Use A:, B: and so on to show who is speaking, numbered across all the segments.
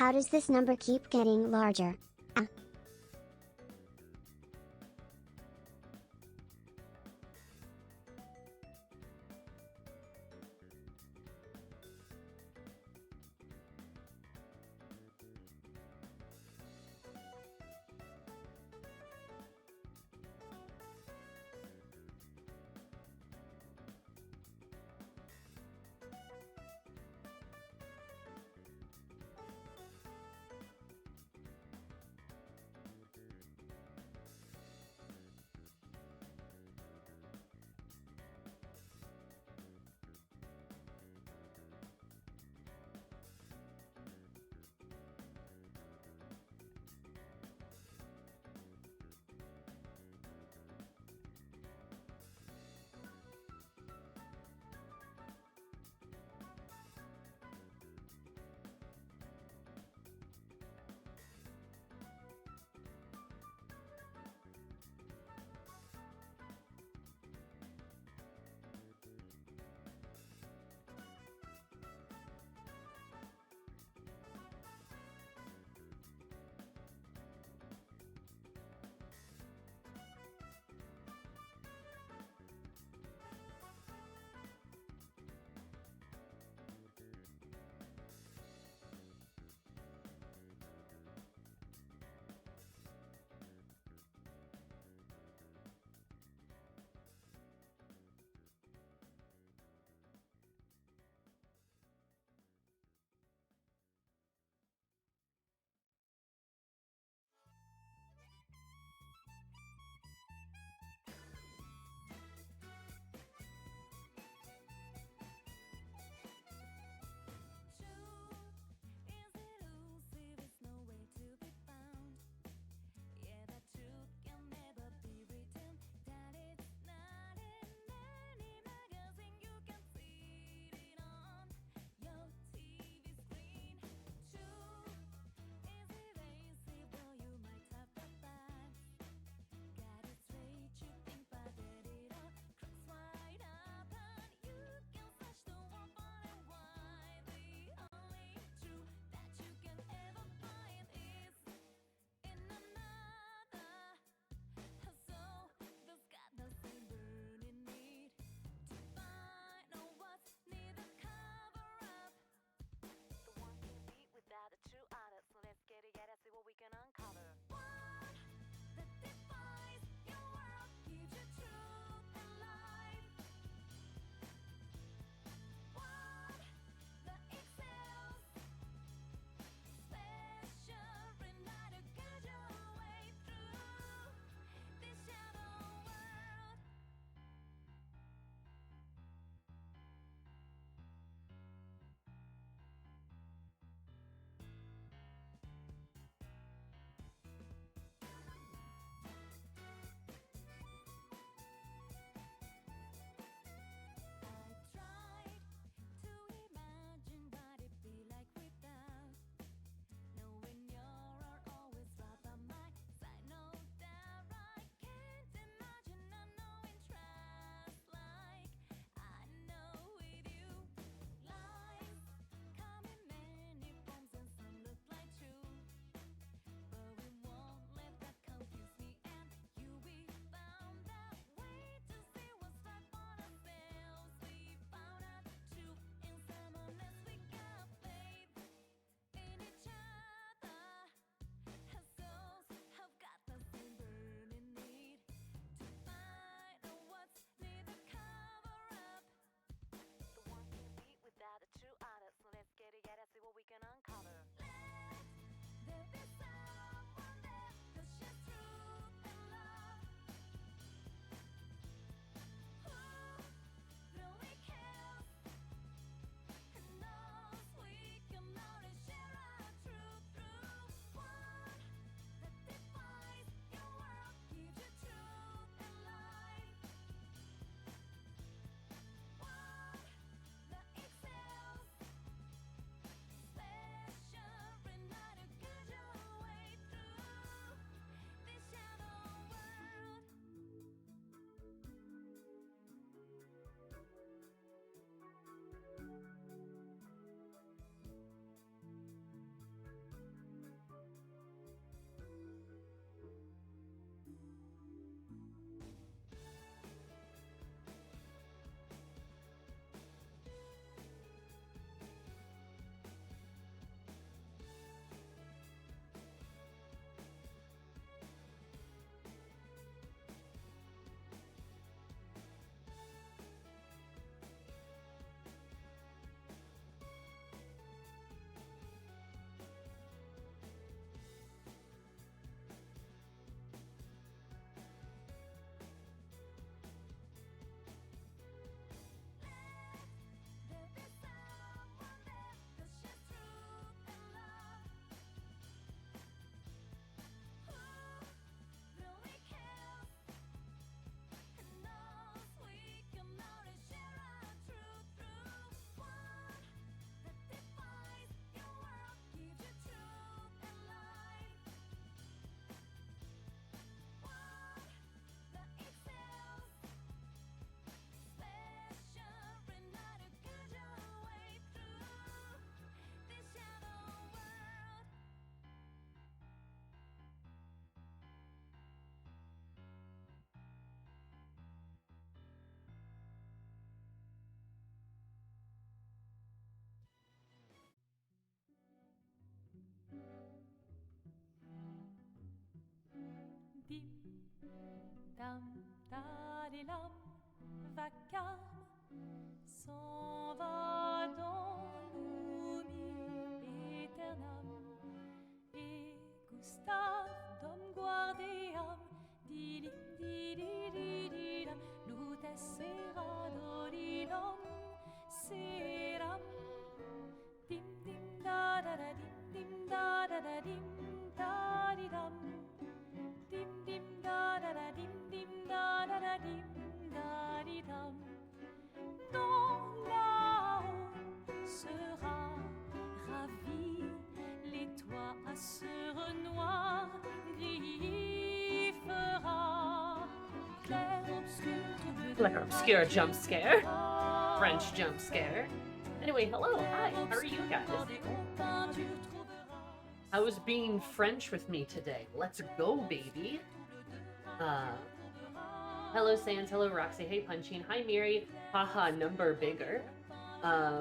A: How does this number keep getting larger? Ah.
B: vacarme s'en va dans l'oubli éternel. Et Gustave dom guardiam dilim didididilam lutessera dodilom seram dim dim da da da dim da da da dim da di dam dim da da da dim da da da dim da di dam. Non là-haut sera ravi, les toits à sur noir gris fera clair obscur.
C: Clair Obscur jump scare. French jump scare. Anyway, hello, hi, how are you guys? How is being French with me today? Let's go, baby. Hello, Sans. Hello, Roxy. Hey, Punching. Hi, Miri. Haha, number bigger. Hi,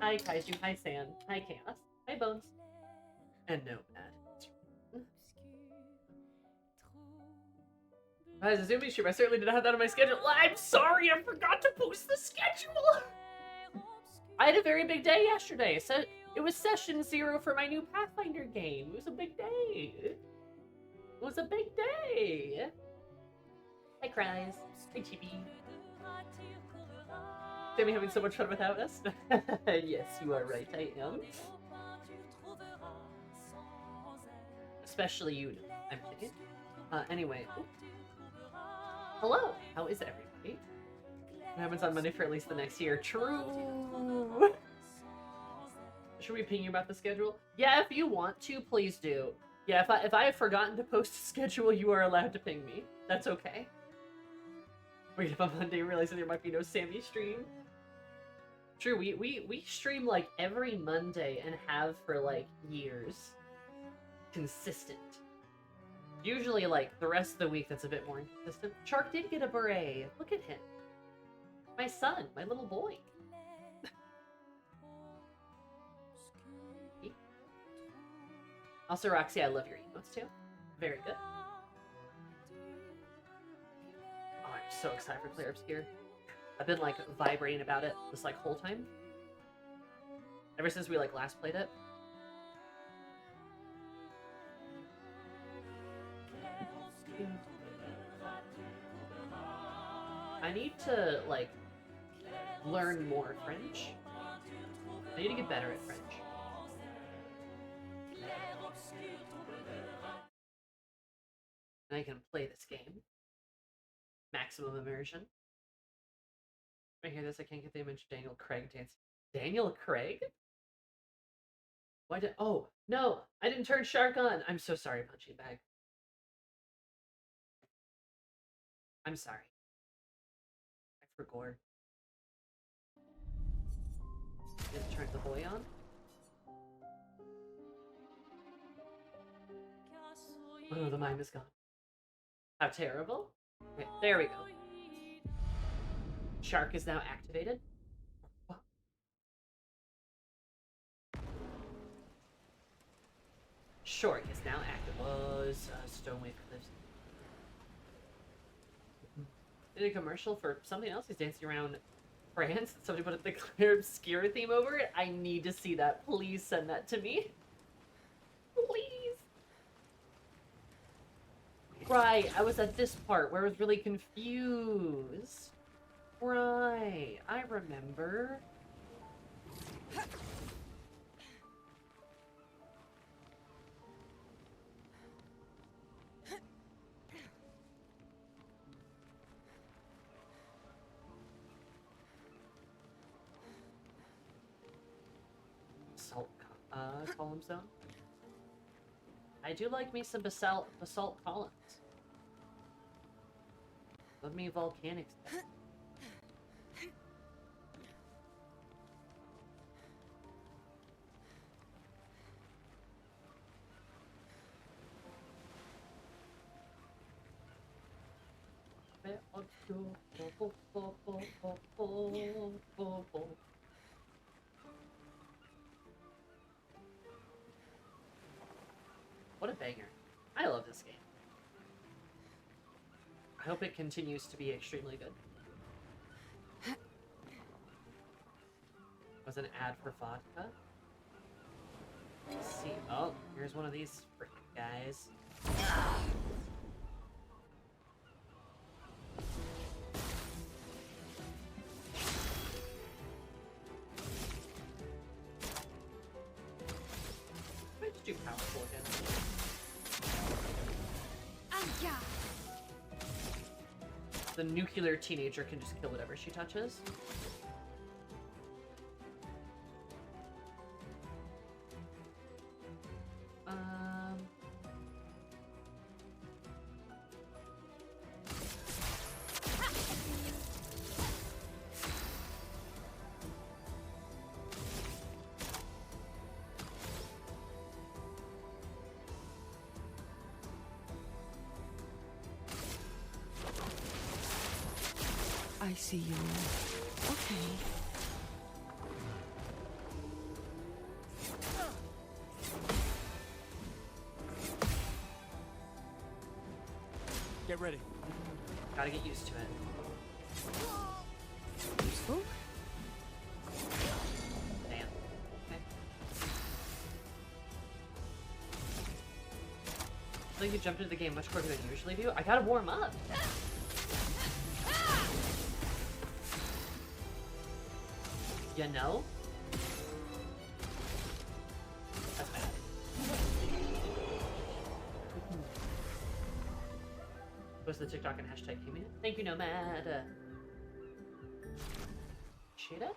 C: Kaiju. Hi, San. Hi, Chaos. Hi, Bones. And Nomad. As a Zoom stream, I certainly didn't have that on my schedule. I'm sorry, I forgot to post the schedule. I had a very big day yesterday. So it was session 0 for my new Pathfinder game. It was a big day. It was a big day. Hi, Cries. Hi, Chibi. Sammy having so much fun without us? Yes, you are right, I am. Especially you, I'm kidding. Anyway. Hello, how is everybody? It happens on Monday for at least the next year. True! Should we ping you about the schedule? Yeah, if you want to, please do. Yeah, if I have forgotten to post a schedule, you are allowed to ping me. That's okay. Wait, if on Monday realizing there might be no Sammy stream. True, we stream like every Monday and have for like years. Consistent. Usually, like, the rest of the week that's a bit more inconsistent. Shark did get a beret. Look at him. My son, my little boy. Also, Roxy, I love your emotes too. Very good. Oh, I'm so excited for Clair Obscur. I've been, like, vibrating about it this, like, whole time. Ever since we, like, last played it. I need to, like, learn more French. I need to get better at French. And I can play this game. Maximum immersion. I hear this, I can't get the image of Daniel Craig dance. Daniel Craig? Why did— oh, no! I didn't turn Shark on! I'm so sorry, Punching Bag. I'm sorry. I forgot. Didn't turn the boy on? Oh, the mime is gone. How terrible. Okay, there we go. Shark is now activated. What? Shark is now active. Was Stoneway for this. Did a commercial for something else. He's dancing around France. Somebody put the Clair Obscur theme over it. I need to see that. Please send that to me. Please. Right, I was at this part where I was really confused. Right, I remember. Basalt column zone. I do like me some basalt columns. Love me volcanic stuff. What a banger. I love this game. I hope it continues to be extremely good. Was an ad for vodka. Let's see. Oh, here's one of these freaking guys. Let's do powerful again. The nuclear teenager can just kill whatever she touches.
D: I see you. Okay.
E: Get ready.
C: Gotta get used to it.
D: Useful?
C: Damn. Okay. I feel like you jumped into the game much quicker than you usually do. I gotta warm up. You know? That's bad. Post the TikTok and hashtag gaming. Thank you, Nomad. Appreciate it.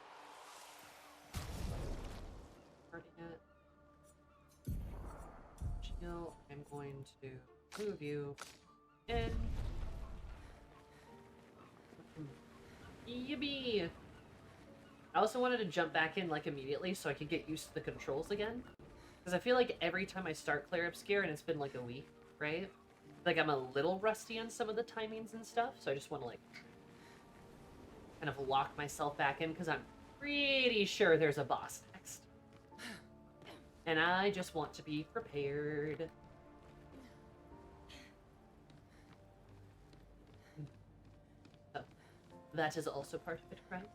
C: Starting it. Chill. I'm going to move you in. Yippee! I also wanted to jump back in like immediately so I could get used to the controls again. Because I feel like every time I start Clair Obscur, and it's been like a week, right? Like I'm a little rusty on some of the timings and stuff, so I just want to like kind of lock myself back in because I'm pretty sure there's a boss next. And I just want to be prepared. So, that is also part of it, right?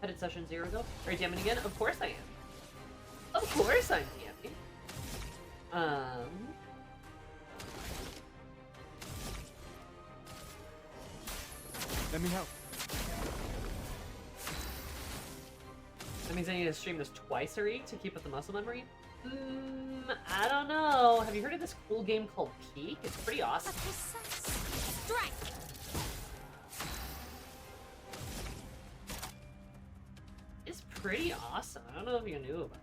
C: Headed session 0 though. Are you DMing again? Of course I am. Of course I'm DMing.
E: Let me help.
C: That means I need to stream this twice a week to keep up the muscle memory? I don't know. Have you heard of this cool game called Peak? It's pretty awesome.
B: Strike!
C: It's pretty awesome. I don't know if you knew about it.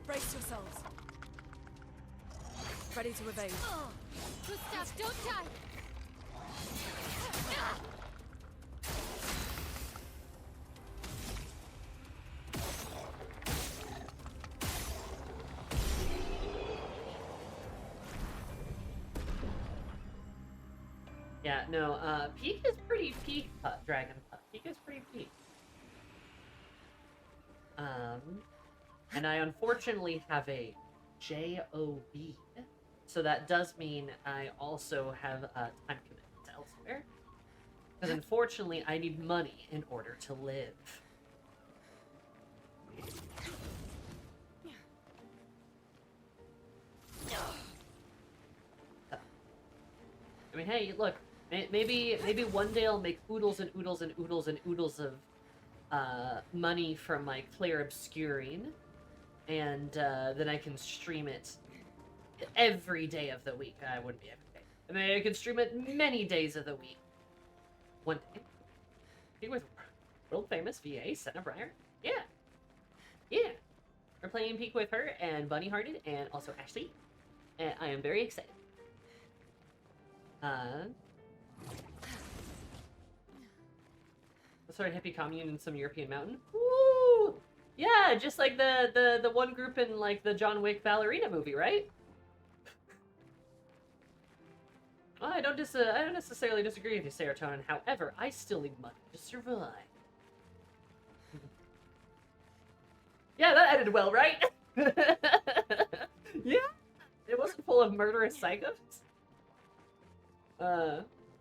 B: Brace yourselves. Ready to evade. Gustav, don't die!
C: Yeah, no, Peak is pretty peak, Dragon. Peak is pretty peak. And I unfortunately have a JOB, so that does mean I also have time commitments elsewhere. Because unfortunately, I need money in order to live. I mean, hey, look, maybe one day I'll make oodles and oodles and oodles and oodles of money from my Clair Obscuring, and then I can stream it every day of the week. I wouldn't be every day. I mean, I can stream it many days of the week. One day. With world famous VA, Senna Breyer. Yeah. Yeah. We're playing Peak with her and Bunny Hearted and also Ashley. And I am very excited. Sort of hippie commune in some European mountain. Woo! Yeah, just like the one group in like the John Wick ballerina movie, right? Well, I don't necessarily disagree with you, Serotonin. However, I still need money to survive. Yeah, that ended well, right? Yeah, it wasn't full of murderous psychos.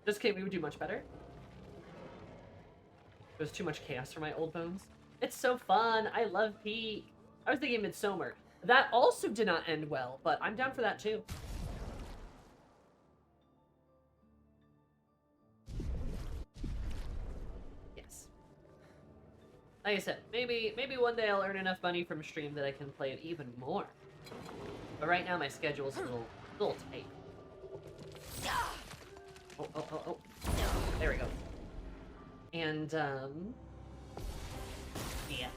C: This game we would do much better. There's too much chaos for my old bones. It's so fun. I love Peak. I was thinking Midsommar. That also did not end well, but I'm down for that too. Yes. Like I said, maybe one day I'll earn enough money from stream that I can play it even more. But right now my schedule's a little tight. Oh. There we go. And, yeah.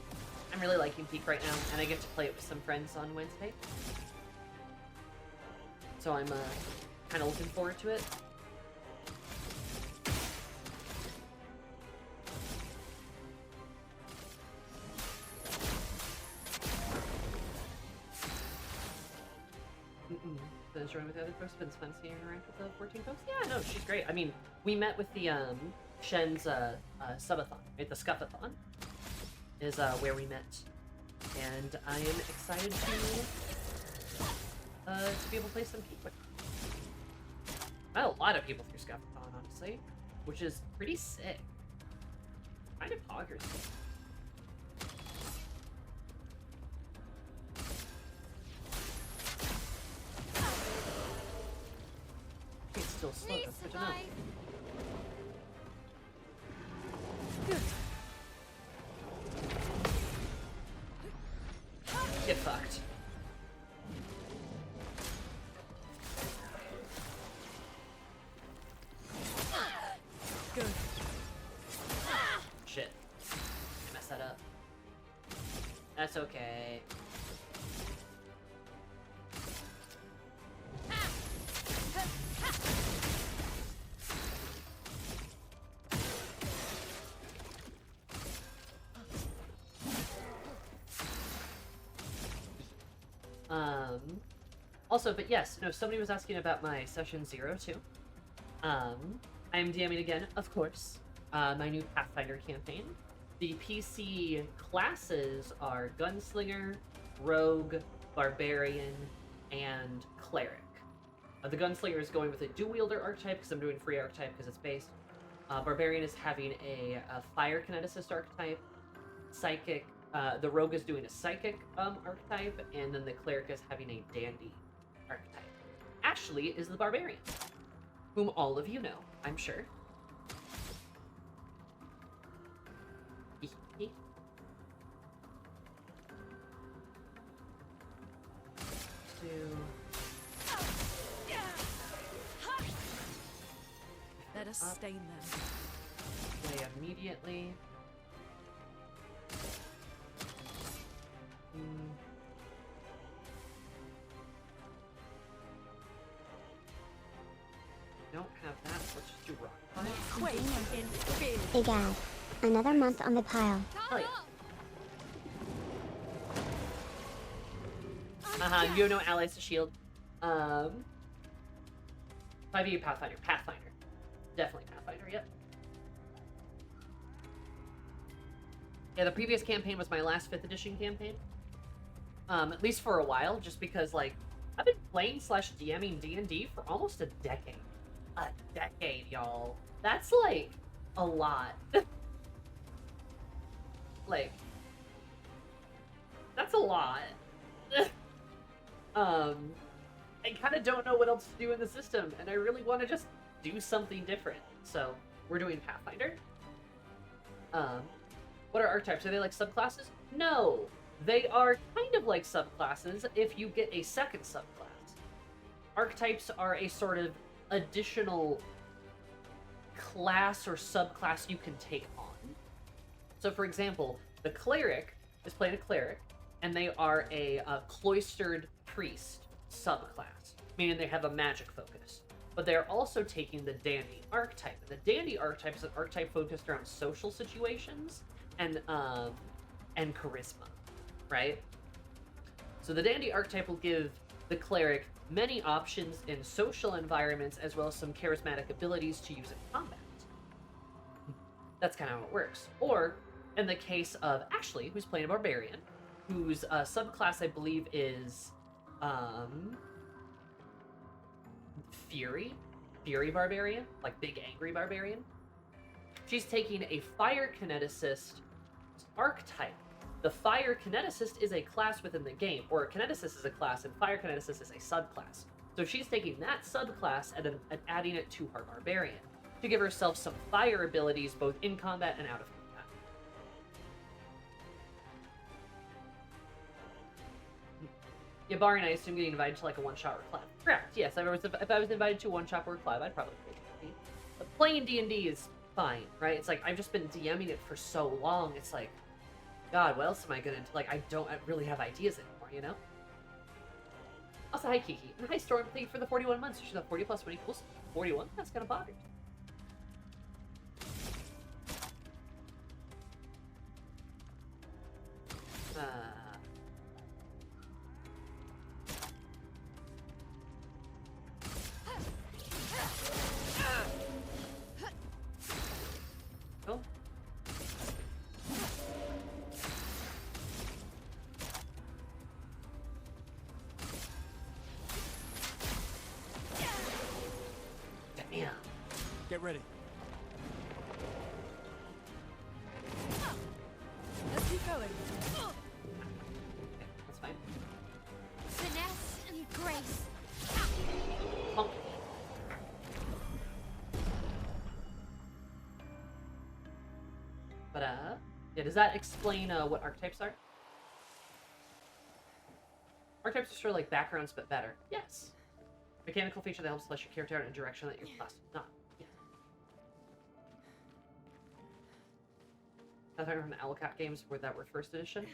C: I'm really liking Peak right now, and I get to play it with some friends on Wednesday. So I'm, kind of looking forward to it. Been enjoying with the other folks, been fun seeing her interact with the 14 folks. Yeah, no, she's great. I mean, we met with the, Shen's, subathon, right? The scuffathon is, where we met. And I am excited to be able to play some Peak with her. I met a lot of people through scuffathon, honestly, which is pretty sick. Kind of poggers. It's still slow,
B: Please
C: that's good to know.
B: survive.
C: Get fucked.
B: Good.
C: Shit. I messed that up. That's okay. Also, but yes, no, somebody was asking about my session 0 too. I am DMing again, of course. My new Pathfinder campaign. The PC classes are Gunslinger, Rogue, Barbarian, and Cleric. The Gunslinger is going with a dual-wielder archetype because I'm doing free archetype because it's based. Barbarian is having a Fire Kineticist archetype. Psychic, the Rogue is doing a Psychic archetype, and then the Cleric is having a Dandy archetype. Ashley is the Barbarian, whom all of you know, I'm sure.
B: Let us stain them.
C: Play immediately. Don't have that. Let's just do rock climb.
B: Quake in fear.
A: Big ad. Another month on the pile.
C: Oh, yeah. You have no allies to shield. 5e Pathfinder. Pathfinder. Definitely Pathfinder, yep. Yeah, the previous campaign was my last 5th edition campaign. At least for a while, just because, like, I've been playing / DMing D&D for almost a decade. A decade, y'all. That's, like, a lot. Like, that's a lot. I kind of don't know what else to do in the system, and I really want to just do something different. So, we're doing Pathfinder. What are archetypes? Are they like subclasses? No! They are kind of like subclasses if you get a second subclass. Archetypes are a sort of additional class or subclass you can take on. So, for example, the Cleric is playing a Cleric, and they are a cloistered priest subclass, meaning they have a magic focus. But they're also taking the Dandy archetype. The Dandy archetype is an archetype focused around social situations and charisma, right? So the Dandy archetype will give the cleric many options in social environments as well as some charismatic abilities to use in combat. That's kind of how it works. Or, in the case of Ashley, who's playing a barbarian, whose subclass I believe is Fury barbarian, like big angry barbarian. She's taking a fire kineticist archetype. The fire kineticist is a class within the game, or a kineticist is a class, and fire kineticist is a subclass. So she's taking that subclass and adding it to her barbarian to give herself some fire abilities both in combat and out of combat. Yeah, barring I assume getting invited to like a one-shot or club. Correct. Yes, if I was invited to a one-shot or club, I'd probably play D&D. But playing D&D is fine, right? It's like I've just been DMing it for so long. It's like, God, what else am I gonna do? Like, I don't really have ideas anymore, you know? Also, hi Kiki. And hi Storm, thank you for the 41 months. You should have 40 plus 20 equals 41. That's kind of bothered. Oh. Damn.
E: Get ready.
B: Let's keep going.
C: That's fine.
A: Finesse and grace.
C: Bonk. But, yeah, does that explain, what archetypes are? Archetypes are sort of like backgrounds, but better. Yes. Mechanical feature that helps flesh your character out in a direction that your class does not. Yeah. That's from the Owlcat games that were first edition.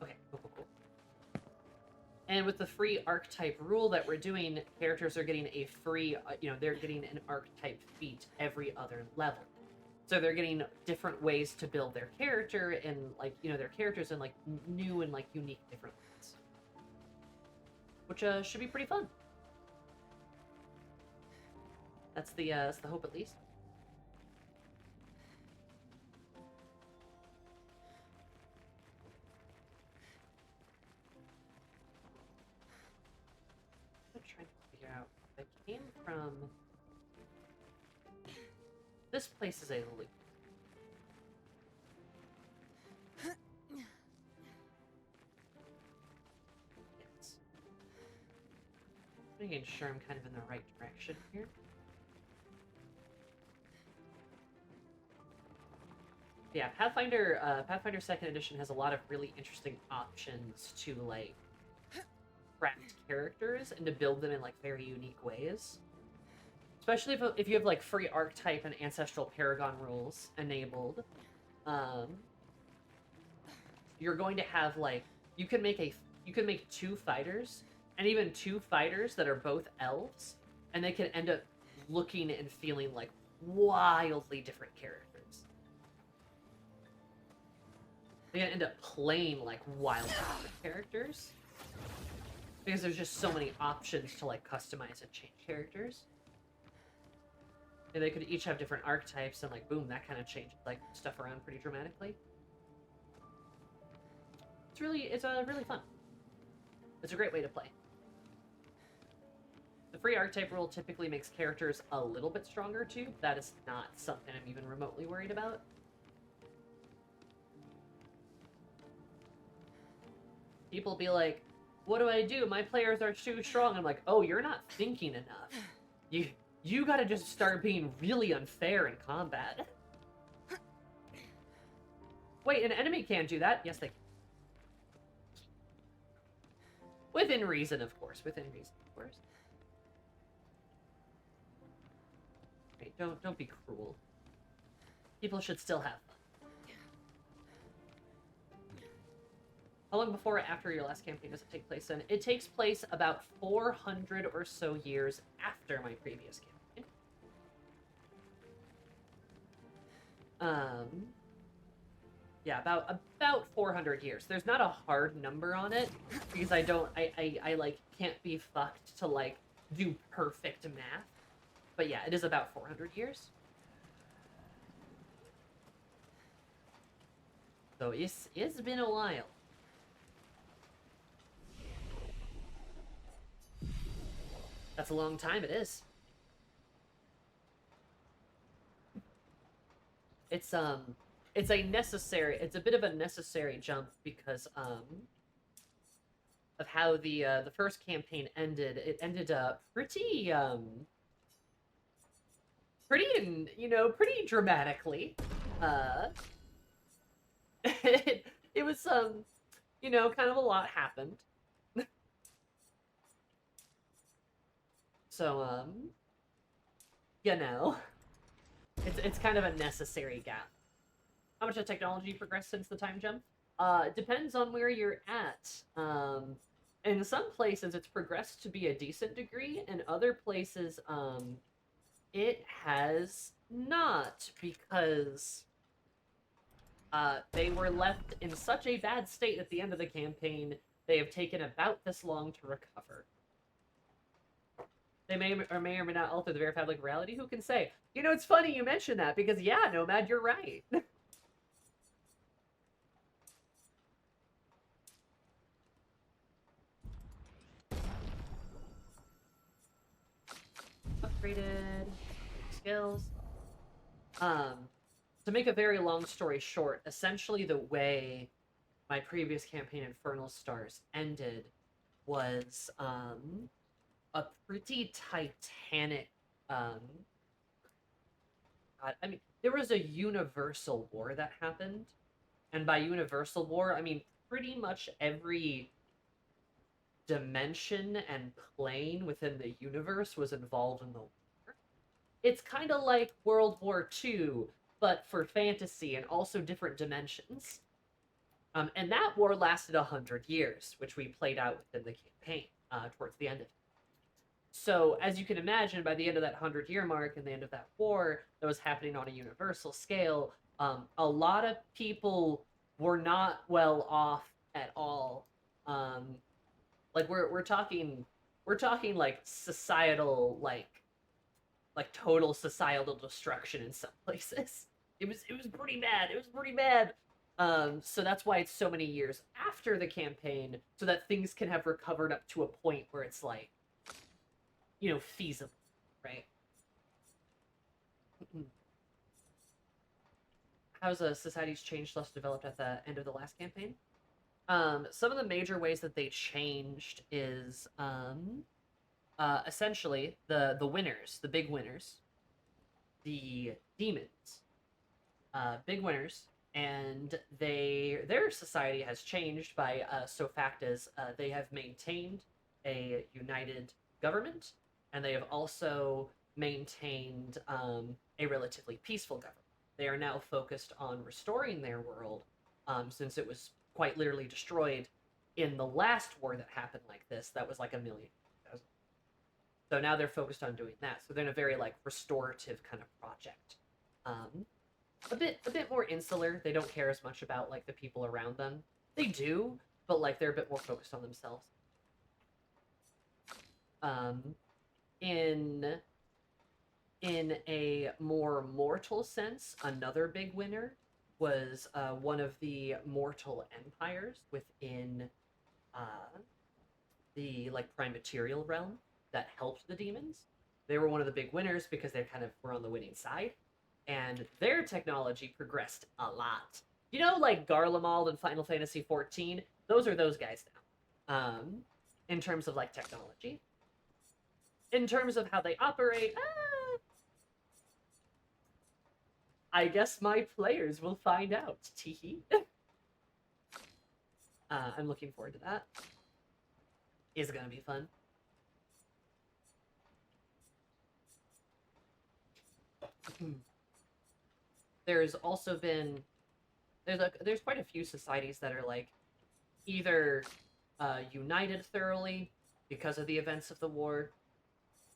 C: Okay, cool. And with the free archetype rule that we're doing, characters are getting a free, they're getting an archetype feat every other level. So they're getting different ways to build their character and, like, their characters in, like, new and, like, unique different ways. Which, should be pretty fun. That's the hope, at least. I'm trying to figure out if I came from... This place is a loop. Yes. Making sure I'm kind of in the right direction here. Yeah, Pathfinder 2nd Edition has a lot of really interesting options to, like, craft characters and to build them in, like, very unique ways. Especially if you have, like, free archetype and ancestral paragon rules enabled, you're going to have, like, you can make 2 fighters, and even 2 fighters that are both elves, and they can end up looking and feeling like wildly different characters. They're gonna end up playing like wildly different characters because there's just so many options to, like, customize and change characters. And they could each have different archetypes, and, like, boom, that kind of changes, like, stuff around pretty dramatically. It's really fun. It's a great way to play. The free archetype rule typically makes characters a little bit stronger too. That is not something I'm even remotely worried about. People be like, what do I do? My players are too strong. I'm like, oh, you're not thinking enough. You gotta just start being really unfair in combat. Wait, an enemy can't do that? Yes, they can. Within reason, of course. Within reason, of course. Right, don't be cruel. People should still have fun. How long before or after your last campaign does it take place in? It takes place about 400 or so years after my previous campaign. Yeah, about 400 years. There's not a hard number on it because I like can't be fucked to like do perfect math. But yeah, it is about 400 years. So it's been a while. That's a long time, it is. It's it's a bit of a necessary jump because of how the first campaign ended. It ended up pretty dramatically. Uh it was kind of a lot happened. So you know, it's kind of a necessary gap. How much has technology progressed since the time jump? It depends on where you're at. In some places, it's progressed to be a decent degree. In other places, it has not because they were left in such a bad state at the end of the campaign. They have taken about this long to recover. They may or may not alter the verified like reality. Who can say? You know, it's funny you mentioned that because yeah, Nomad, you're right. Upgraded skills. To make a very long story short, essentially the way my previous campaign, Infernal Stars, ended was a pretty titanic I mean, there was a universal war that happened, and by universal war, I mean pretty much every dimension and plane within the universe was involved in the war. It's kind of like World War II, but for fantasy and also different dimensions. And that war lasted 100 years, which we played out within the campaign towards the end of it. So, as you can imagine, by the end of that 100-year mark and the end of that war that was happening on a universal scale, a lot of people were not well off at all. Like we're talking like societal like total societal destruction in some places. It was pretty bad. It was pretty bad. So that's why it's so many years after the campaign, so that things can have recovered up to a point where it's like, feasible, right? How's society's changed less developed at the end of the last campaign? Some of the major ways that they changed is essentially the winners, the big winners, the demons, big winners, and their society has changed by so fact as they have maintained a united government, and they have also maintained a relatively peaceful government. They are now focused on restoring their world, since it was quite literally destroyed in the last war that happened like this. That was like 1 million. So now they're focused on doing that. So they're in a very like restorative kind of project. A bit more insular. They don't care as much about like the people around them. They do, but like they're a bit more focused on themselves. In a more mortal sense, another big winner was one of the mortal empires within the like prime material realm that helped the demons. They were one of the big winners because they kind of were on the winning side, and their technology progressed a lot. You know, like Garlemald in Final Fantasy XIV. Those are those guys now. In terms of like technology, in terms of how they operate, I guess my players will find out. Teehee. I'm looking forward to that. It's gonna be fun. There's also been there's quite a few societies that are like either united thoroughly because of the events of the war,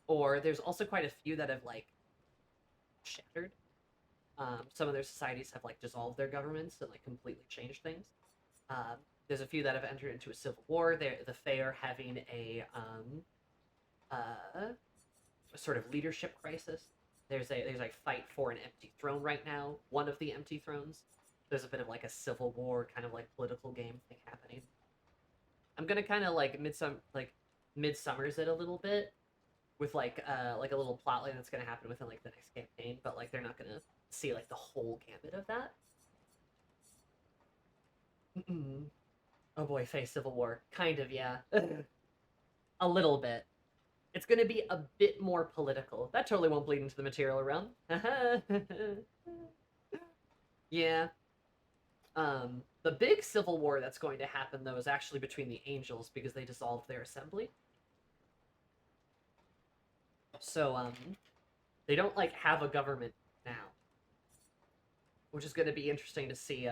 C: or there's also quite a few that have like shattered. Some of their societies have like dissolved their governments and like completely changed things. There's a few that have entered into a civil war. The Fae are having a sort of leadership crisis. There's a fight for an empty throne right now. One of the empty thrones. There's a bit of like a civil war kind of like political game thing happening. I'm gonna kind of like midsummers it a little bit with like a little plot line that's gonna happen within like the next campaign, but like they're not gonna see like the whole gambit of that. Oh boy, Fae Civil War. Kind of, yeah. A little bit. It's gonna be a bit more political. That totally won't bleed into the material realm. Yeah. The big civil war that's going to happen, though, is actually between the angels, because they dissolved their assembly. So, they don't, like, have a government now. Which is going to be interesting to see,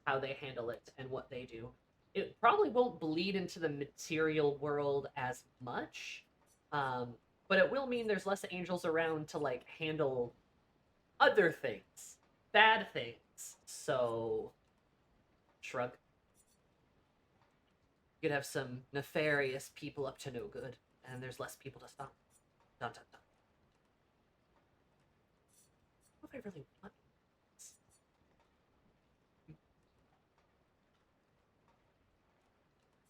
C: how they handle it and what they do. It probably won't bleed into the material world as much, but it will mean there's less angels around to, like, handle other things. Bad things. So, shrug. You could have some nefarious people up to no good, and there's less people to stop. Dun dun dun. I don't know if I really want this.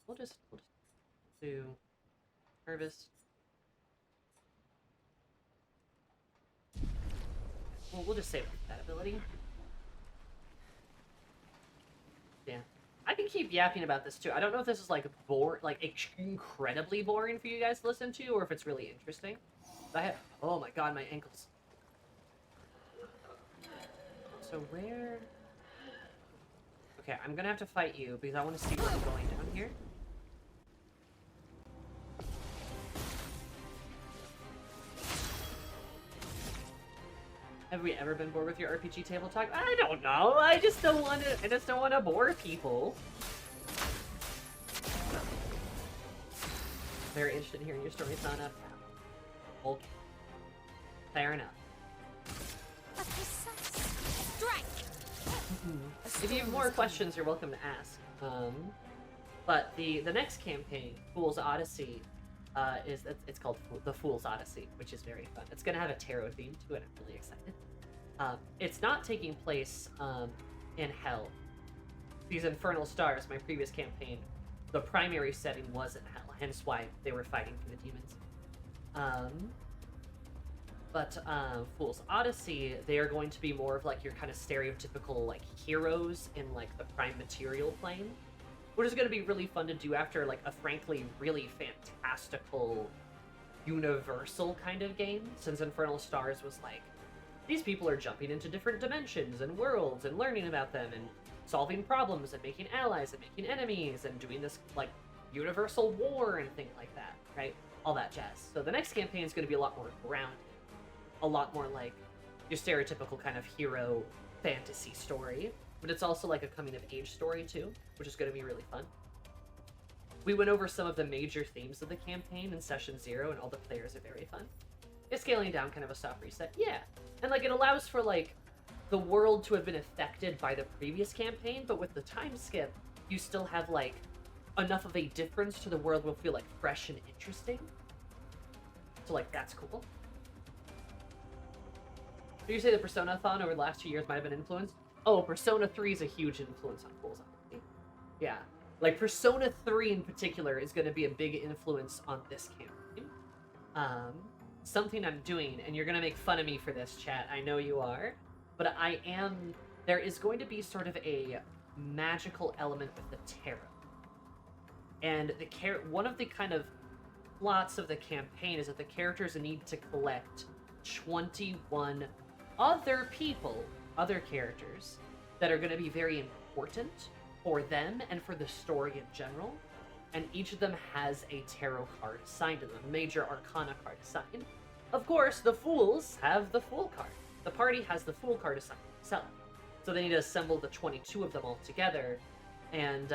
C: We'll just do harvest. Well, we'll just save that ability. Yeah. I can keep yapping about this too. I don't know if this is like incredibly boring for you guys to listen to, or if it's really interesting. Oh my god, my ankles. So where? Okay, I'm gonna have to fight you because I want to see what's going down here. Have we ever been bored with your RPG table talk? I don't know. I just don't want to bore people. Very interested in hearing your story, Sana. Okay. Fair enough.
A: A precise strike.
C: If you have more questions, you're welcome to ask. But the next campaign, Fool's Odyssey, it's called The Fool's Odyssey, which is very fun. It's gonna have a tarot theme to it. I'm really excited. It's not taking place in Hell. These Infernal Stars, my previous campaign, the primary setting was in Hell, hence why they were fighting for the demons. But Fool's Odyssey, they are going to be more of like your kind of stereotypical like heroes in like the prime material plane, which is going to be really fun to do after like a frankly really fantastical universal kind of game, since Infernal Stars was like, these people are jumping into different dimensions and worlds and learning about them and solving problems and making allies and making enemies and doing this like universal war and things like that, right? All that jazz. So the next campaign is going to be a lot more grounded, a lot more like your stereotypical kind of hero fantasy story, but it's also like a coming of age story too, which is going to be really fun. We went over some of the major themes of the campaign in session 0, and all the players are very fun. It's scaling down kind of a soft reset, yeah. And like it allows for like the world to have been affected by the previous campaign, but with the time skip, you still have like enough of a difference to the world will feel like fresh and interesting. So like that's cool. Do you say the Persona-thon over the last 2 years might have been influenced? Oh, Persona 3 is a huge influence on Fool's Odyssey. Yeah. Like, Persona 3 in particular is going to be a big influence on this campaign. Something I'm doing, and you're going to make fun of me for this, chat. I know you are. But I am... There is going to be sort of a magical element with the tarot. And one of the kind of plots of the campaign is that the characters need to collect 21 other people, other characters, that are going to be very important for them and for the story in general. And each of them has a tarot card assigned to them, a major arcana card assigned. Of course, the fools have the fool card. The party has the fool card assigned itself. So they need to assemble the 22 of them all together. And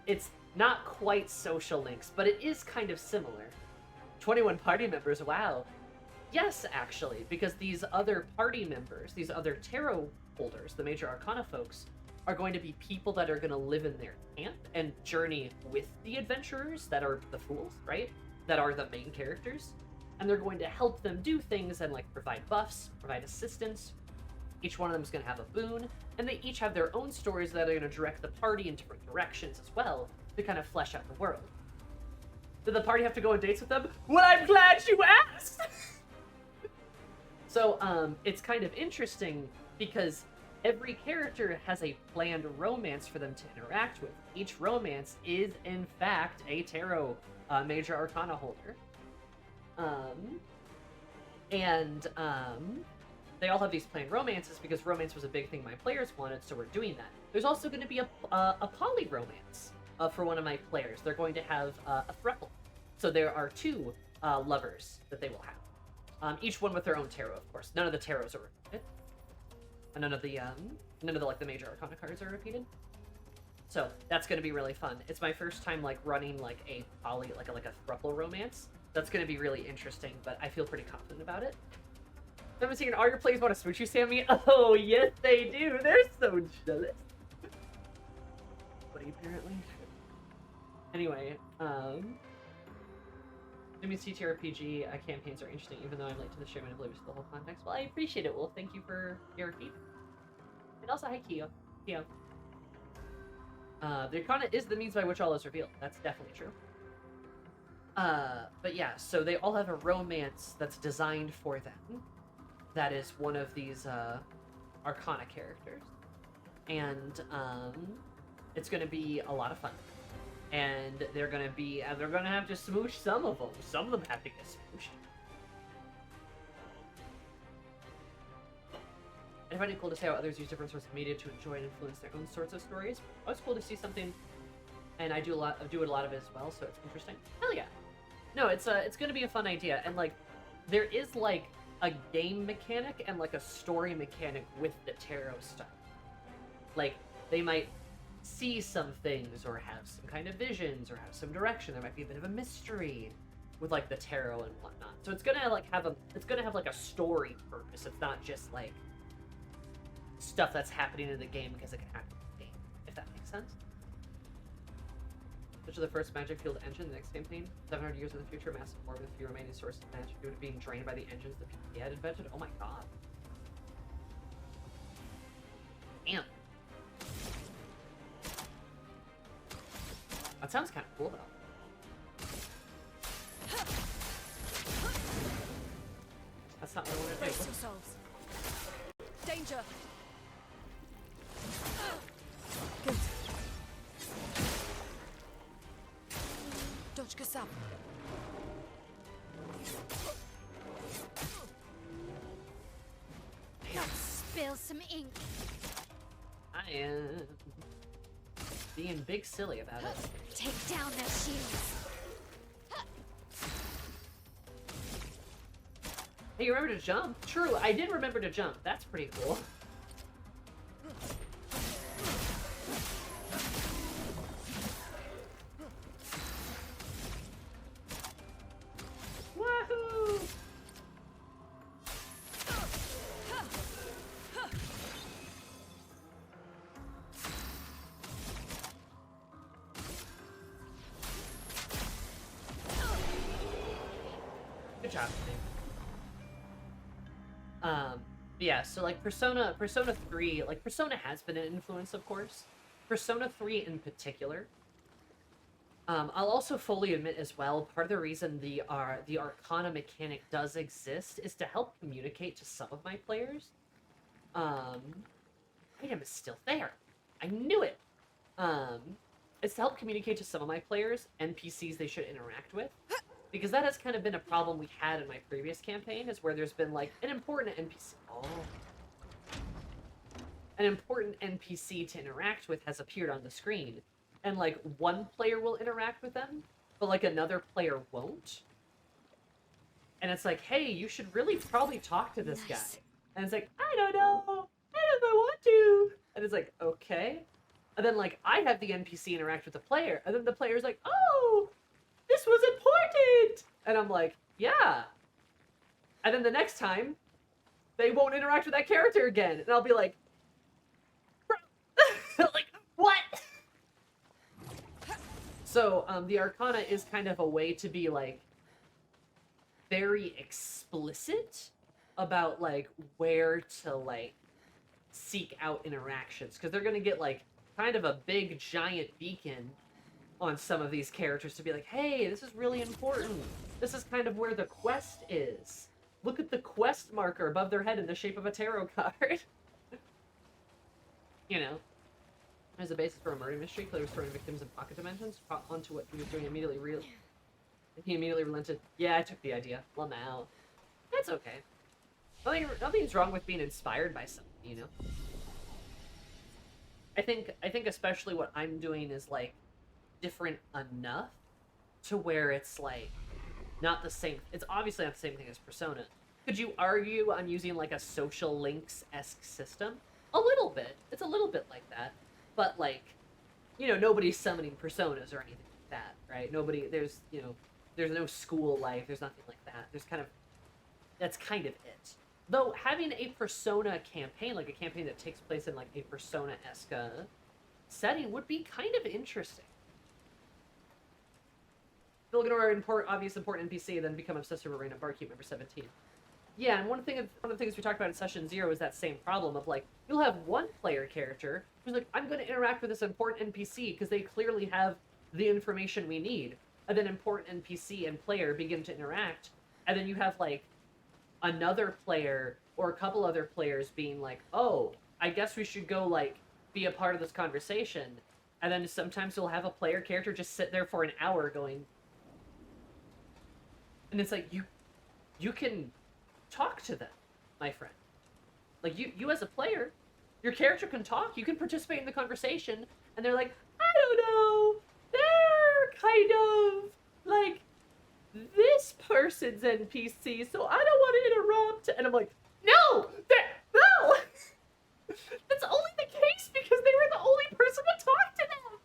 C: it's not quite social links, but it is kind of similar. 21 party members, wow. Yes, actually, because these other party members, these other tarot holders, the major arcana folks, are going to be people that are going to live in their camp and journey with the adventurers that are the fools, right? That are the main characters. And they're going to help them do things and like provide buffs, provide assistance. Each one of them is going to have a boon, and they each have their own stories that are going to direct the party in different directions as well to kind of flesh out the world. Did the party have to go on dates with them? Well, I'm glad you asked! So, it's kind of interesting because every character has a planned romance for them to interact with. Each romance is, in fact, a tarot major arcana holder. They all have these planned romances because romance was a big thing my players wanted, so we're doing that. There's also going to be a poly romance for one of my players. They're going to have a throuple. So there are two lovers that they will have. Each one with their own tarot, of course. None of the tarots are repeated. And none of the like the major arcana cards are repeated. So that's going to be really fun. It's my first time like running like a poly, like a throuple romance. That's going to be really interesting, but I feel pretty confident about it. I'm seeing all your plays want to smooch you, Sammy. Oh, yes, they do. They're so jealous. But apparently. Anyway, Jimmy's TTRPG campaigns are interesting, even though I'm late to the show and oblivious to the whole context. Well, I appreciate it. Well, thank you for your feedback. And also, hi, Kyo. The Arcana is the means by which all is revealed. That's definitely true. But yeah, so they all have a romance that's designed for them. That is one of these, Arcana characters. And, it's gonna be a lot of fun. And they're gonna have to smoosh some of them. Some of them have to get smooshed. I find it cool to see how others use different sorts of media to enjoy and influence their own sorts of stories. Oh, it's cool to see something, and I do it a lot of it as well, so it's interesting. Hell yeah. No, it's gonna be a fun idea, and like, there is like a game mechanic and like a story mechanic with the tarot stuff. Like, they might see some things or have some kind of visions or have some direction. There might be a bit of a mystery with like the tarot and whatnot. So it's gonna like have like a story purpose. It's not just like stuff that's happening in the game because it can happen in the game, if that makes sense. Which is the first magic field engine, the next campaign. 700 years in the future, massive war with few remaining sources of magic due to being drained by the engines the PvP had invented. Oh my god. Damn. That sounds kind of cool, though. That's not what I want to
B: Brace
C: do.
B: yourselves. Danger. Good. Dodge Kasab.
A: Spill some ink.
C: I am being big silly about it.
A: Take down their shields.
C: Hey, you remember to jump? True, I did remember to jump. That's pretty cool. Wahoo! Good job, Nick. Yeah, so like Persona 3, like Persona has been an influence, of course. Persona 3 in particular. I'll also fully admit as well, part of the reason the Arcana mechanic does exist is to help communicate to some of my players. Item is still there. I knew it. It's to help communicate to some of my players, NPCs they should interact with. Because that has kind of been a problem we had in my previous campaign, is where there's been, like, an important NPC... Oh. An important NPC to interact with has appeared on the screen. And, like, one player will interact with them, but, like, another player won't. And it's like, hey, you should really probably talk to this guy. And it's like, I don't know. I don't know if I want to. And it's like, okay. And then, like, I have the NPC interact with the player. And then the player's like, oh... This was important! And I'm like, yeah. And then the next time, they won't interact with that character again. And I'll be like, bro. Like, what? So, the Arcana is kind of a way to be, like, very explicit about, like, where to, like, seek out interactions. Because they're going to get, like, kind of a big, giant beacon on some of these characters to be like, hey, this is really important. This is kind of where the quest is. Look at the quest marker above their head in the shape of a tarot card. You know. As a basis for a murder mystery, Claire was throwing victims in pocket dimensions onto what he was doing immediately real. He immediately relented. Yeah, I took the idea. Well, now. That's okay. Nothing's wrong with being inspired by something, you know? I think especially what I'm doing is, like, different enough to where it's, like, not the same. It's obviously not the same thing as Persona. Could you argue I'm using, like, a social links-esque system? A little bit. It's a little bit like that. But, like, you know, nobody's summoning personas or anything like that, right? There's no school life, there's nothing like that. That's kind of it. Though, having a Persona campaign, like a campaign that takes place in, like, a Persona-esque setting would be kind of interesting. Still ignore obvious important NPC, then become obsessive with random barkeep member 17. Yeah, and one of the things we talked about in session 0 is that same problem of, like, you'll have one player character who's like, I'm going to interact with this important NPC because they clearly have the information we need. And then important NPC and player begin to interact, and then you have, like, another player or a couple other players being like, oh, I guess we should go, like, be a part of this conversation. And then sometimes you'll have a player character just sit there for an hour going, and it's like, you can talk to them, my friend. Like, you as a player, your character can talk, you can participate in the conversation, and they're like, I don't know, they're kind of, like, this person's NPC, so I don't want to interrupt. And I'm like, no! No! That's only the case because they were the only person to talk to them!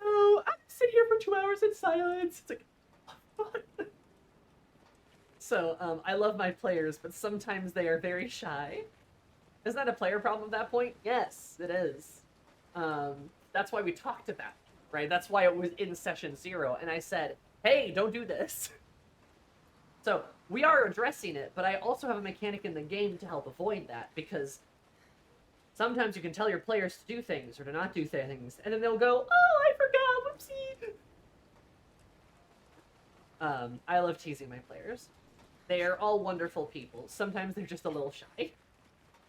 C: No, I'm sit here for 2 hours in silence. It's like, oh, fuck. So, I love my players, but sometimes they are very shy. Isn't that a player problem at that point? Yes, it is. That's why we talked about it, right? That's why it was in session 0, and I said, hey, don't do this. So, we are addressing it, but I also have a mechanic in the game to help avoid that, because sometimes you can tell your players to do things or to not do things, and then they'll go, oh, I forgot, whoopsie. I love teasing my players. They are all wonderful people. Sometimes they're just a little shy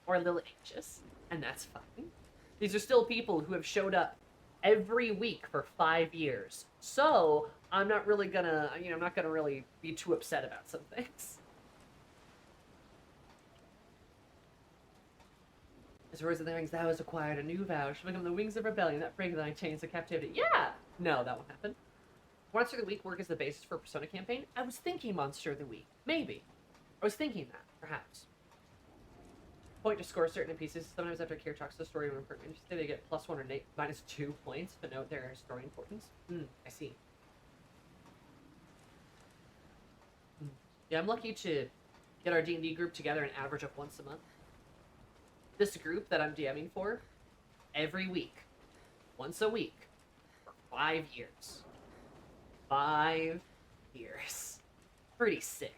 C: or a little anxious, and that's fine. These are still people who have showed up every week for 5 years. So, I'm not really gonna, I'm not gonna really be too upset about some things. As words of the rings, thou hast acquired a new vow, shall become the wings of rebellion that break thy chains of captivity. Yeah! No, that won't happen. Monster of the Week work as the basis for a Persona campaign? I was thinking Monster of the Week. Maybe. I was thinking that, perhaps. Point to score certain pieces. Sometimes after a character talks to the story, when they get +1 or -2 points, but note their story importance. I see. Yeah, I'm lucky to get our D&D group together an average of once a month. This group that I'm DMing for, every week, once a week, for 5 years. 5 years. Pretty sick.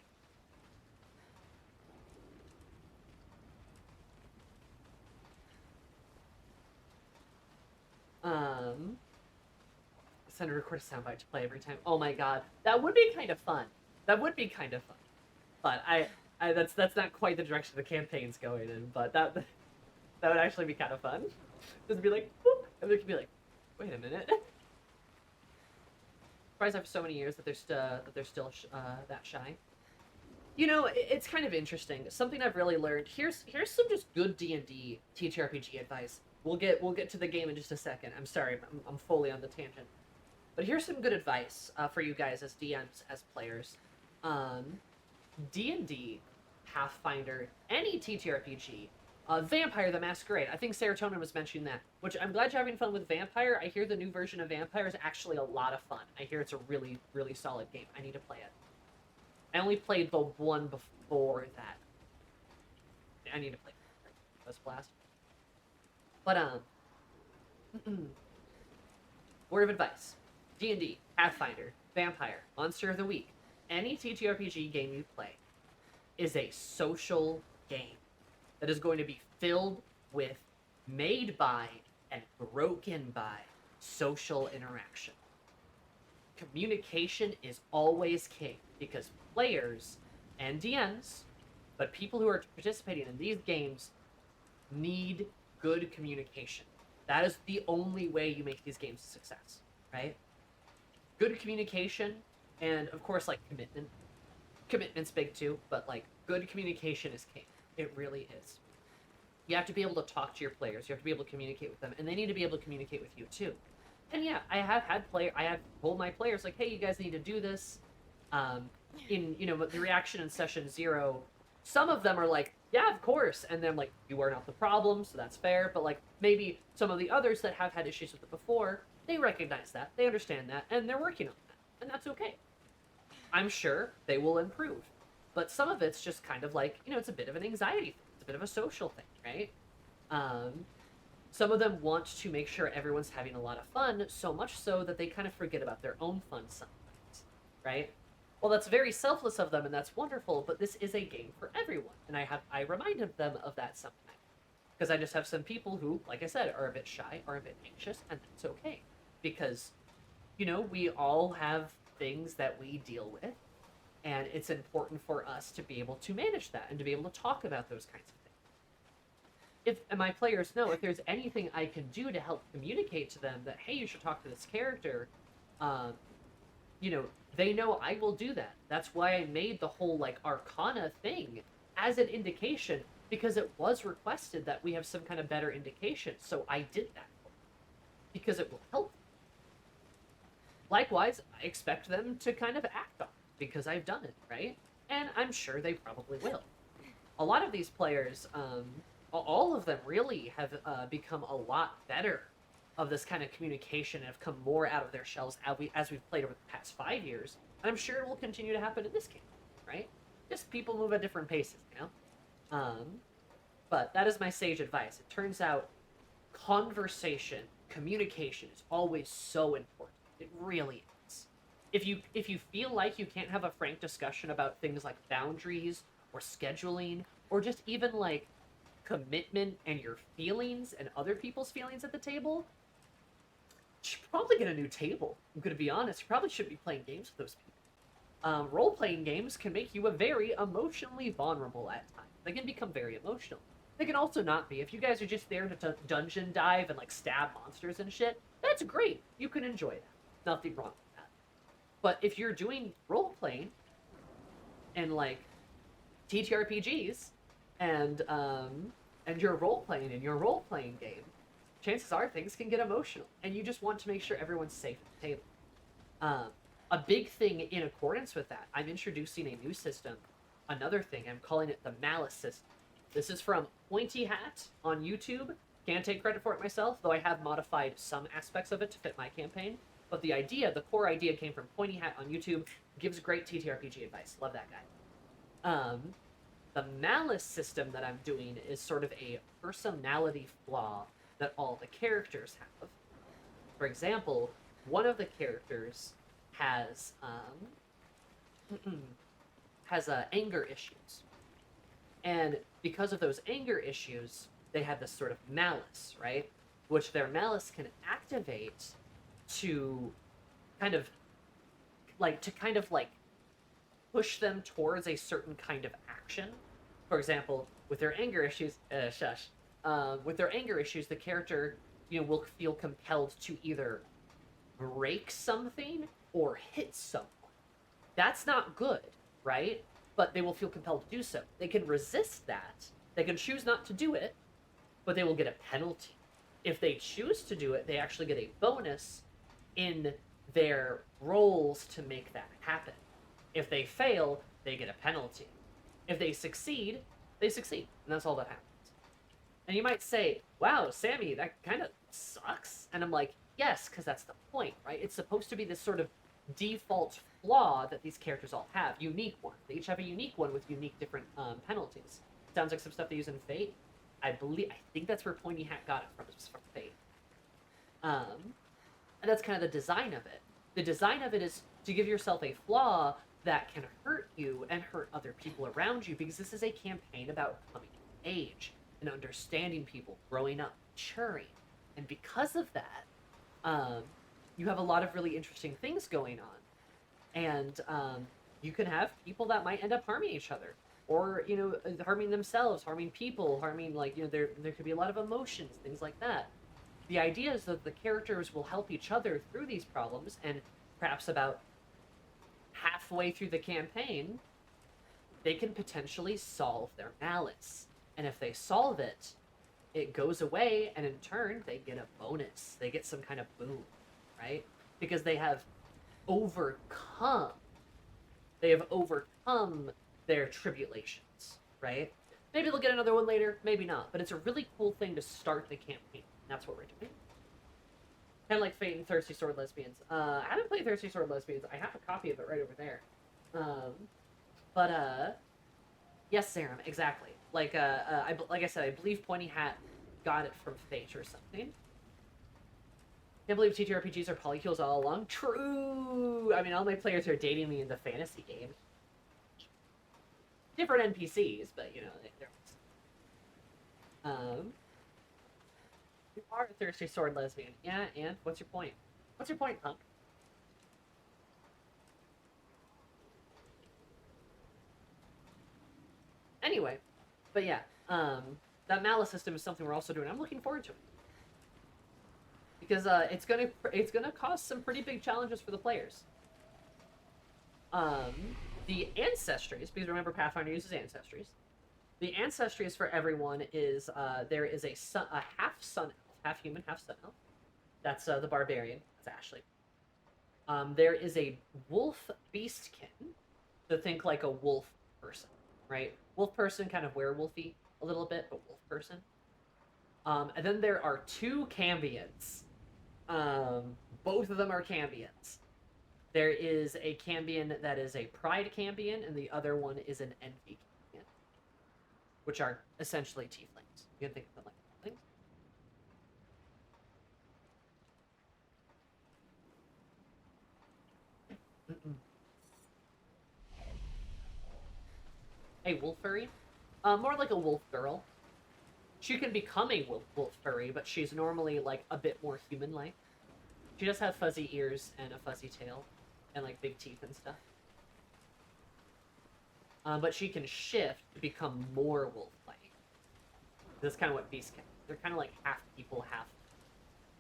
C: Send a recorded soundbite to play every time. Oh my god, that would be kind of fun. That would be kind of fun. But that's not quite the direction the campaign's going in. But that would actually be kind of fun. Just be like, whoop, and they could be like, wait a minute. Surprised after so many years that they're still that shy. You know, it's kind of interesting. Something I've really learned. Here's some just good D&D TTRPG advice. We'll get to the game in just a second. I'm sorry, I'm fully on the tangent. But here's some good advice for you guys as DMs, as players. D&D, Pathfinder, any TTRPG, Vampire the Masquerade. I think Serotonin was mentioning that, which I'm glad you're having fun with Vampire. I hear the new version of Vampire is actually a lot of fun. I hear it's a really, really solid game. I need to play it. I only played the one before that. I need to play it. Let's blast. But, word of advice. D&D, Pathfinder, Vampire, Monster of the Week, any TTRPG game you play is a social game that is going to be filled with, made by, and broken by social interaction. Communication is always king, because players and DMs, but people who are participating in these games need good communication. That is the only way you make these games a success, right? Good communication, and of course, like, commitment. Commitment's big too, but, like, good communication is king. It really is. You have to be able to talk to your players. You have to be able to communicate with them, and they need to be able to communicate with you too. And yeah, I have told my players, like, hey, you guys need to do this. In, you know, the reaction in session 0, some of them are like, yeah, of course, and then, like, you are not the problem, so that's fair. But, like, maybe some of the others that have had issues with it before, they recognize that, they understand that, and they're working on that, and that's okay. I'm sure they will improve. But some of it's just kind of like, you know, it's a bit of an anxiety thing. It's a bit of a social thing, right? Some of them want to make sure everyone's having a lot of fun, so much so that they kind of forget about their own fun sometimes, right? Well, that's very selfless of them, and that's wonderful, but this is a game for everyone. And I remind them of that sometimes. Because I just have some people who, like I said, are a bit shy, are a bit anxious, and that's okay. Because, you know, we all have things that we deal with, and it's important for us to be able to manage that and to be able to talk about those kinds of things. And my players know if there's anything I can do to help communicate to them that, hey, you should talk to this character, you know, they know I will do that. That's why I made the whole, like, Arcana thing as an indication, because it was requested that we have some kind of better indication, so I did that. Because it will help. Likewise, I expect them to kind of act on it, because I've done it, right? And I'm sure they probably will. A lot of these players, all of them really have become a lot better of this kind of communication and have come more out of their shells as we've played over the past 5 years. And I'm sure it will continue to happen in this game, right? Just people move at different paces, you know? But that is my sage advice. It turns out conversation, communication is always so important. It really is. If you feel like you can't have a frank discussion about things like boundaries or scheduling or just even like commitment and your feelings and other people's feelings at the table, you should probably get a new table. I'm gonna be honest, you probably shouldn't be playing games with those people. Role-playing games can make you a very emotionally vulnerable at times. They can become very emotional. They can also not be. If you guys are just there to dungeon dive and like stab monsters and shit, that's great. You can enjoy that. Nothing wrong with that. But if you're doing role-playing and like TTRPGs and you're role-playing in your role-playing game, chances are things can get emotional, and you just want to make sure everyone's safe at the table. A big thing in accordance with that, I'm introducing a new system. Another thing, I'm calling it the Malice system. This is from Pointy Hat on YouTube. Can't take credit for it myself, though I have modified some aspects of it to fit my campaign. But the idea, the core idea, came from Pointy Hat on YouTube. Gives great TTRPG advice. Love that guy. The Malice system that I'm doing is sort of a personality flaw that all the characters have. For example, one of the characters has anger issues. And because of those anger issues, they have this sort of malice, right? Which their malice can activate to kind of push them towards a certain kind of action. For example, with their anger issues, with their anger issues, the character, you know, will feel compelled to either break something or hit someone. That's not good, right? But they will feel compelled to do so. They can resist that. They can choose not to do it, but they will get a penalty. If they choose to do it, they actually get a bonus in their rolls to make that happen. If they fail, they get a penalty. If they succeed, they succeed. And that's all that happens. And you might say, wow, Sammy, that kind of sucks. And I'm like, yes, because that's the point, right? It's supposed to be this sort of default flaw that these characters all have, unique one. They each have a unique one with unique different penalties. Sounds like some stuff they use in Fate. I think that's where Pointy Hat got it from, is from Fate. And that's kind of the design of it. The design of it is to give yourself a flaw that can hurt you and hurt other people around you, because this is a campaign about coming of age and understanding people, growing up, maturing. And because of that, you have a lot of really interesting things going on. And you can have people that might end up harming each other. Or, you know, harming themselves, harming people, harming, like, you know, there could be a lot of emotions, things like that. The idea is that the characters will help each other through these problems, and perhaps about halfway through the campaign, they can potentially solve their malice. And if they solve it, it goes away, and in turn, they get a bonus. They get some kind of boon, right? Because they have overcome their tribulations, right? Maybe they'll get another one later, maybe not. But it's a really cool thing to start the campaign. That's what we're doing. Kind of like Fate and Thirsty Sword Lesbians. I haven't played Thirsty Sword Lesbians. I have a copy of it right over there. Yes, Serum, exactly. Like I said, I believe Pointy Hat got it from Fate or something. Can't believe TTRPGs are polycules all along. True! I mean, all my players are dating me in the fantasy games. Different NPCs, but, you know, they're... You are a Thirsty Sword Lesbian. Yeah, and? What's your point? What's your point, punk? Anyway, but yeah, that malice system is something we're also doing. I'm looking forward to it. Because it's gonna cause some pretty big challenges for the players. The ancestries, because remember Pathfinder uses ancestries. The ancestries for everyone is there is a half sun elf, half human, half sun elf. That's the barbarian. That's Ashley. There is a wolf beastkin. So think like a wolf person, right? Wolf person, kind of werewolfy a little bit, but wolf person. And then there are two cambions. Both of them are cambions. There is a cambion that is a pride cambion, and the other one is an envy cambion, which are essentially tieflings. You can think of them like tieflings. A wolf furry? More like a wolf girl. She can become a wolf furry, but she's normally like a bit more human-like. She does have fuzzy ears and a fuzzy tail, and like big teeth and stuff. But she can shift to become more wolf-like. That's kind of what beasts can. They're kind of like half people, half.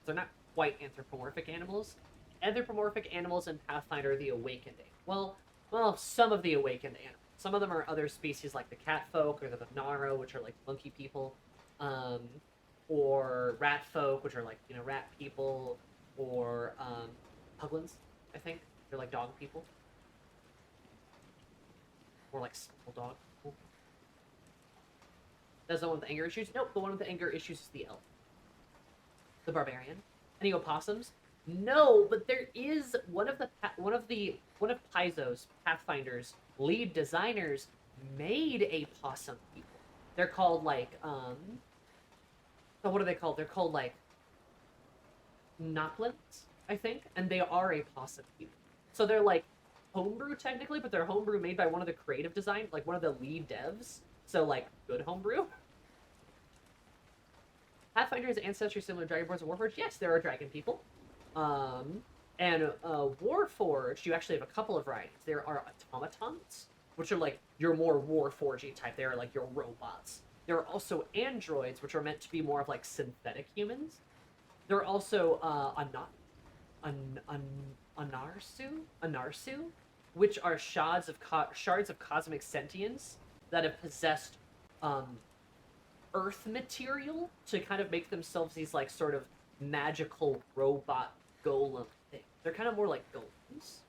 C: They're not quite anthropomorphic animals. Anthropomorphic animals in Pathfinder are the awakened. Well, some of the awakened animals. Some of them are other species like the cat folk or the Naro, which are like monkey people, or rat folk, which are like, you know, rat people, or puglins, I think. They're like dog people. Or like small dog people. That's the one with the anger issues? Nope, the one with the anger issues is the elf. The barbarian. Any opossums? No, but there is one of Paizo's, Pathfinder's lead designers made a possum people. They're called like so what are they called? They're called like Noplins, I think, and they are a possum people. So they're like homebrew technically, but they're homebrew made by one of the creative design, like one of the lead devs. So like good homebrew. Pathfinder's ancestry similar to Dragonborns and Warforged? Yes, there are dragon people. And Warforged, you actually have a couple of varieties. There are automatons, which are like your more Warforged type. They are like your robots. There are also androids, which are meant to be more of like synthetic humans. There are also Anarsu, which are shards of cosmic sentience that have possessed earth material to kind of make themselves these like sort of magical robot golem things. They're kind of more like golems.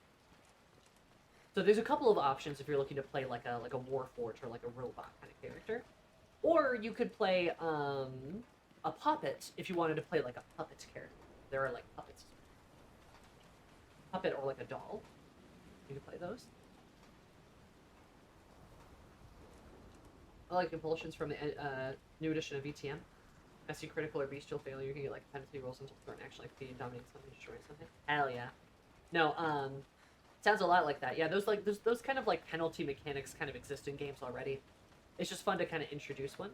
C: So there's a couple of options if you're looking to play like a Warforged or like a robot kind of character. Or you could play a puppet if you wanted to play like a puppet character. There are like puppets. Puppet or like a doll. You can play those. I like impulsions from the new edition of VTM. SC critical or bestial failure, you can get like penalty rolls until turn action, like feeding, dominating something, destroying something. Hell yeah. No, sounds a lot like that. Yeah, those kind of like penalty mechanics kind of exist in games already. It's just fun to kind of introduce one.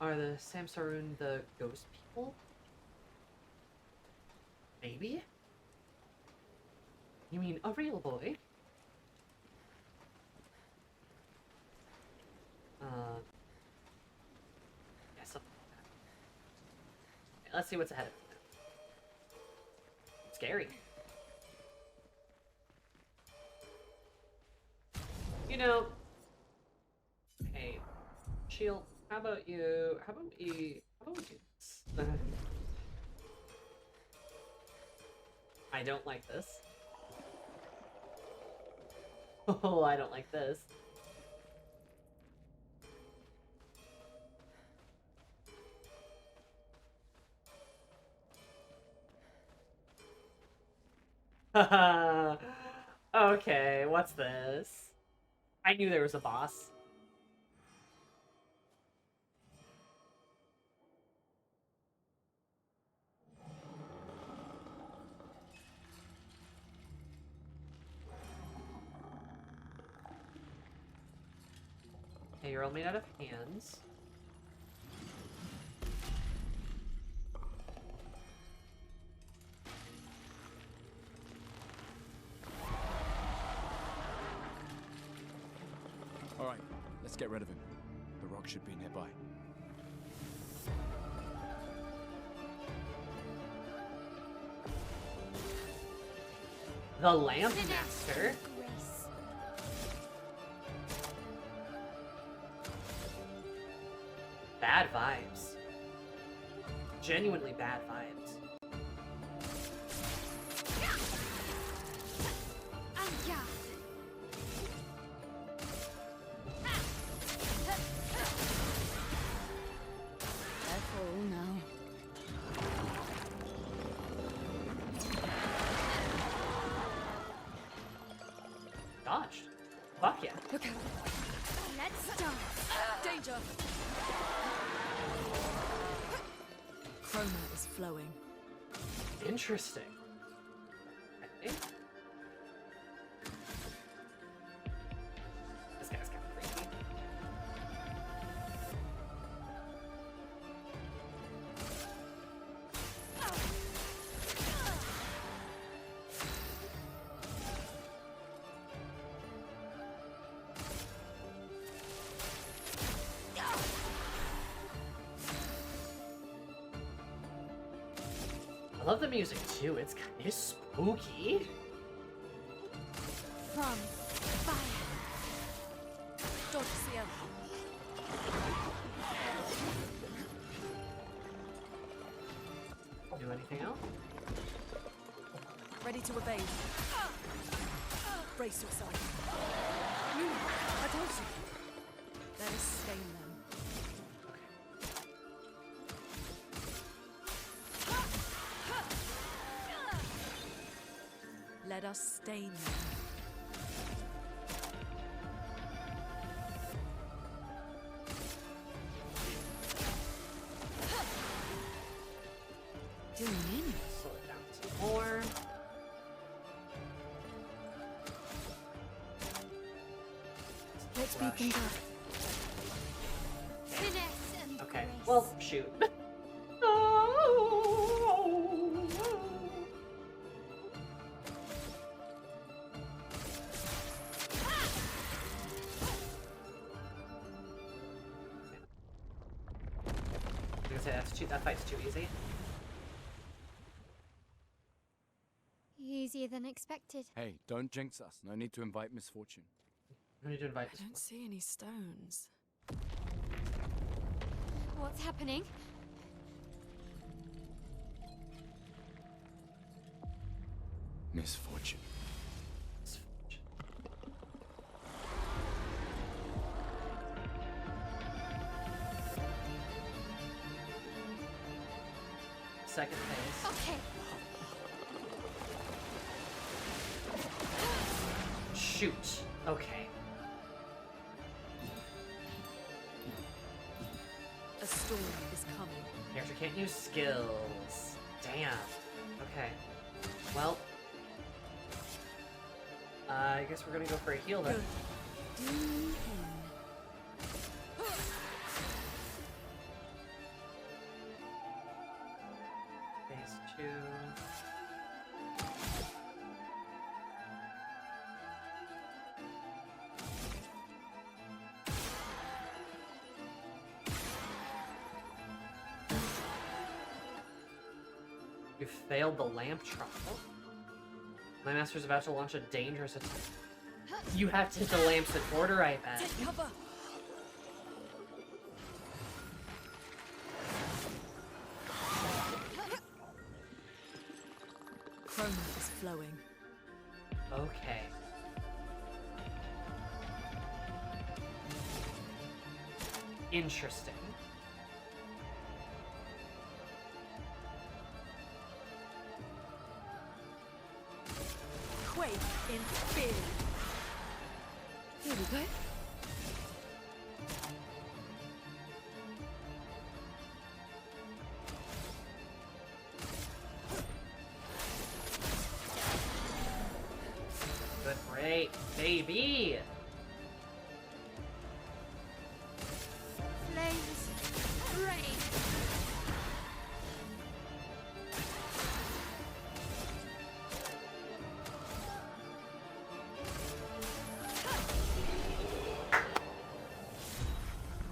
C: Are the Samsarun the ghost people? Maybe? You mean a real boy? Yeah, something like that. Okay, let's see what's ahead of us now. Scary. You know, hey, Shield, how about we do this? I don't like this. Oh, I don't like this. Okay, what's this? I knew there was a boss. Okay, you're all made out of hands.
E: All right, let's get rid of him. The rock should be nearby.
C: The Lamp Master?
A: Grace.
C: Bad vibes. Genuinely bad vibes.
A: Aya.
D: Careful now.
C: Dodged. Fuck yeah.
B: Look out.
A: Let's start.
B: Danger. Chroma is flowing.
C: Interesting. Okay. This guy's kind of freaky. I love the music too. It's kind of spooky.
A: From fire.
B: Dodge CL.
C: Do anything else?
B: Ready to evade. Brace yourself. I told you. Let us stain them. Let us stain them.
D: Doing it.
C: Slow it down some more.
D: Let's speed
C: Rush.
D: things up.
A: Finesse and
C: Okay.
A: grace.
C: Well, shoot. I was gonna say that fight's too easy.
A: Easier than expected.
E: Hey, don't jinx us. No need to invite misfortune.
C: We need to invite
B: I
C: this.
B: don't see any stones.
A: What's happening?
E: Misfortune.
C: second phase.
A: Okay.
C: Shoot. Okay.
B: A storm is coming.
C: Character can't use skills. Damn. Okay. Well. I guess we're gonna go for a heal then.
B: Good. Deep
C: Phase 2. You failed the lamp trial. My master's about to launch a dangerous attack. You have to hit the lamps in order, I bet.
B: Take cover. Chroma is flowing.
C: Okay. Interesting.
B: Quake in fear. Here we go.
C: Good break, baby!
A: Flames. Rain.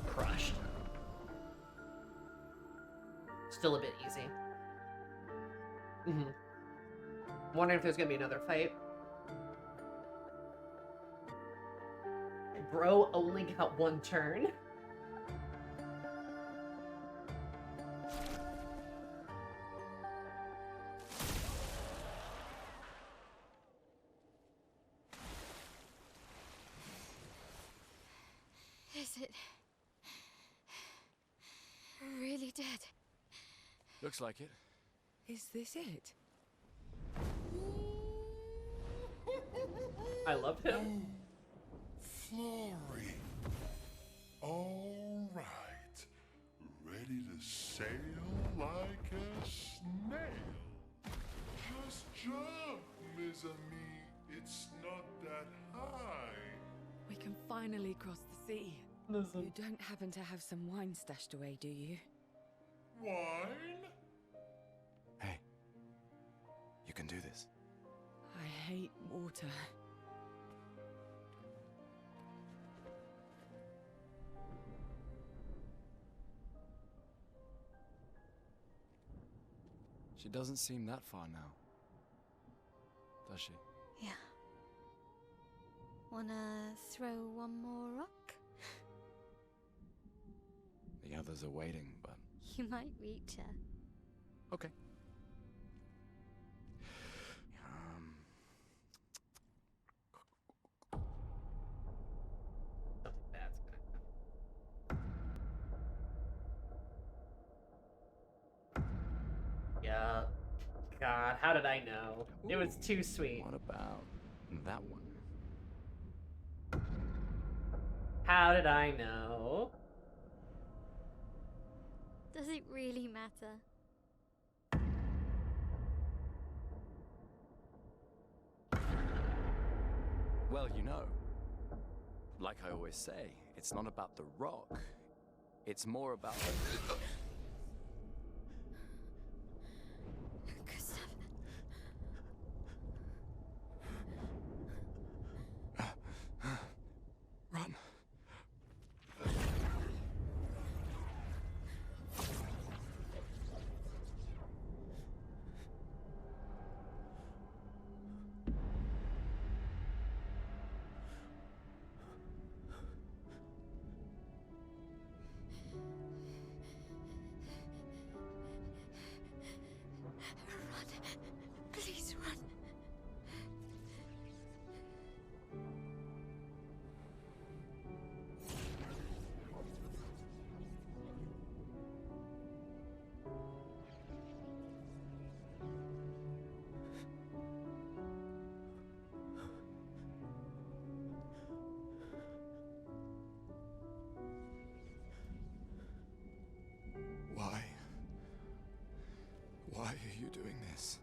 C: Crushed. Still a bit easy. Wondering if there's gonna be another fight. Bro only got one turn.
A: Is it really dead?
E: Looks like it.
B: Is this it?
C: I love him.
F: Flory. All right. Ready to sail like a snail. Just jump, mes amis. It's not that high.
B: We can finally cross the sea. You don't happen to have some wine stashed away, do you?
F: Wine?
E: Hey. You can do this.
B: I hate water.
E: She doesn't seem that far now. Does she?
A: Yeah. Wanna throw one more rock?
E: The others are waiting, but...
A: You might reach her.
E: Okay.
C: Something bad's gonna happen. Yeah. God, how did I know? It was too sweet.
E: What about that one?
C: How did I know?
A: Does it really matter?
E: Well, you know, like I always say, it's not about the rock. It's more about the...
A: Gustav.
E: Run. Why are you doing this?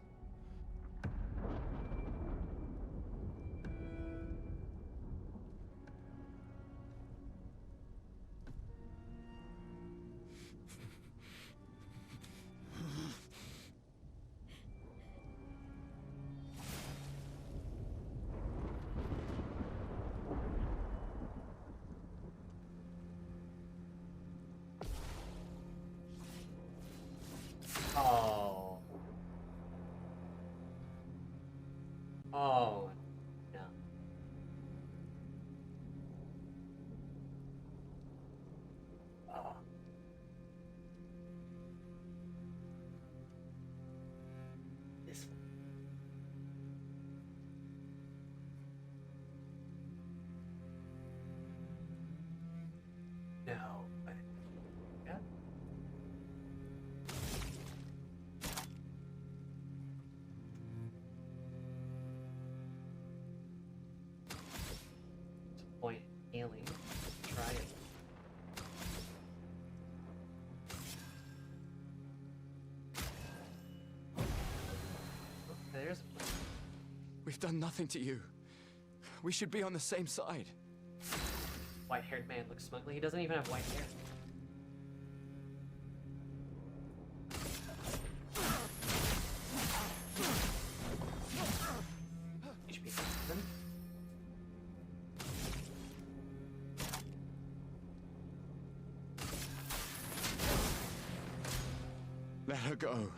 C: Oh. Oh. No. Oh. This one. No. Yeah. Point healing. Try it. Oh, there's
E: We've done nothing to you. We should be on the same side.
C: white-haired man looks smugly. He doesn't even have white hair. HP 7.
E: Let her go.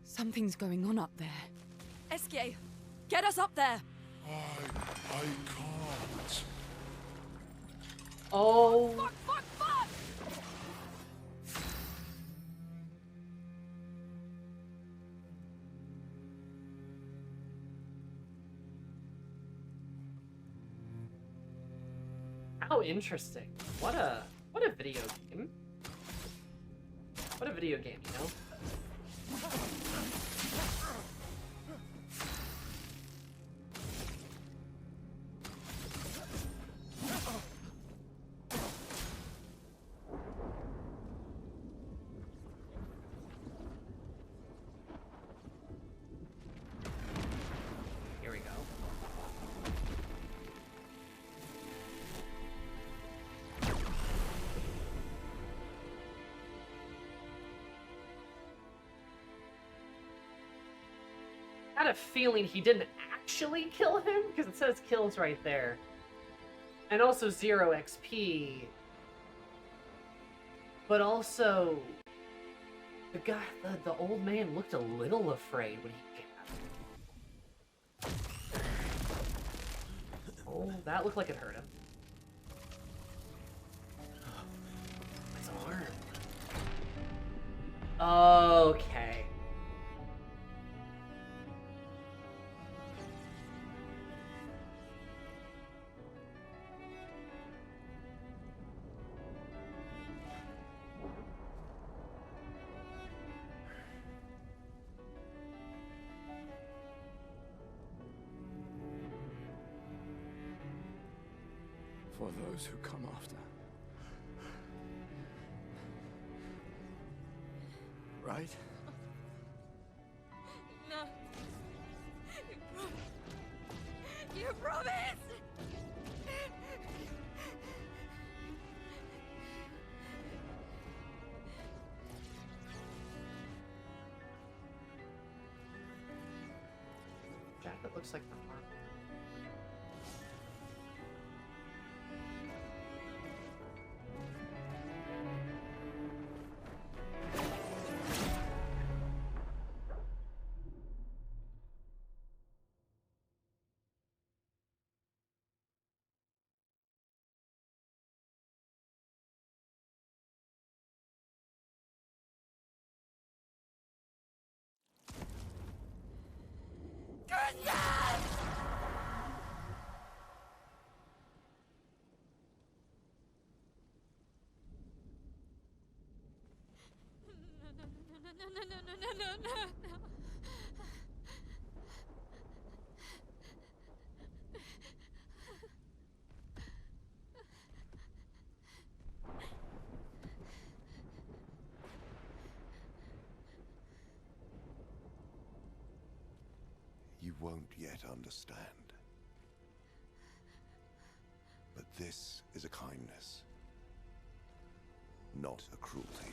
B: Something's going on up there. Eskie, get us up there!
F: I can't.
C: Oh.
B: Fuck, fuck, fuck!
C: How interesting. What a video game. What a video game, you know? Here we go. I had a feeling he didn't actually kill him, because it says kills right there. And also 0 XP. But also, the guy, the old man looked a little afraid when he came out. Oh, that looked like it hurt him. His arm. Okay.
E: For those who come after. Right?
B: No. You promised!
C: Jacket looks like the arm.
A: No.
F: You won't yet understand. But this is a kindness, not a cruelty.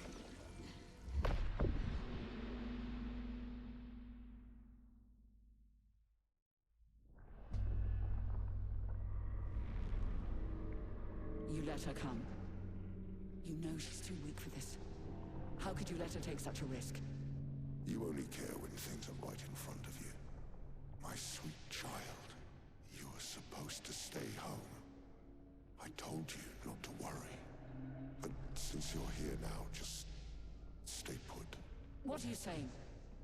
G: You let her come. You know she's too weak for this. How could you let her take such a risk?
F: You only care when things are right in front of you. My sweet child, you are supposed to stay home. I told you not to worry. But since you're here now, just stay put.
G: What are you saying?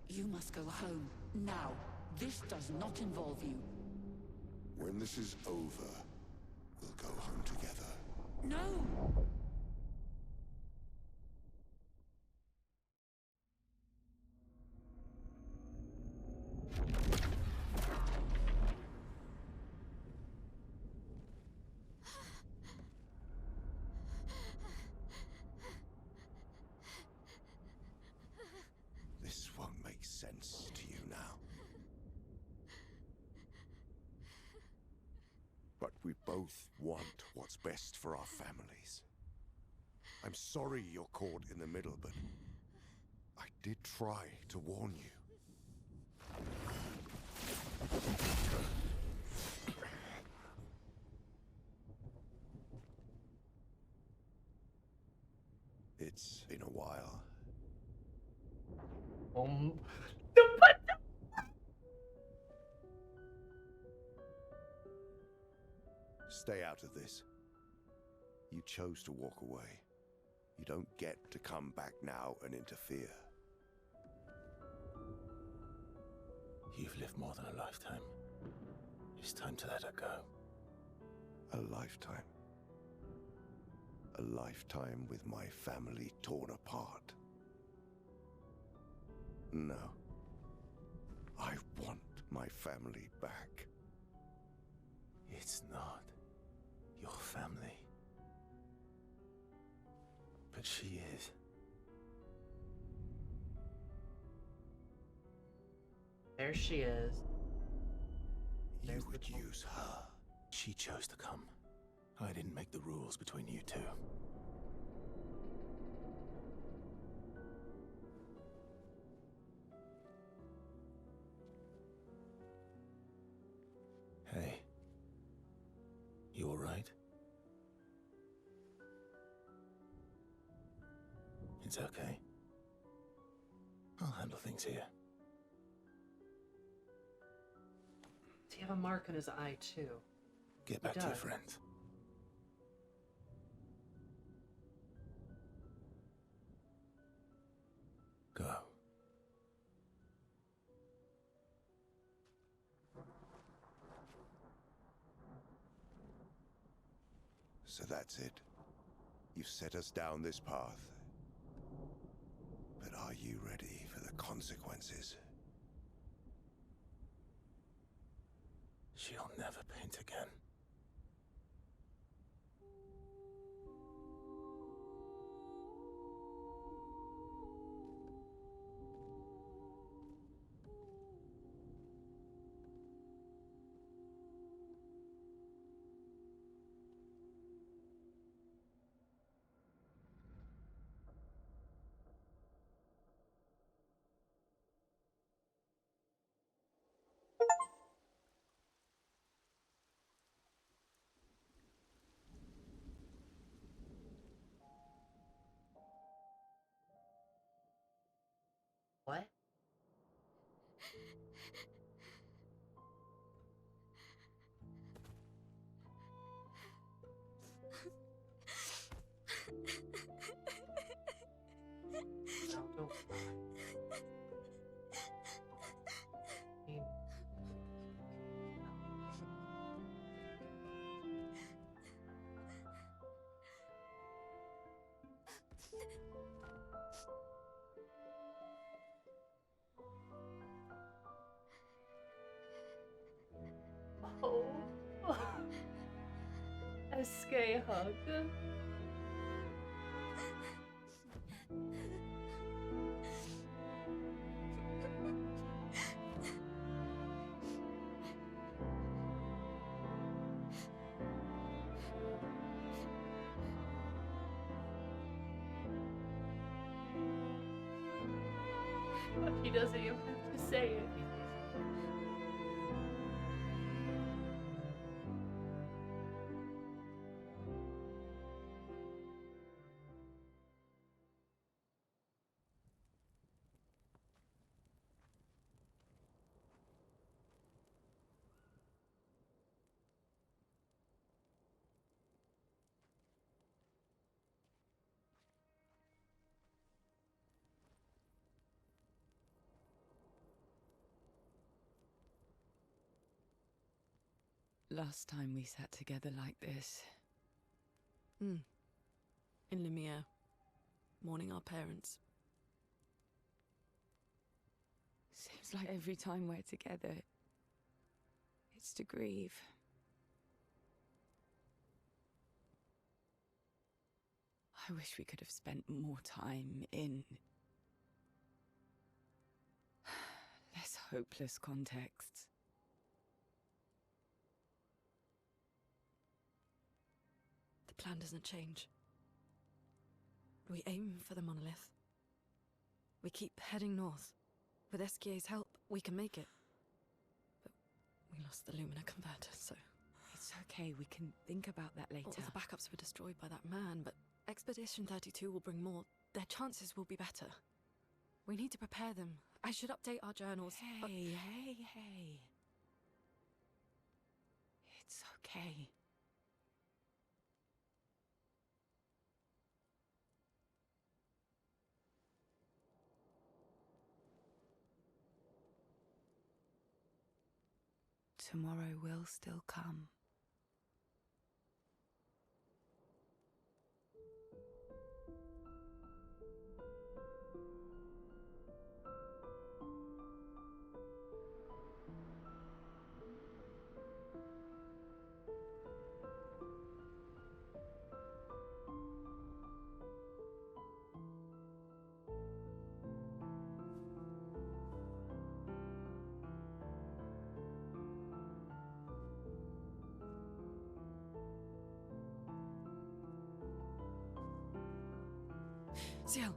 G: You must go home, now. This does not involve you.
F: When this is over, we'll go home together.
G: No!
F: This won't make sense to you now. But we both want what's best for our families. I'm sorry you're caught in the middle, but I did try to warn you. It's been a while. Stay out of this. You chose to walk away. You don't get to come back now and interfere.
H: You've lived more than a lifetime. It's time to let her go.
F: A lifetime. A lifetime with my family torn apart. No. I want my family back.
H: It's not your family. But she is.
C: There she is.
F: You would use her.
H: She chose to come. I didn't make the rules between you two. Hey. You all right? It's okay. I'll handle things here.
C: Does he have a mark on his eye, too?
H: Get back to your friends. Go.
F: So that's it. You've set us down this path. But are you ready for the consequences?
H: She'll never paint again.
C: What? No, don't cry. I mean, Oh. A skay hug. But he doesn't even have to say it.
B: Last time we sat together like this.
D: In Lumiere. Mourning our parents.
B: Seems like every time we're together, it's to grieve. I wish we could have spent more time in less hopeless contexts.
D: The plan doesn't change. We aim for the monolith. We keep heading north. With SKA's help, we can make it. But we lost the Lumina converter, so...
B: It's okay, we can think about that later.
D: All the backups were destroyed by that man, but Expedition 32 will bring more. Their chances will be better. We need to prepare them. I should update our journals.
B: Hey. It's okay. Tomorrow will still come.
D: Ciel!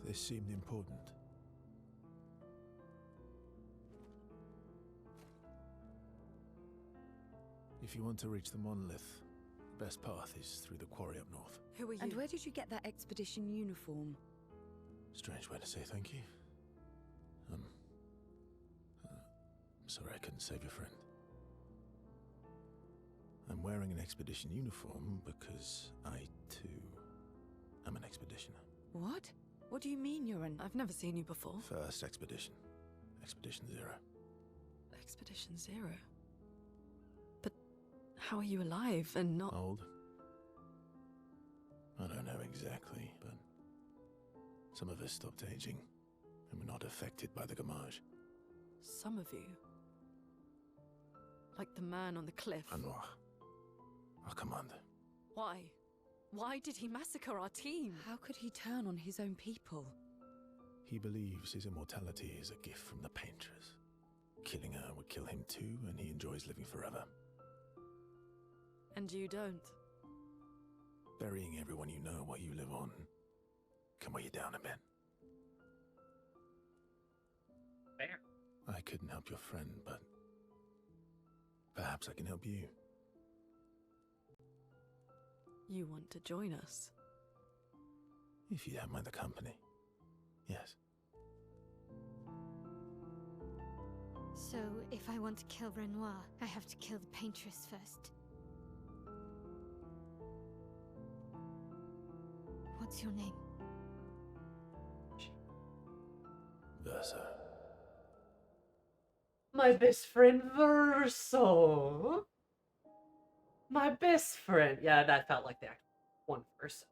H: This seemed important. If you want to reach the monolith, the best path is through the quarry up north.
D: Who are you?
B: And where did you get that expedition uniform?
H: Strange way to say thank you. Sorry I couldn't save your friend. I'm wearing an expedition uniform because I, too, am an expeditioner.
B: What? What do you mean you're an...
D: I've never seen you before.
H: First expedition. Expedition 0.
D: Expedition 0? But how are you alive and not...
H: Old? I don't know exactly, but some of us stopped aging and were not affected by the Gamage.
D: Some of you? Like the man on the cliff?
H: Anwar, our commander.
D: Why? Why did he massacre our team?
B: How could he turn on his own people?
H: He believes his immortality is a gift from the Paintress. Killing her would kill him too, and he enjoys living forever.
D: And you don't?
H: Burying everyone you know while you live on can weigh you down a bit.
C: Fair.
H: I couldn't help your friend, but perhaps I can help you.
D: You want to join us?
H: If you don't mind the company. Yes.
A: So, if I want to kill Renoir, I have to kill the Paintress first. What's your name?
H: Verso.
C: My best friend Verso. My best friend. Yeah, that felt like the actual one Verso.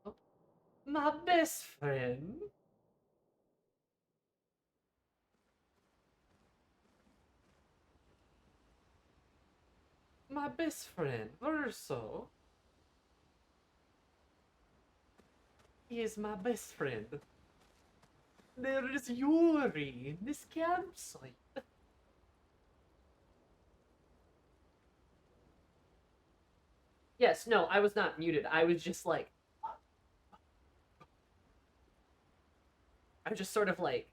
C: My best friend. My best friend, Verso. He is my best friend. There is Yuri in this campsite. Yes, no, I was not muted. I was just like... I was just sort of like,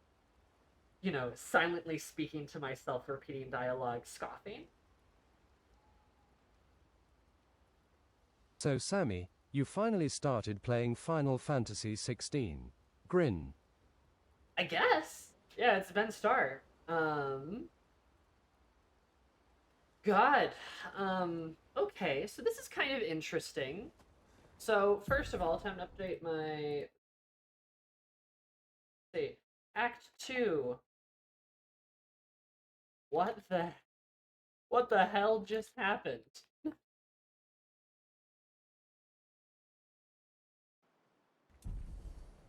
C: you know, silently speaking to myself, repeating dialogue, scoffing.
I: So Sammy, you finally started playing Final Fantasy 16. Grin.
C: I guess. Yeah, it's been start. God. Okay, so this is kind of interesting. So, first of all, time to update my... Let's see. Act 2. What the hell just happened?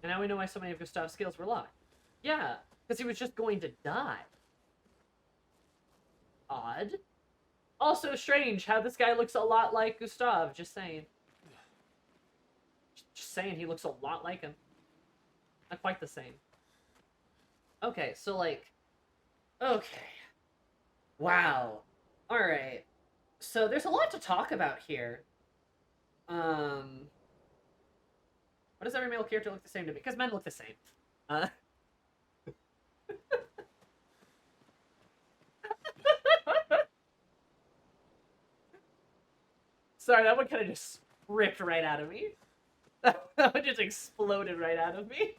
C: And now we know why so many of Gustav's skills were locked. Yeah, because he was just going to die. Odd. Also strange how this guy looks a lot like Gustav, just saying. Just saying he looks a lot like him. Not quite the same. Okay, so like... Okay. Wow. Alright. So there's a lot to talk about here. Why does every male character look the same to me? Because men look the same. Sorry, that one kind of just ripped right out of me. That one just exploded right out of me.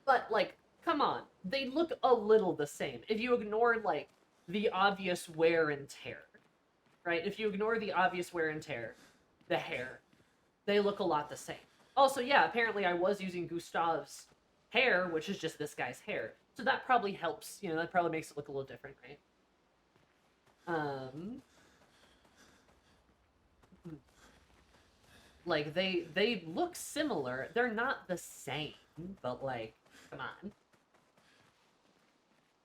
C: But, like, come on. They look a little the same. If you ignore, like, the obvious wear and tear. Right? If you ignore the obvious wear and tear, the hair, they look a lot the same. Also, yeah, apparently I was using Gustav's hair, which is just this guy's hair. So that probably helps, you know, that probably makes it look a little different, right? Like, they look similar. They're not the same, but, like, come on.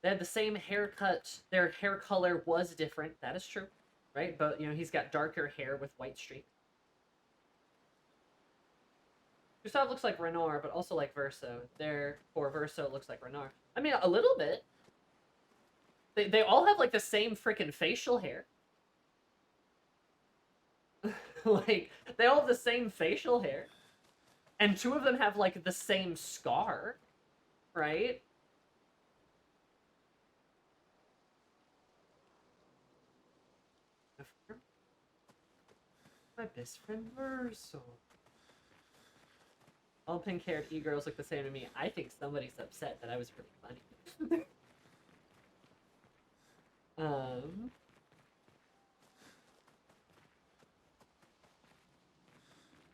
C: They had the same haircut. Their hair color was different. That is true, right? But, you know, he's got darker hair with white streaks. Gustav looks like Renard, but also like Verso. Therefore, Verso looks like Renard. I mean, a little bit. They all have, like, the same freaking facial hair. Like, they all have the same facial hair. And two of them have, like, the same scar. Right? My best friend Verso. All pink-haired e-girls look the same to me. I think somebody's upset that I was really funny.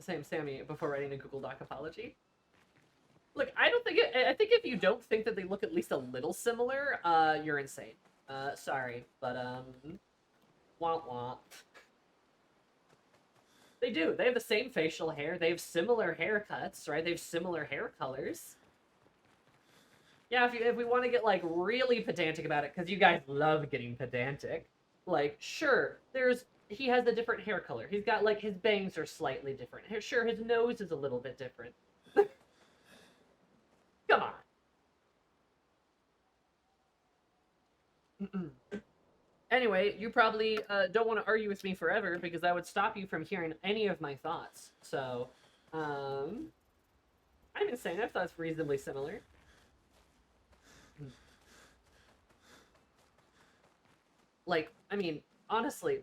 C: Same Sammy before writing a Google Doc apology. Look, I don't think I think if you don't think that they look at least a little similar, you're insane. Sorry, but womp womp. They do. They have the same facial hair. They have similar haircuts, right? They have similar hair colors. Yeah, if we want to get, like, really pedantic about it, because you guys love getting pedantic, like, sure, he has a different hair color. He's got, like, his bangs are slightly different. Sure, his nose is a little bit different. Come on. Anyway, you probably don't want to argue with me forever, because that would stop you from hearing any of my thoughts. So, I'm insane. I thought it's reasonably similar. Like, I mean, honestly,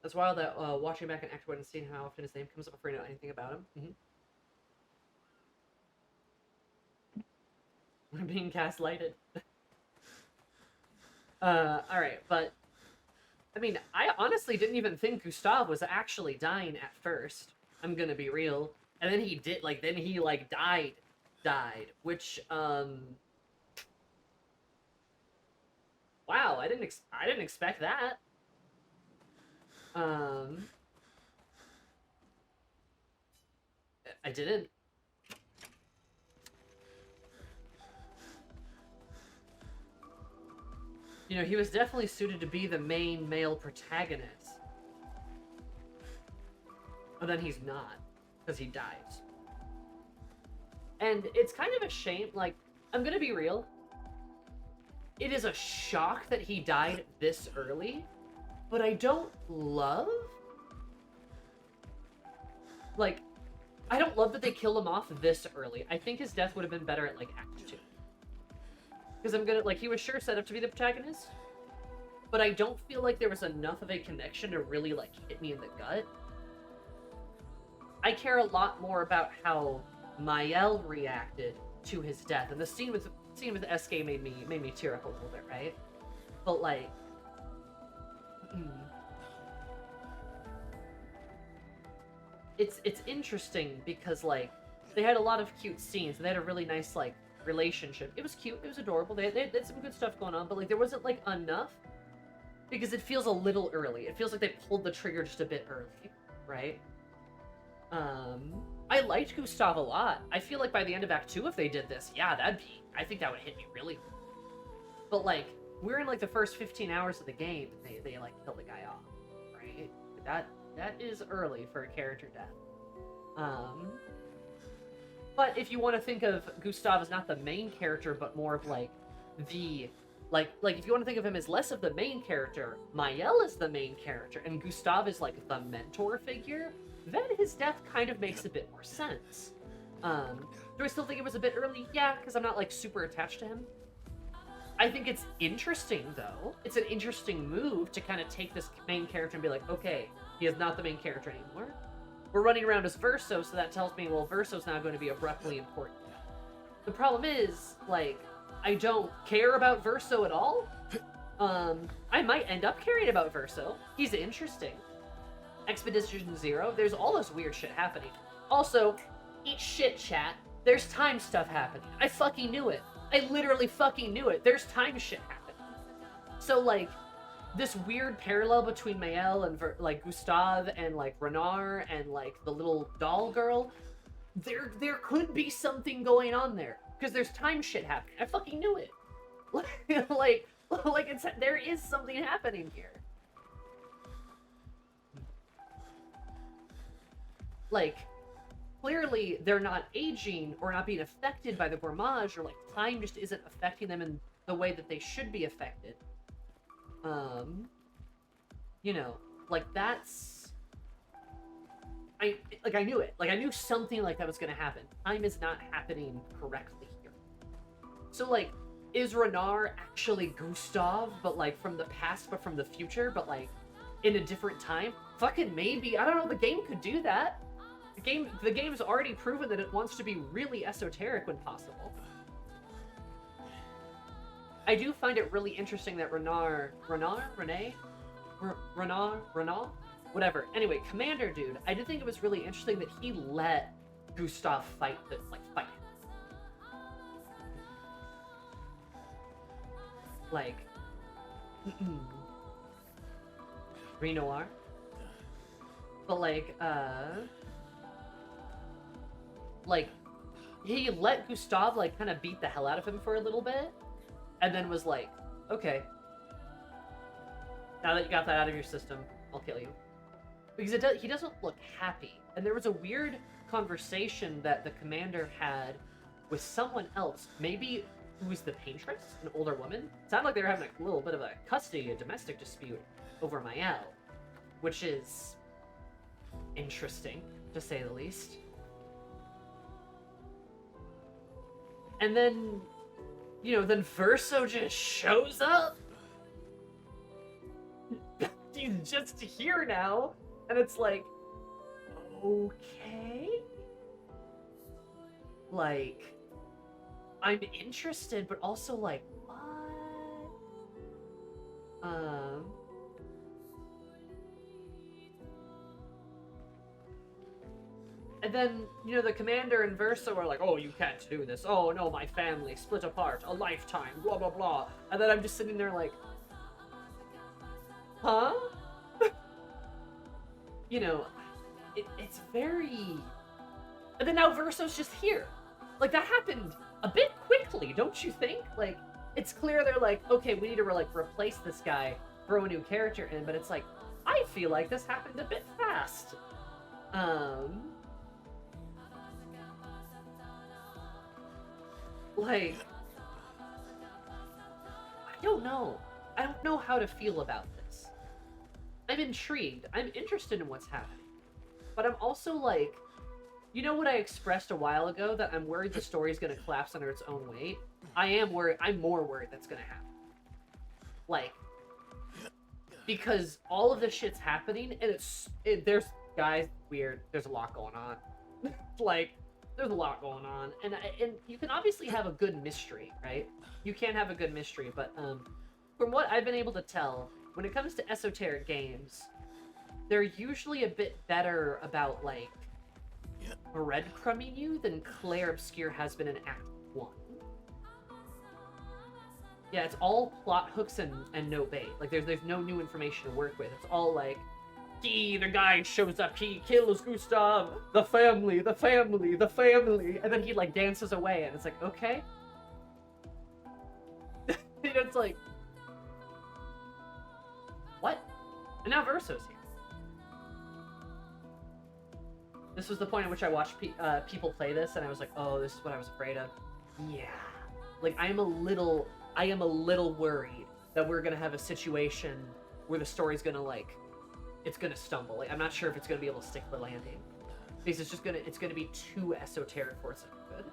C: that's wild that watching back on Act 1 and seeing how often his name comes up before you know anything about him. We're being gaslighted. Alright, but I mean, I honestly didn't even think Gustav was actually dying at first. I'm gonna be real. And then he did, like, died, which, wow, I didn't expect that. I didn't. You know, he was definitely suited to be the main male protagonist. But then he's not, because he dies. And it's kind of a shame, like, I'm gonna be real. It is a shock that he died this early, but I don't love... Like, I don't love that they kill him off this early. I think his death would have been better at, like, Act 2. Because I'm gonna, like, he was sure set up to be the protagonist, but I don't feel like there was enough of a connection to really, like, hit me in the gut. I care a lot more about how Mael reacted to his death, and the scene with SK made me tear up a little bit, right? But, like... It's interesting because, like, they had a lot of cute scenes. They had a really nice, like, relationship. It was cute. It was adorable. They had some good stuff going on, but, like, there wasn't, like, enough because it feels a little early. It feels like they pulled the trigger just a bit early, right? I liked Gustav a lot. I feel like by the end of Act 2, if they did this, yeah, I think that would hit me really hard. But, like, we're in, like, the first 15 hours of the game, and they like, kill the guy off, right? That is early for a character death. But if you want to think of Gustav as not the main character, but more of, like, the... Like, if you want to think of him as less of the main character, Mael is the main character, and Gustav is, like, the mentor figure, then his death kind of makes a bit more sense. Do I still think it was a bit early? Yeah, because I'm not, like, super attached to him. I think it's interesting, though. It's an interesting move to kind of take this main character and be like, okay, he is not the main character anymore. We're running around as Verso, so that tells me, well, Verso's now going to be abruptly important. The problem is, like, I don't care about Verso at all. I might end up caring about Verso. He's interesting. Expedition 0, there's all this weird shit happening. Also, eat shit, chat. There's time stuff happening. I fucking knew it. I literally fucking knew it. There's time shit happening. So, like, this weird parallel between Mael and, like, Gustav and, like, Renard and, like, the little doll girl, there could be something going on there. Because there's time shit happening. I fucking knew it. like, there is something happening here. Like, clearly they're not aging or not being affected by the gourmage, or, like, time just isn't affecting them in the way that they should be affected. You know, like, that's... I knew it. Like, I knew something like that was gonna happen. Time is not happening correctly here. So, like, is Renard actually Gustav, but, like, from the past, but from the future, but, like, in a different time? Fucking maybe. I don't know, the game could do that. The game's already proven that it wants to be really esoteric when possible. I do find it really interesting that Renard? Whatever. Anyway, Commander Dude, I did think it was really interesting that he let Gustav fight him. Like, Renoir. But, like, he let Gustav, like, kind of beat the hell out of him for a little bit, and then was like, okay, now that you got that out of your system, I'll kill you. Because he doesn't look happy. And there was a weird conversation that the commander had with someone else, maybe who was the paintress, an older woman. It sounded like they were having a little bit of a domestic dispute over Mael, which is interesting, to say the least. And then, you know, then Verso just shows up. He's just here now. And it's like, okay. Like, I'm interested, but also like, what? And then, you know, the commander and Verso are like, oh, you can't do this. Oh, no, my family split apart. A lifetime. Blah, blah, blah. And then I'm just sitting there like, huh? You know, it's very... And then now Verso's just here. Like, that happened a bit quickly, don't you think? Like, it's clear they're like, okay, we need to like replace this guy, throw a new character in, but it's like, I feel like this happened a bit fast. Like, I don't know. I don't know how to feel about this. I'm intrigued. I'm interested in what's happening. But I'm also like, you know what I expressed a while ago, that I'm worried the story's gonna collapse under its own weight? I am worried. I'm more worried that's gonna happen. Like, because all of this shit's happening, and there's, guys, weird, there's a lot going on. Like, there's a lot going on, and you can obviously have a good mystery, right? You can have a good mystery, but from what I've been able to tell, when it comes to esoteric games, they're usually a bit better about, like, breadcrumbing you than Clair Obscur has been in Act 1. Yeah, it's all plot hooks and no bait. Like, there's no new information to work with. It's all like, the guy shows up, he kills Gustav, the family, and then he, like, dances away, and it's like, okay. You know, it's like, what? And now Verso's here. This was the point at which I watched people play this, and I was like, oh, this is what I was afraid of. Yeah. Like, I am a little worried that we're gonna have a situation where the story's gonna, like, it's gonna stumble. Like, I'm not sure if it's gonna be able to stick the landing. Because it's gonna be too esoteric for it to be good.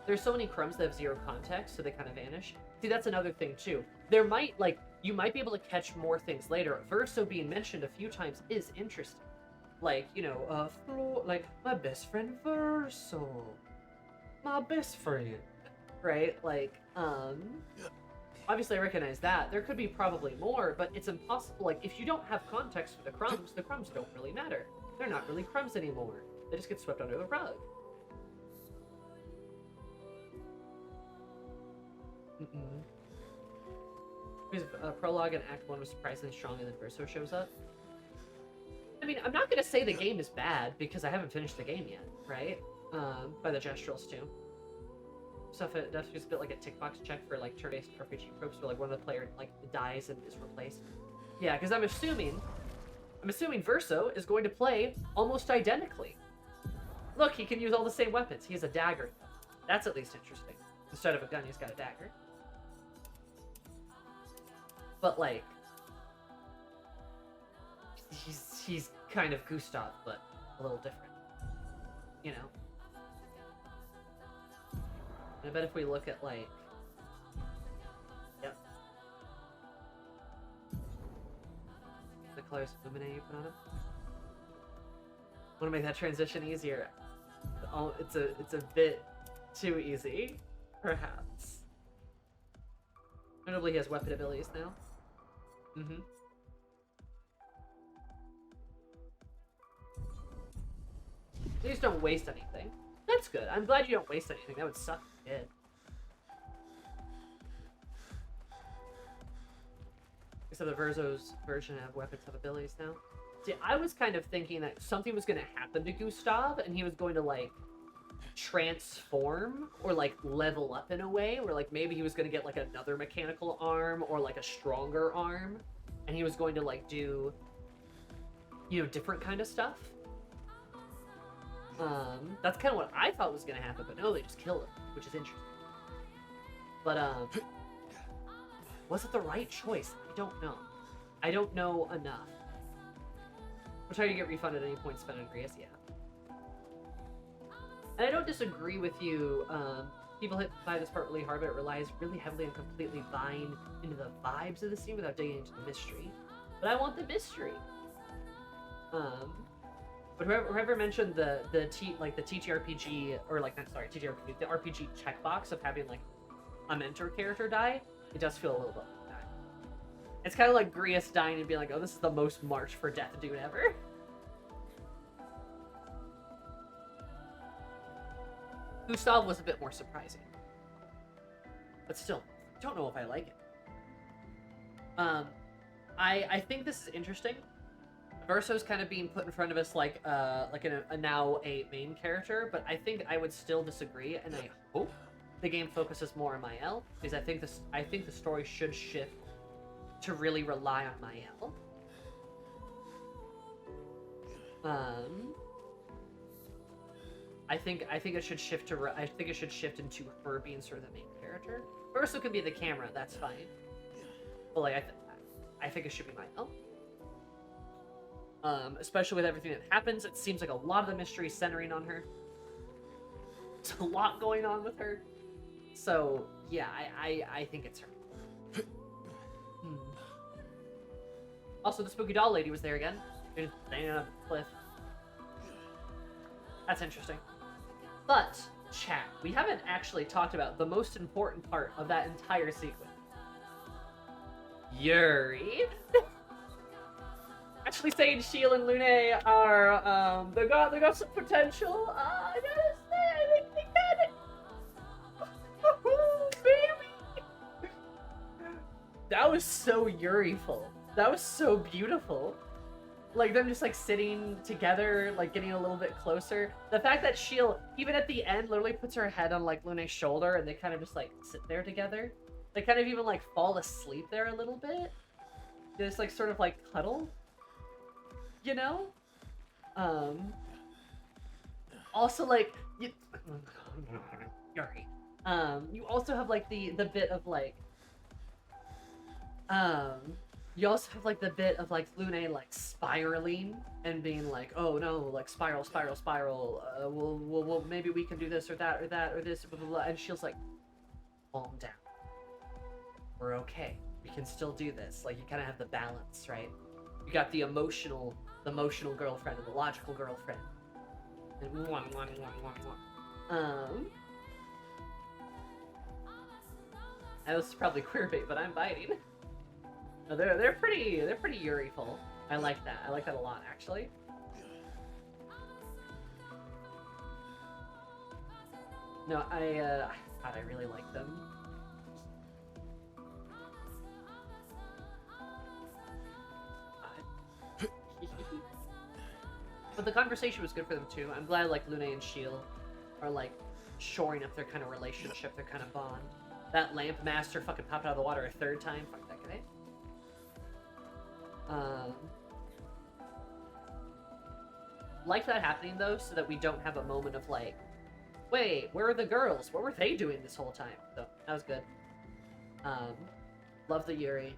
C: There's so many crumbs that have zero context, so they kind of vanish. See, that's another thing, too. There might, like, you might be able to catch more things later. Verso being mentioned a few times is interesting. Like, you know, like, my best friend Verso. My best friend. Right? Like, obviously I recognize that. There could be probably more, but it's impossible. Like, if you don't have context for the crumbs don't really matter. They're not really crumbs anymore. They just get swept under the rug. His prologue in Act 1 was surprisingly strong, and then Verso shows up. I mean, I'm not going to say the game is bad, because I haven't finished the game yet, right? By the gesturals, too. Stuff it does just a bit like a tick box check for, like, turn-based RPG tropes, where, like, one of the player, like, dies and is replaced. Yeah, because I'm assuming Verso is going to play almost identically. Look, he can use all the same weapons. He has a dagger. That's at least interesting. Instead of a gun, he's got a dagger. But, like, he's kind of Gustav, but a little different. You know? And I bet if we look at, like... Yep. The colors of Lumine you put on him. Want to make that transition easier. Oh, it's a bit too easy, perhaps. Notably, he has weapon abilities now. They just don't waste anything. That's good. I'm glad you don't waste anything. That would suck if you did. Except the Verso's version of weapons have abilities now. See, I was kind of thinking that something was going to happen to Gustav, and he was going to, like, transform or, like, level up in a way where, like, maybe he was going to get, like, another mechanical arm or, like, a stronger arm, and he was going to, like, do, you know, different kind of stuff. That's kind of what I thought was going to happen, but no, they just killed him, which is interesting. But, was it the right choice? I don't know. I don't know enough. We'll try to get refunded any points spent on Grius, yeah. And I don't disagree with you. People hit by this part really hard, but it relies really heavily on completely buying into the vibes of the scene without digging into the mystery. But I want the mystery. But whoever mentioned the TTRPG, or like, not, sorry, TTRPG, the RPG checkbox of having like a mentor character die, it does feel a little bit like that. It's kind of like Grius dying and being like, oh, this is the most march for death dude ever. Gustav was a bit more surprising. But still, don't know if I like it. I think this is interesting Verso's kind of being put in front of us like a now a main character, but I think I would still disagree, and I hope the game focuses more on Mael, because I think the story should shift to really rely on Mael. I think it should shift to into her being sort of the main character. Verso can be the camera, that's fine. But like I think it should be Mael. Especially with everything that happens, it seems like a lot of the mystery is centering on her. There's a lot going on with her. So yeah, I think it's her. Also, the spooky doll lady was there again. She's standing on a cliff. That's interesting. But, chat, we haven't actually talked about the most important part of that entire sequence. Yuri. Actually saying Shiel and Lune are, they got some potential. I gotta say, I think they got it. Baby! That was so Yuri-ful. That was so beautiful. Like, them just, like, sitting together, like, getting a little bit closer. The fact that Shiel, even at the end, literally puts her head on, like, Lune's shoulder, and they kind of just, like, sit there together. They kind of even, like, fall asleep there a little bit. They just, like, sort of, like, cuddle. You know? Also, like, Yuri. You also have, like, the bit of, like, you also have, like, the bit of, like, Lune, like, spiraling and being like, oh, no, like, spiral, well, maybe we can do this or that or that or this, blah, blah, blah. And Shield's like, calm down. We're okay. We can still do this. Like, you kind of have the balance, right? You got the emotional girlfriend and the logical girlfriend. And that was probably queerbait, but I'm biting. No, they're pretty Yuri-ful. I like that. I like that a lot, actually. No, God, I really like them. But the conversation was good for them too. I'm glad like Lune and Shiel are like shoring up their kind of relationship, their kind of bond. That lamp master fucking popped out of the water a third time. Fuck that guy. Like that happening though, so that we don't have a moment of like, wait, where are the girls? What were they doing this whole time? So that was good. Love the Yuri.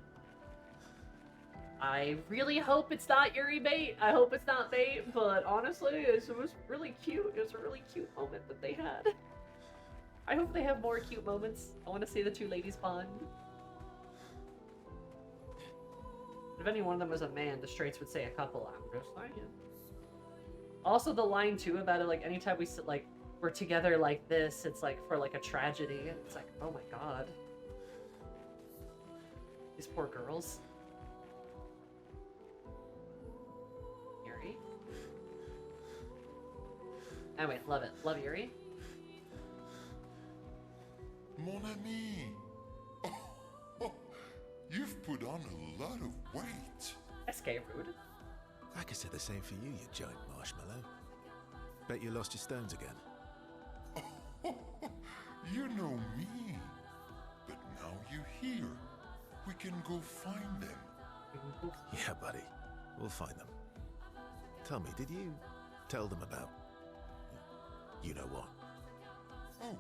C: I really hope it's not Yuri bait. I hope it's not bait, but honestly, it was really cute. It was a really cute moment that they had. I hope they have more cute moments. I want to see the two ladies bond. If any one of them was a man, the straights would say a couple. I'm just saying. Also, the line too about it, like anytime we sit, like we're together like this, it's like for like a tragedy. It's like, oh my god, these poor girls. Yuri. Anyway, love it. Love Yuri.
F: Mon ami. Oh, you've put on a lot of weight.
C: Escape rude.
H: I could say the same for you, you giant marshmallow. Bet you lost your stones again.
F: Oh, you know me. But now you're here. We can go find them.
H: Yeah, buddy. We'll find them. Tell me, did you tell them about... you know what?
F: Oh,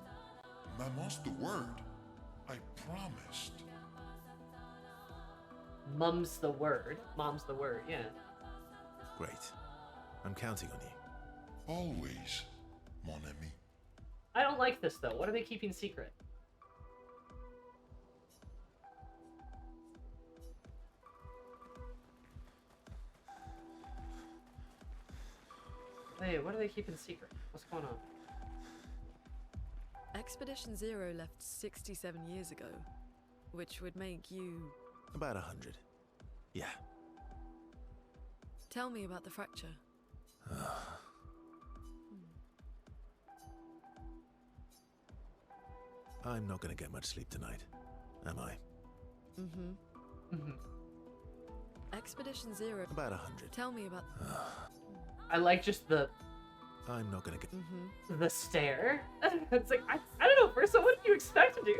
F: Maman's the word. I promised.
C: Mum's the word. Mom's the word, yeah.
H: Great. I'm counting on you.
F: Always, mon ami.
C: I don't like this though. What are they keeping secret? Hey, what are they keeping secret? What's going on?
D: Expedition Zero left 67 years ago, which would make you...
H: About 100. Yeah.
D: Tell me about the fracture.
H: I'm not gonna get much sleep tonight, am I?
D: Mm-hmm. Expedition Zero.
H: About 100.
D: Tell me about.
C: I like just the
H: I'm not gonna get.
C: the stare. It's like I don't know, Verso, what did you expect, dude?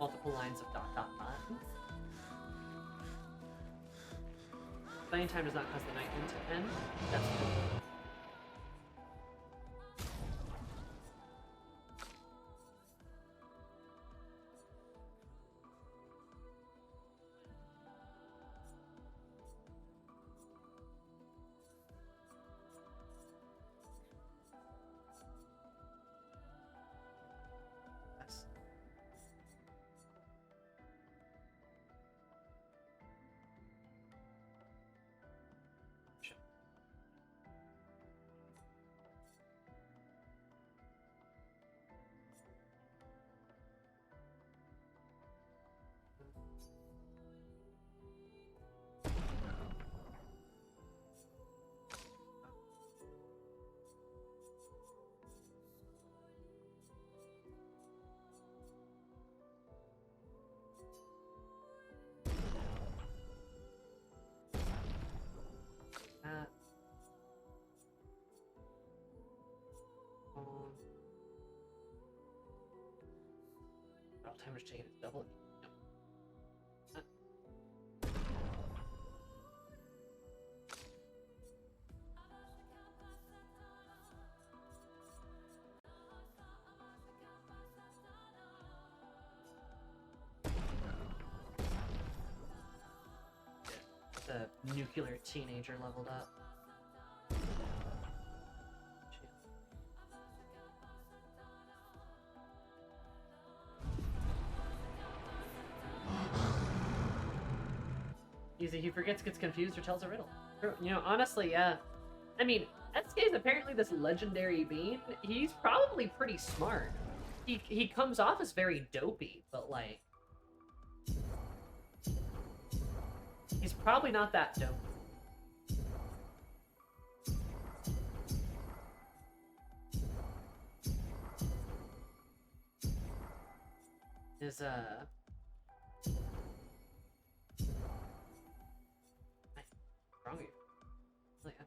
C: Multiple lines of dot dot dot. Playing time does not cause the night end to end. That's true. Yes. Sure. That. Battle timer's taking it double. Yep. The nuclear teenager leveled up. Easy, he forgets, gets confused, or tells a riddle. True. You know, honestly, yeah. I mean, SK is apparently this legendary being. He's probably pretty smart. He comes off as very dopey, but like... he's probably not that dope. Is, wrong with you? Oh, yeah.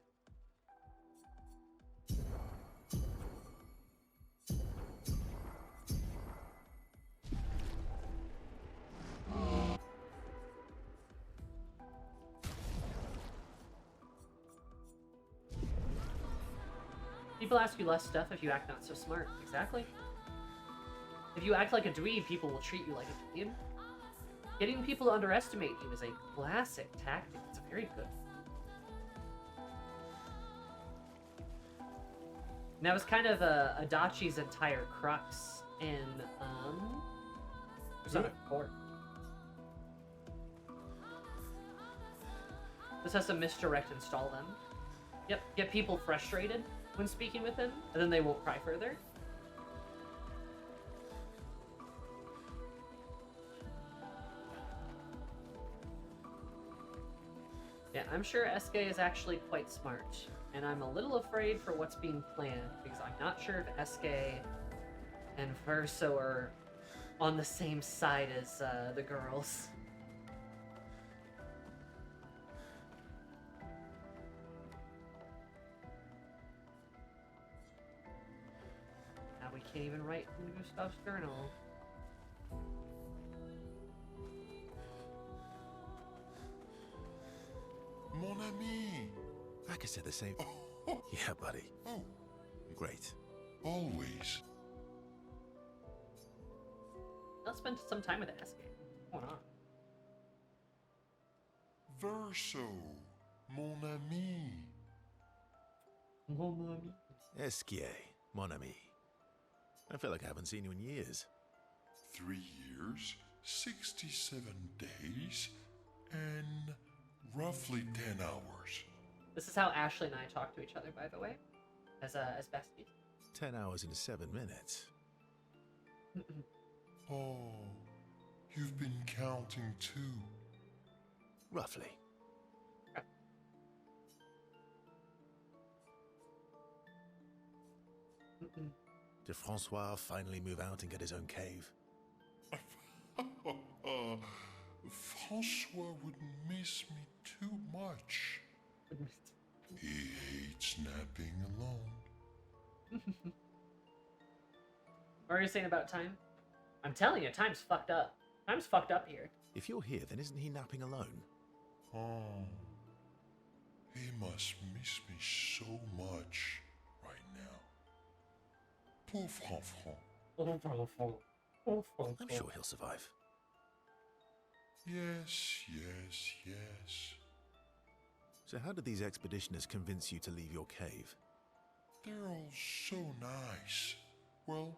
C: People ask you less stuff if you act not so smart. Exactly. If you act like a dweeb, people will treat you like a dweeb. Getting people to underestimate you is a classic tactic. It's a very good. And that was kind of Adachi's entire crux in Persona 4. This has to misdirect and stall them. Yep, get people frustrated when speaking with him, and then they won't cry further. Yeah, I'm sure SK is actually quite smart, and I'm a little afraid for what's being planned, because I'm not sure if SK and Verso are on the same side as the girls. Now we can't even write in Gustav's journal.
F: Mon ami.
H: I could say the same. Yeah, buddy.
F: Oh,
H: Great.
F: always.
C: Let's spend some time with SK. What's going on?
F: Verso, mon ami.
C: Mon ami.
H: Esquier, mon ami. I feel like I haven't seen you in years.
F: 3 years, 67 days, and roughly 10 hours.
C: This is how Ashley and I talk to each other, by the way, as besties.
H: 10 hours into 7 minutes.
F: Oh, you've been counting too.
H: Roughly. Did Francois finally move out and get his own cave?
F: Francois would miss me too much. He hates napping alone.
C: What are you saying about time? I'm telling you, time's fucked up. Time's fucked up here.
H: If you're here, then isn't he napping alone?
F: Oh, he must miss me so much right now. Poor Franfran.
H: I'm sure he'll survive.
F: Yes, yes, yes.
H: So how did these expeditioners convince you to leave your cave?
F: They're all so nice. Well,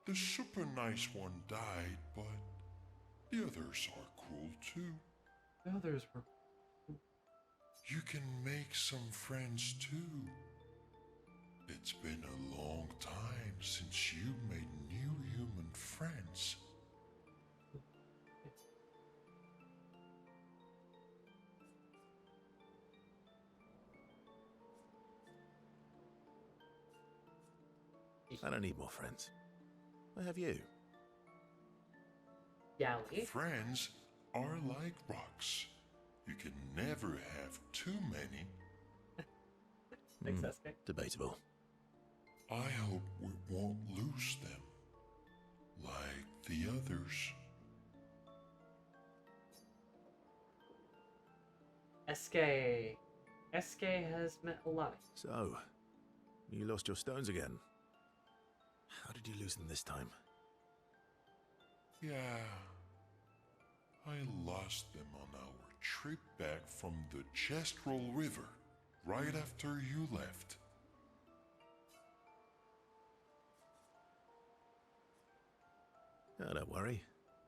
F: the super nice one died, but the others are cool too.
C: The others were.
F: You can make some friends too. It's been a long time since you made new human friends.
H: I don't need more friends. I have you.
C: Yally.
F: Friends are like rocks. You can never have too many.
C: Thanks, SK.
H: Debatable.
F: I hope we won't lose them. Like the others.
C: SK. SK has met a lot.
H: So, you lost your stones again. How did you lose them this time?
F: Yeah. I lost them on our trip back from the Chestrel River, right after you left.
H: Oh, don't worry.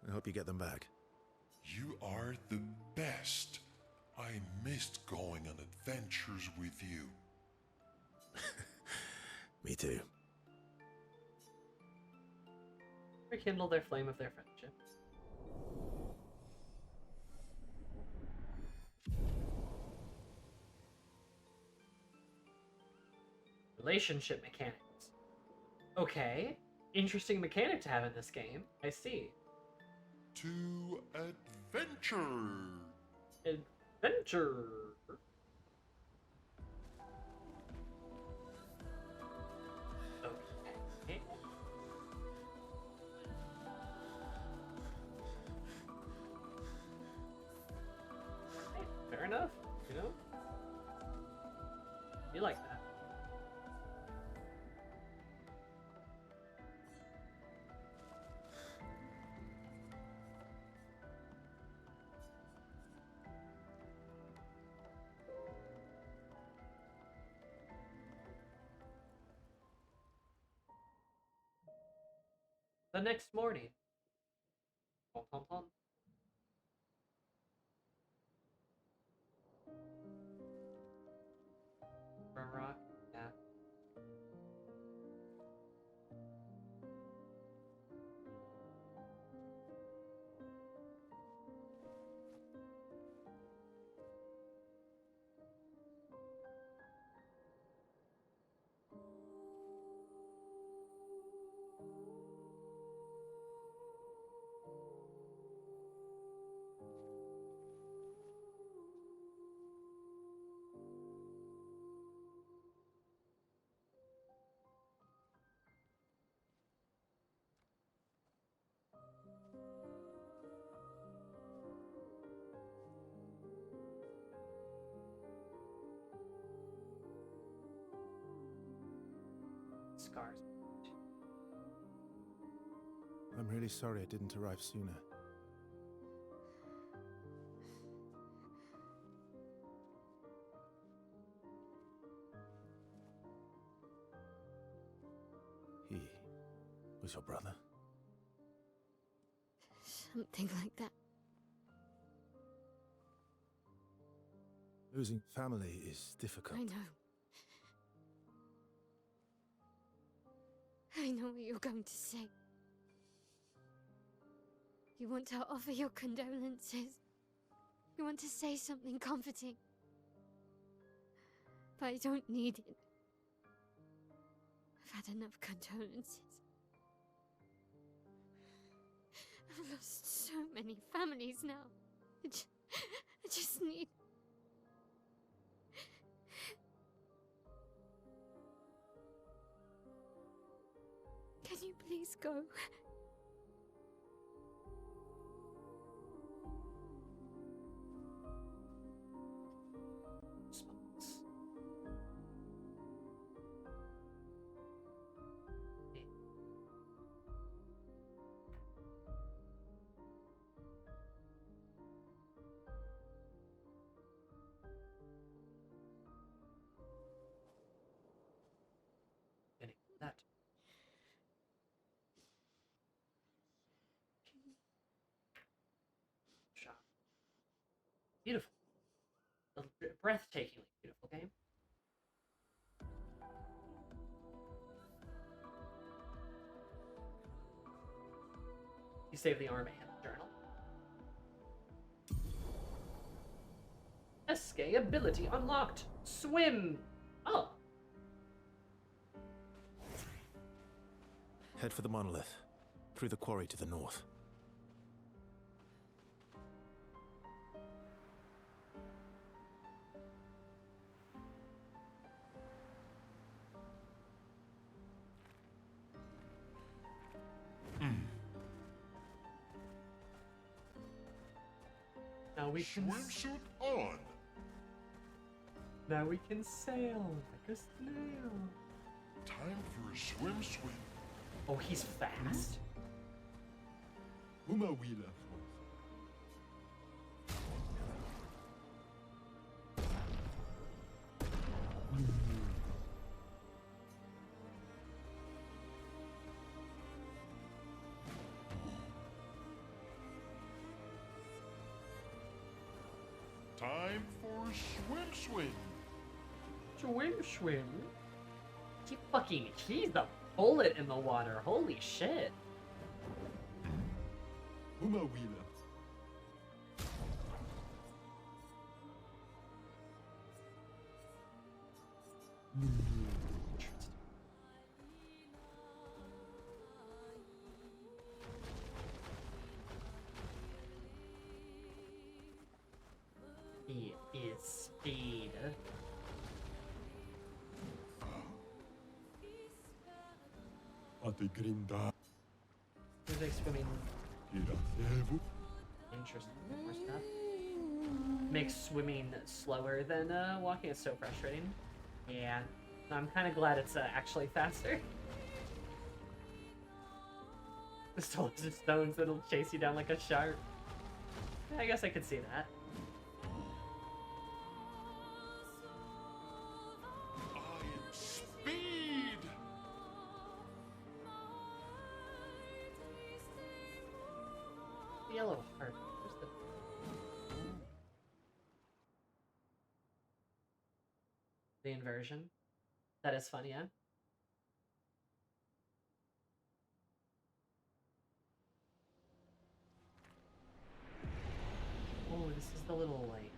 H: I hope you get them back.
F: You are the best. I missed going on adventures with you.
H: Me too.
C: Rekindle their flame of their friendship. Relationship mechanics. Okay. Interesting mechanic to have in this game. I see.
F: To adventure!
C: Adventure! Okay. Fair enough, you know? You like that. The next morning. Tom, tom, tom. Rock, yeah. Scars.
H: I'm really sorry I didn't arrive sooner. He was your brother?
A: Something like that.
H: Losing family is difficult.
A: I know. I know what you're going to say. You want to offer your condolences. You want to say something comforting. But I don't need it. I've had enough condolences. I've lost so many families now. I just need... Can you please go?
C: Response. Getting that. Shot. Beautiful. A breathtakingly beautiful game. You save the arm and the journal. SK ability unlocked. Swim. Oh.
H: Head for the monolith. Through the quarry to the north.
C: Now we can
F: Swimsuit on!
C: Now we can sail like a snail.
F: Time for a swim.
C: Oh, he's fast.
F: Uma wheeler. Time for swim.
C: Swim. He's the bullet in the water. Holy shit.
F: Uma wheeler.
C: He is speed.
F: Ategrinda.
C: Music swimming.
F: Iracevo.
C: Interesting. More stuff. Makes swimming slower than walking. It's so frustrating. Yeah. I'm kind of glad it's actually faster. The stones of stones that'll chase you down like a shark. I guess I could see that.
F: I am speed.
C: The yellow heart. Where's the inversion? That is fun, yeah. Oh, this is the little like.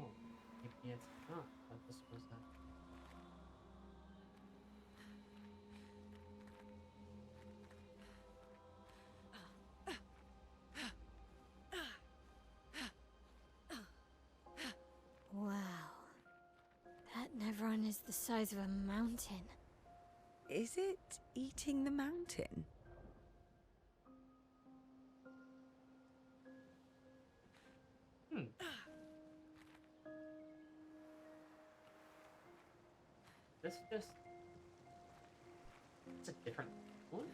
C: Oh, maybe it's not. But this was that.
A: Wow. That Nevron is the size of a mountain.
J: Is it eating the mountain?
C: This just... It's a different one?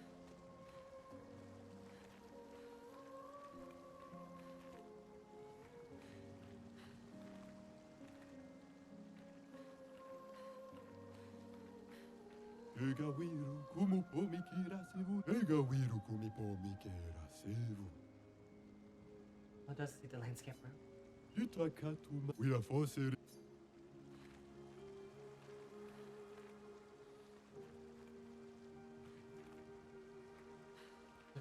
F: Egawiru kumu pomi kirasevu. Egawiru kumi pomi kirasevu.
C: How does the landscape work?
F: Itakatuma. We are forced.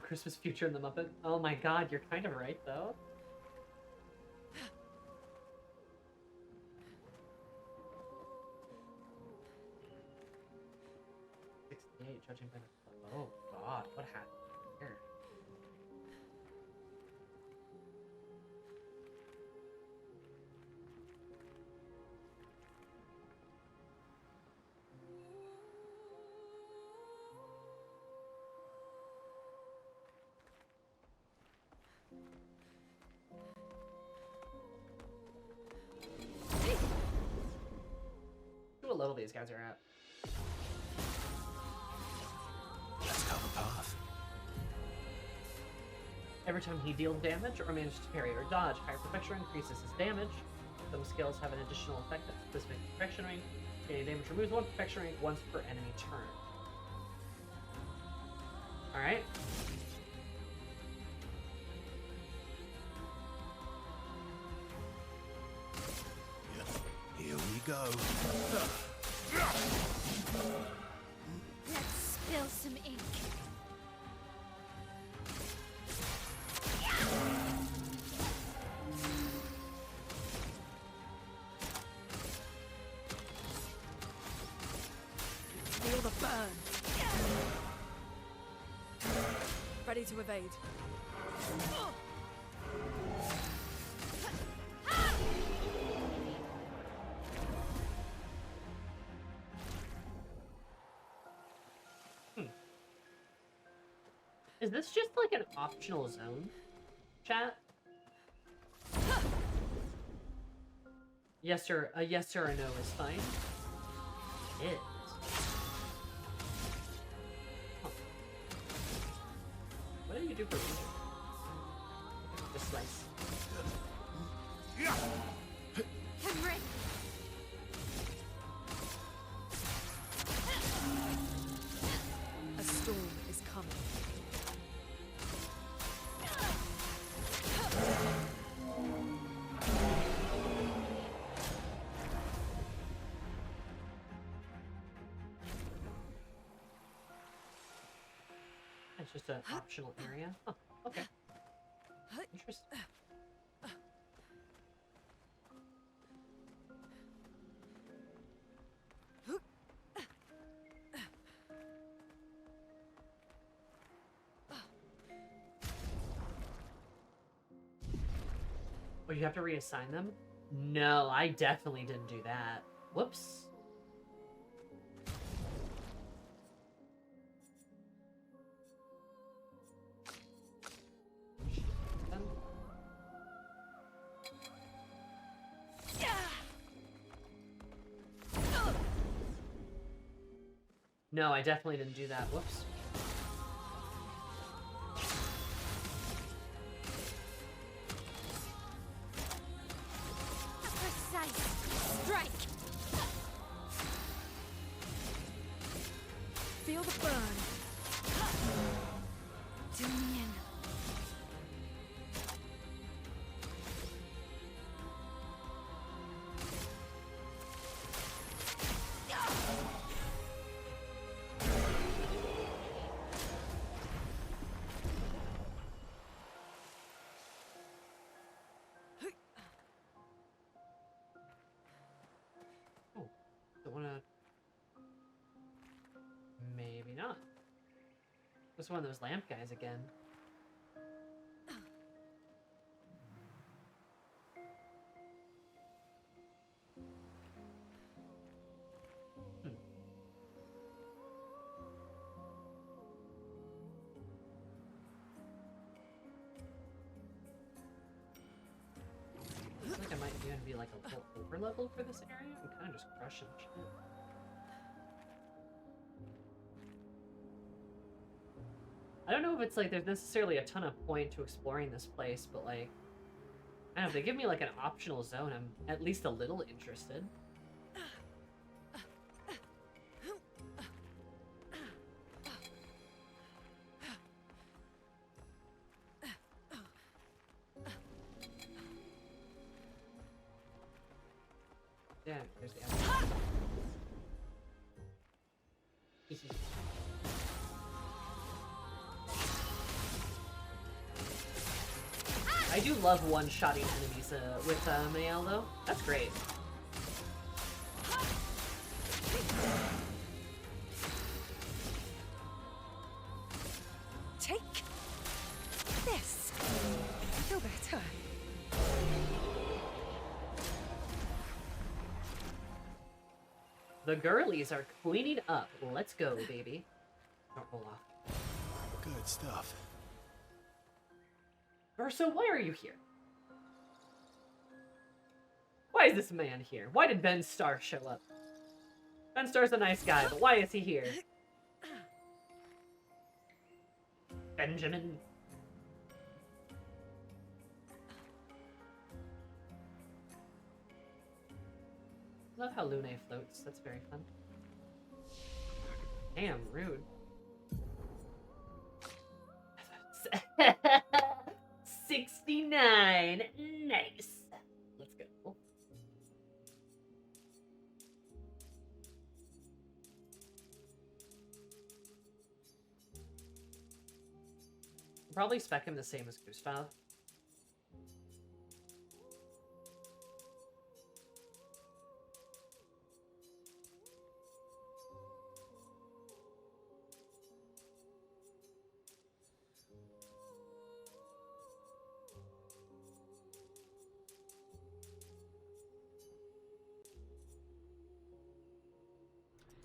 C: Christmas future in the Muppet. Oh my god, you're kind of right, though. Judging by the... Oh god, what happened here? See what level these guys are at.
H: Let's cover path.
C: Every time he deals damage or manages to parry or dodge, higher perfection increases his damage. Some skills have an additional effect at specific perfection rank. Gaining damage removes one perfection rank once per enemy turn. Alright.
H: Here we go.
A: Let's spill some ink.
D: Feel the burn. Ready to evade.
C: Is this just like an optional zone, chat? Yes or a yes or a no is fine. It is. Huh. What do you do for reason? Just slice.
A: Henry!
D: A storm is coming.
C: It's just an optional area. Huh. Okay. Interesting. Oh, you have to reassign them? No, I definitely didn't do that. Whoops. No, I definitely didn't do that. Whoops.
A: A precise strike!
D: Feel the burn.
A: Do me in.
C: Don't wanna... Maybe not. It's one of those lamp guys again. I feel like I might even be like a little over level for this area. I'm kind of just crushing shit. I don't know if it's like there's necessarily a ton of point to exploring this place, but like, I don't know, if they give me like an optional zone, I'm at least a little interested. Yeah, there's the other. I do love one-shotting enemies with Mael, though. That's great.
J: Take this. I feel better.
C: The girlies are cleaning up. Let's go, baby. Don't roll off.
H: Good stuff.
C: Verso, why are you here? Why is this man here? Why did Ben Starr show up? Ben Starr's a nice guy, but why is he here? Benjamin. Love how Lune floats. That's very fun. Damn, rude. 69. Nice. Let's go. Probably spec him the same as Gustav.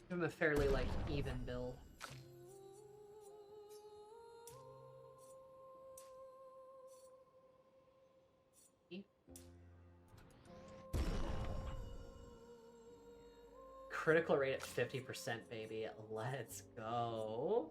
C: Give him a fairly, like, even build. Critical rate at 50%, baby. Let's go.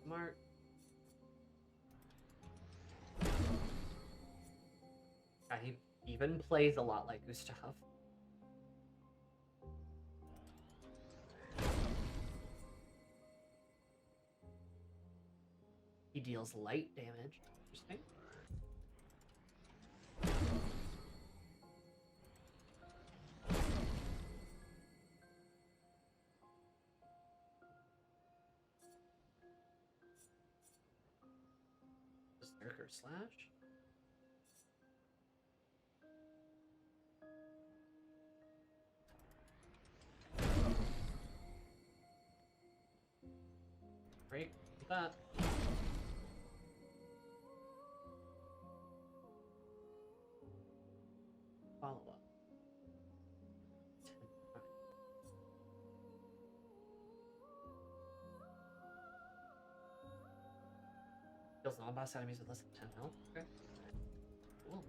C: Smart. Yeah, he even plays a lot like Gustav. He deals light damage. Interesting. Berserker slash. Great. With that. Follow up. Kills non-boss enemies with less than 10 health. Okay. Cool.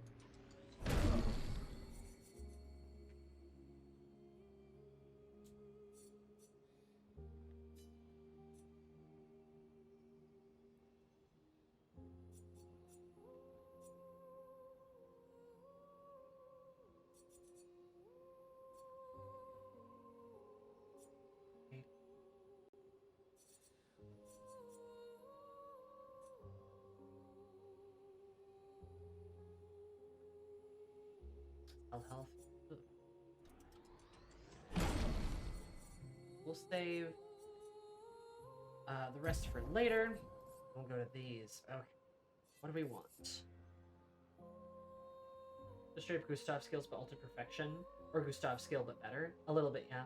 C: Health. We'll save the rest for later. We'll go to these. Okay. What do we want? The straight up Gustav skills but ultimate perfection. Or Gustav skill but better. A little bit, yeah.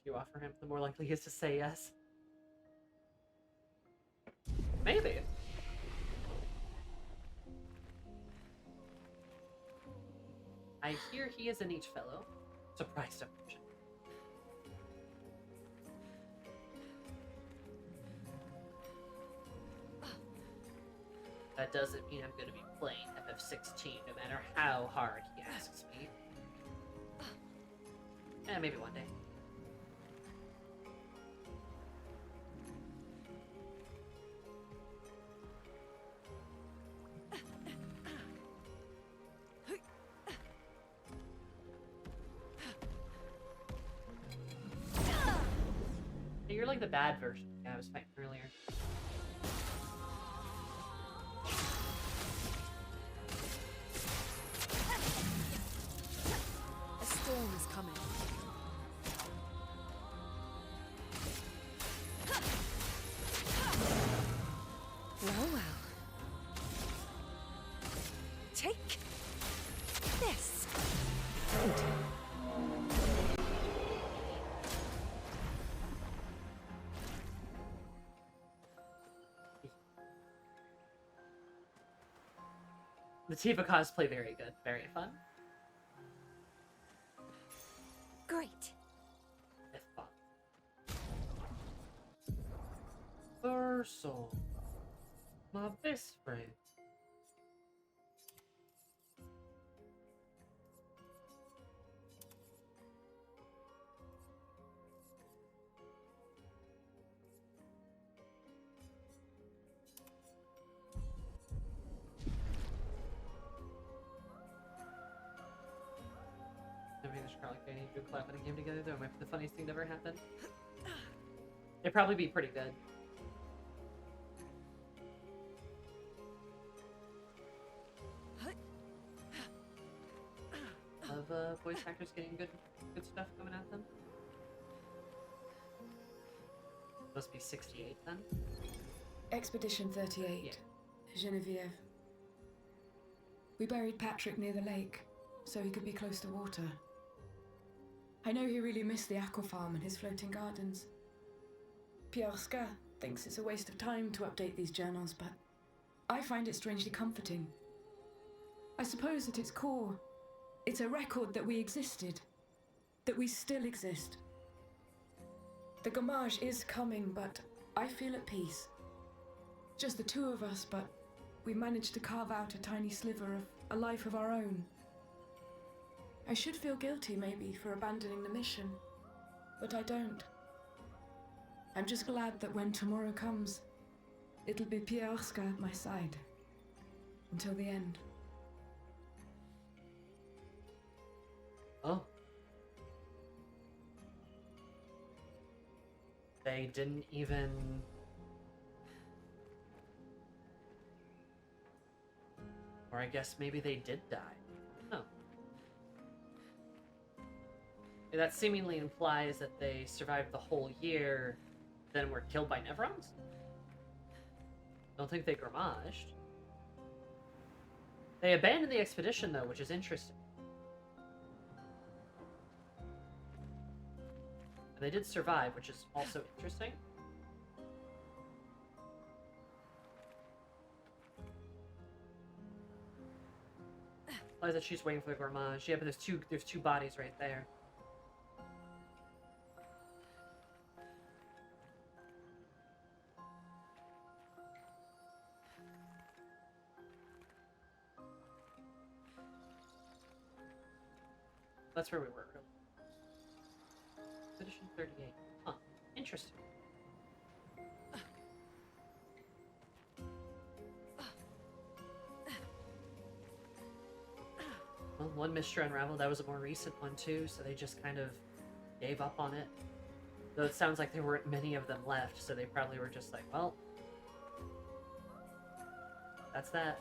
C: you offer him, the more likely he is to say yes. Maybe. I hear he is a neat fellow. Surprised emotion. That doesn't mean I'm going to be playing FF16 no matter how hard he asks me. Maybe one day. You're like the bad version I was fighting earlier.
D: A storm is coming.
J: Well, well. Take this.
C: The Tifa cosplay, very good. Very fun.
A: Great.
C: It's fun. Verso. My best friend. I need to do a collab in a game together, though. It might be the funniest thing to ever happen. It'd probably be pretty good. Of voice actors getting good stuff coming at them. Must be 68 then.
K: Expedition 38.
C: Yeah.
K: Genevieve. We buried Patrick near the lake, so he could be close to water. I know he really missed the aqua farm and his floating gardens. Pierre Obscur thinks it's a waste of time to update these journals, but I find it strangely comforting. I suppose at its core, it's a record that we existed, that we still exist. The Gommage is coming, but I feel at peace. Just the two of us, but we managed to carve out a tiny sliver of a life of our own. I should feel guilty, maybe, for abandoning the mission, but I don't. I'm just glad that when tomorrow comes, it'll be Pierre Obscur at my side. Until the end.
C: Oh. They didn't even... Or I guess maybe they did die. Oh. That seemingly implies that they survived the whole year, then were killed by Nevrons? Don't think they Gommaged. They abandoned the expedition, though, which is interesting. And they did survive, which is also interesting. Implies that she's waiting for the Gommage. Yeah, but there's two bodies right there. That's where we were, really. Expedition 38. Huh. Interesting. Well, one mystery unraveled. That was a more recent one, too, so they just kind of gave up on it. Though it sounds like there weren't many of them left, so they probably were just like, well, that's that.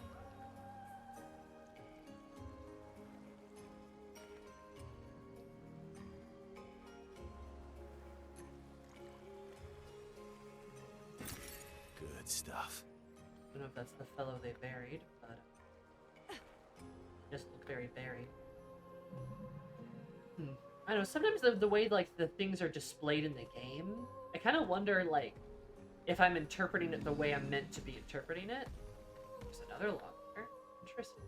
H: Good stuff.
C: I don't know if that's the fellow they buried, but just looked very buried. I don't know, sometimes the way, like, the things are displayed in the game, I kind of wonder, like, if I'm interpreting it the way I'm meant to be interpreting it. There's another logger. Interesting.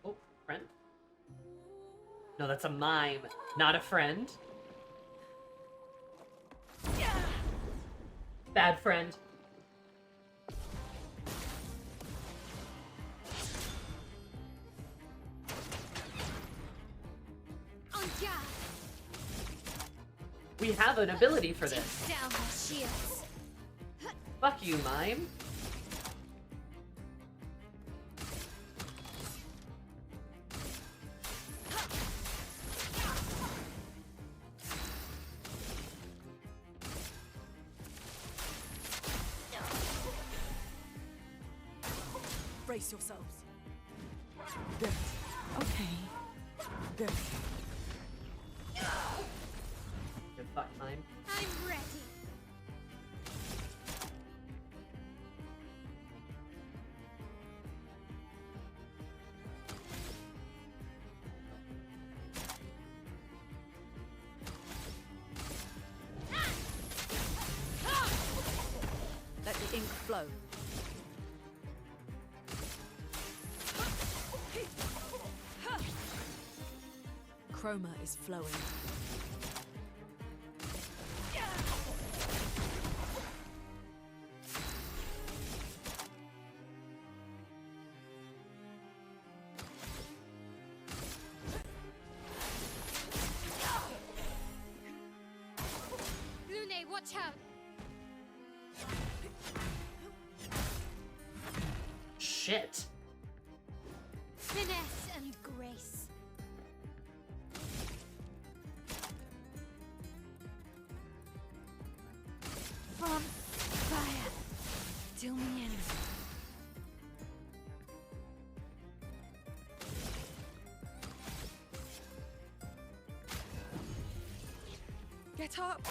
C: Oh, friend? No, that's a mime, not a friend. Bad friend. We have an ability for this.
A: Down my shields.
C: Fuck you, mime.
D: Brace yourselves.
G: Good. Okay. Good.
C: Good fuck, mime.
A: I'm ready.
D: Let the ink flow. Chroma is flowing.
A: Lune, watch out.
C: Shit.
A: Finesse and grace. From fire. Till me in.
D: Get up!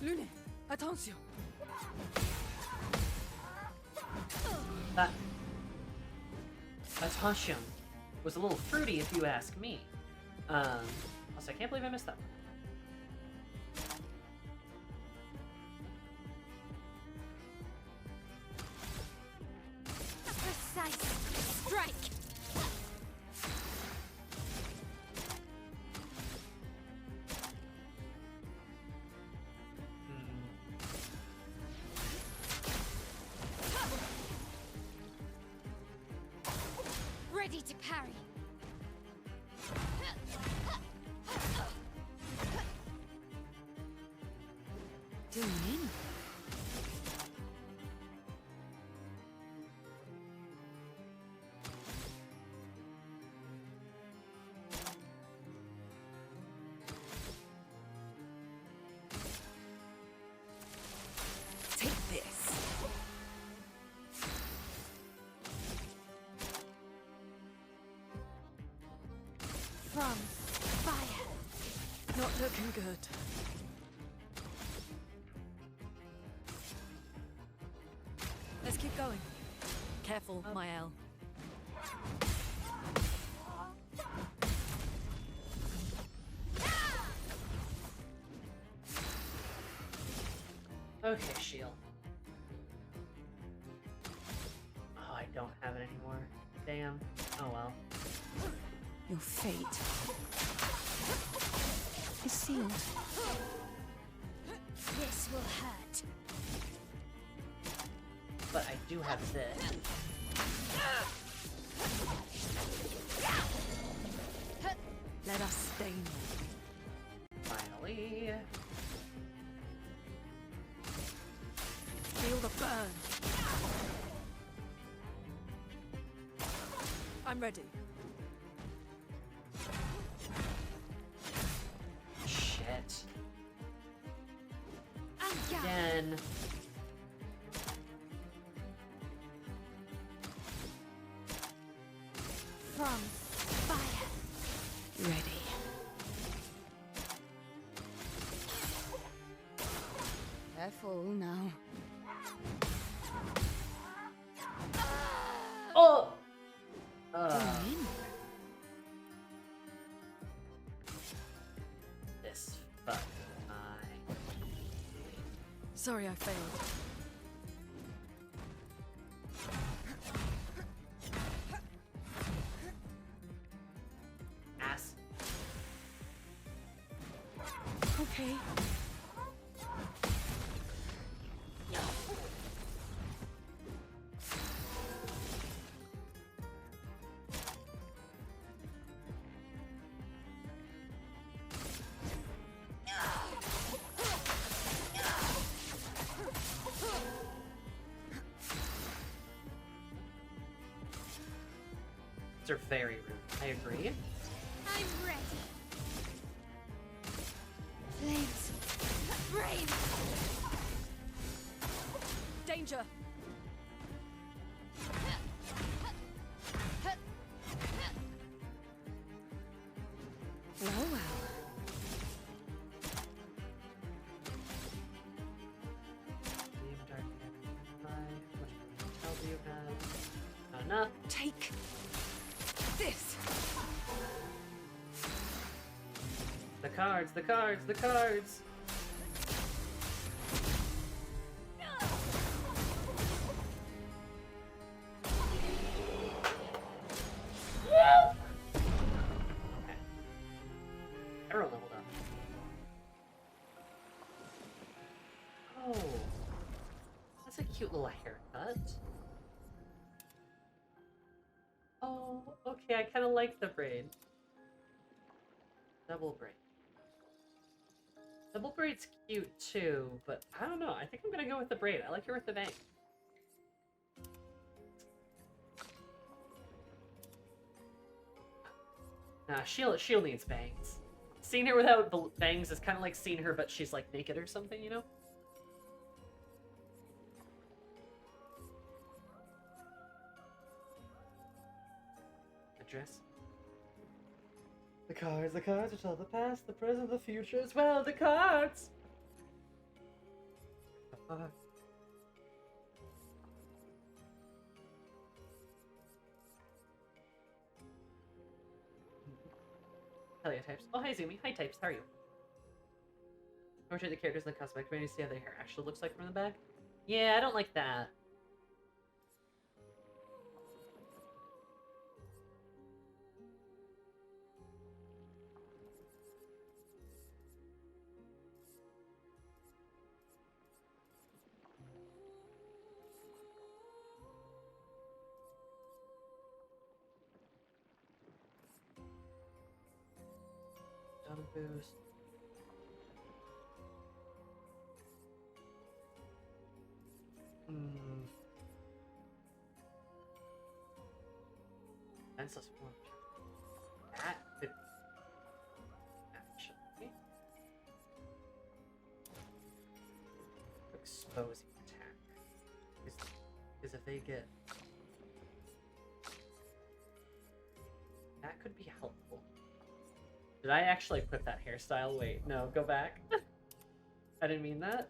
D: Lune, attention!
C: That attention was a little fruity, if you ask me. Also, I can't believe I missed that one.
A: A precise strike. Ready to parry.
D: Do me in. Take this.
A: From fire.
D: Not looking good. Let's keep going. Careful, Mael.
C: Okay, shield. Oh, I don't have it anymore. Damn. Oh well.
J: Your fate is sealed.
A: This will hurt.
C: But I do have this.
D: Let us stain them.
C: Finally.
D: Feel the burn. I'm ready.
C: Shit.
A: Anga.
C: Again.
A: From fire.
J: Ready.
A: Careful now.
D: Sorry I failed.
C: Ass.
D: Okay.
C: These are very rude. I agree.
A: I'm ready. Flames. Brave.
D: Danger!
A: Well, well.
C: Not enough.
D: Take this!
C: The cards, the cards, the cards! Okay. Everyone leveled up. Oh. That's a cute little haircut. Oh, okay, I kind of like the braid. Double braid. Double braid's cute too, but I don't know. I think I'm gonna go with the braid. I like her with the bang. Nah, she'll needs bangs. Seeing her without bangs is kind of like seeing her, but she's like naked or something, you know? The dress. The cards which tell the past, the present, the future as well. The cards! The cards. Hell yeah, types. Oh, hi, Zumi. Hi, types. How are you? Portrait the characters in the cosmetic community, see how their hair actually looks like from the back. Yeah, I don't like that. Down boost. Senseless form. That could actually expose the attack. Because if they get that could be helpful. Did I actually put that hairstyle? Wait, no, go back. I didn't mean that.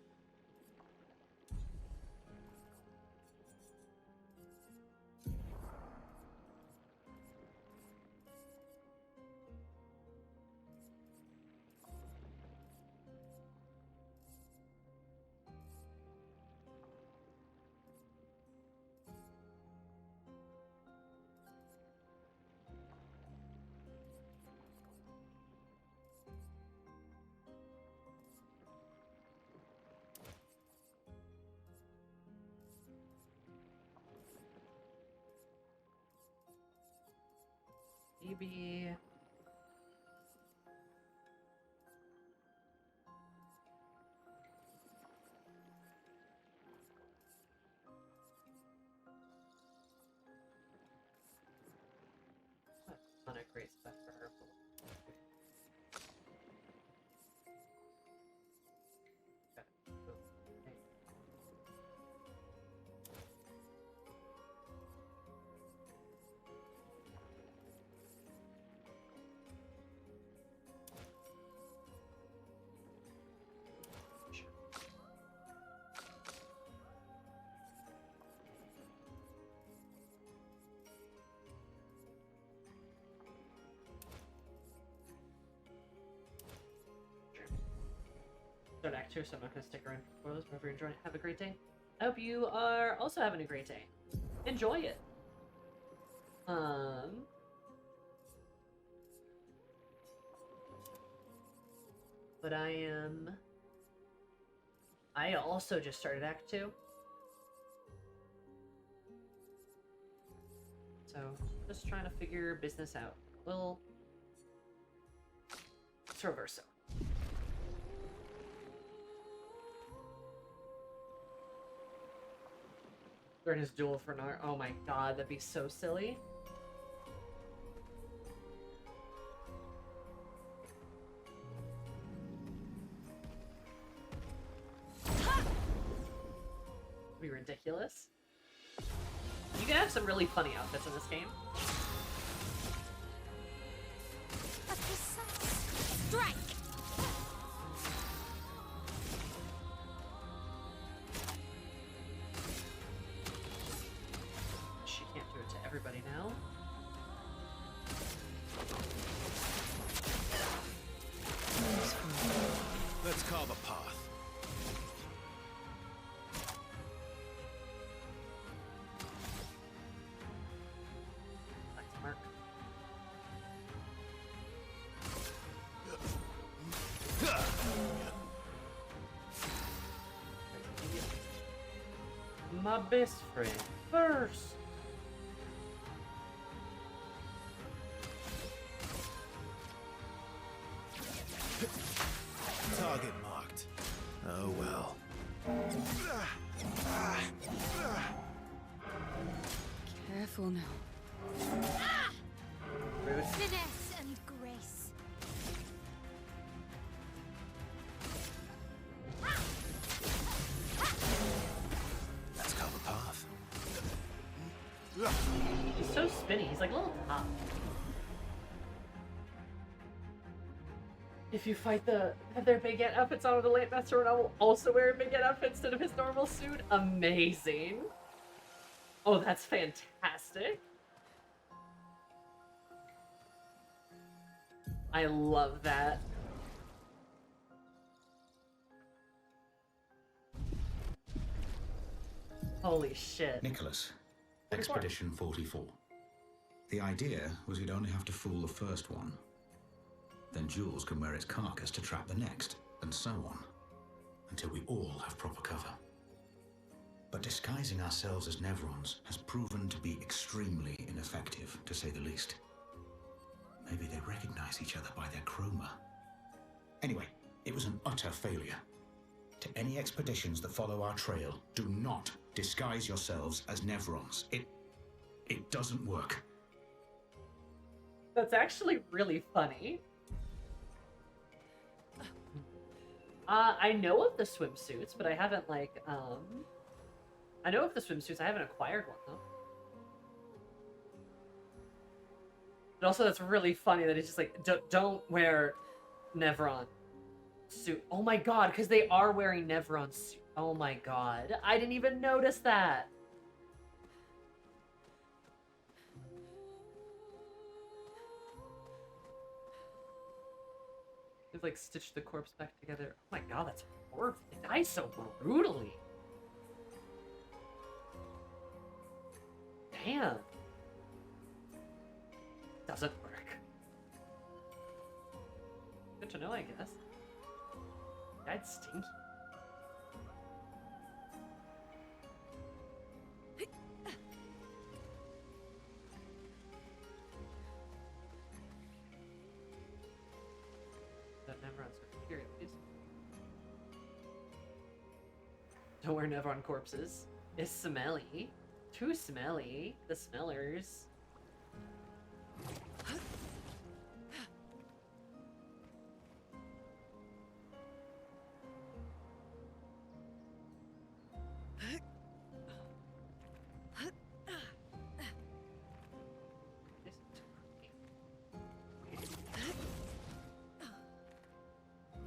C: Maybe. Not a great spot for her. start Act 2, so I'm not going to stick around for spoilers. Whenever you're enjoying it, have a great day. I hope you are also having a great day. Enjoy it. But I also just started Act 2. So, just trying to figure business out. Well, let's throw Verso. Learn his duel for Nar. Oh my god, that'd be so silly. Be ridiculous. You can have some really funny outfits in this game.
A: A precise strike.
C: She can't do it to everybody now.
H: Let's carve a path.
C: Mark. My best friend, Verso.
H: Target marked. Oh well.
B: Careful now.
C: Rude.
A: Finesse and grace.
H: Let's carve a path.
C: He's so spinny. He's like a little top. If you fight have their baguette outfits on with the late master, and I will also wear a baguette outfit instead of his normal suit. Amazing. Oh, that's fantastic. I love that. Holy shit.
L: Nicholas,
C: 44.
L: Expedition 44. The idea was you'd only have to fool the first one. Then Jules can wear its carcass to trap the next, and so on, until we all have proper cover. But disguising ourselves as Nevrons has proven to be extremely ineffective, to say the least. Maybe they recognize each other by their chroma. Anyway, it was an utter failure. To any expeditions that follow our trail, do not disguise yourselves as Nevrons. It doesn't work.
C: That's actually really funny. I know of the swimsuits, but I haven't, I know of the swimsuits, I haven't acquired one, though. But also, that's really funny that it's just like, don't wear Nevron suit. Oh my god, because they are wearing Nevron suit. Oh my god. I didn't even notice that. They've, like, stitched the corpse back together. Oh my god, that's horrible. They die so brutally. Damn. Doesn't work. Good to know, I guess. Died stinky. That Nevron's period, please. Don't wear Nevron corpses. It's smelly. Too smelly. The smellers.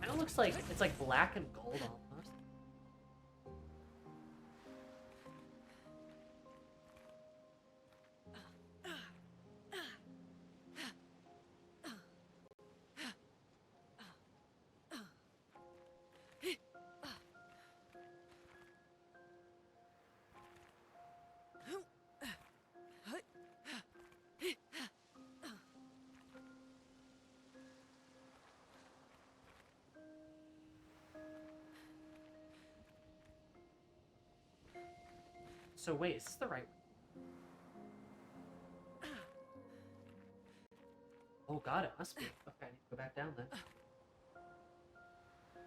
C: Kinda looks like it's like black and gold almost. So wait, is this the right one? Oh god, it must be. Okay, I need to go back down then.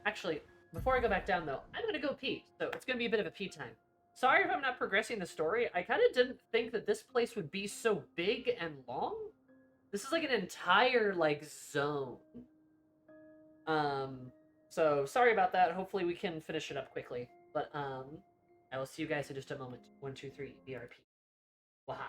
C: Actually, before I go back down though, I'm gonna go pee. So it's gonna be a bit of a pee time. Sorry if I'm not progressing the story. I kind of didn't think that this place would be so big and long. This is like an entire, like, zone. So sorry about that. Hopefully we can finish it up quickly. But, I will see you guys in just a moment. 1, 2, 3, BRP. Waha.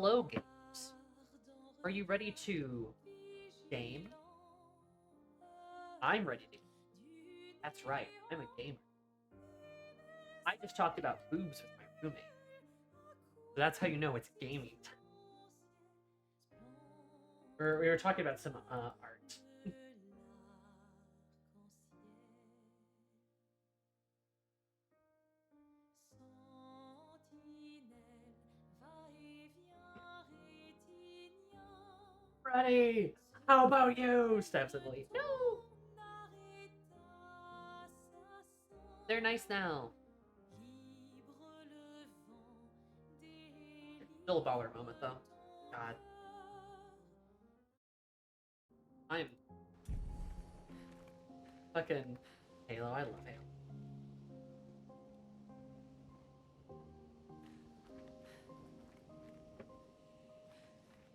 C: Hello, games. Are you ready to game? I'm ready to. That's right, I'm a gamer. I just talked about boobs with my roommate. So that's how you know it's gaming time. We were talking about some art. Ready? How about you? Stabs at the leaf. No! They're nice now. Still a baller moment, though. God. I'm fucking Halo. I love Halo.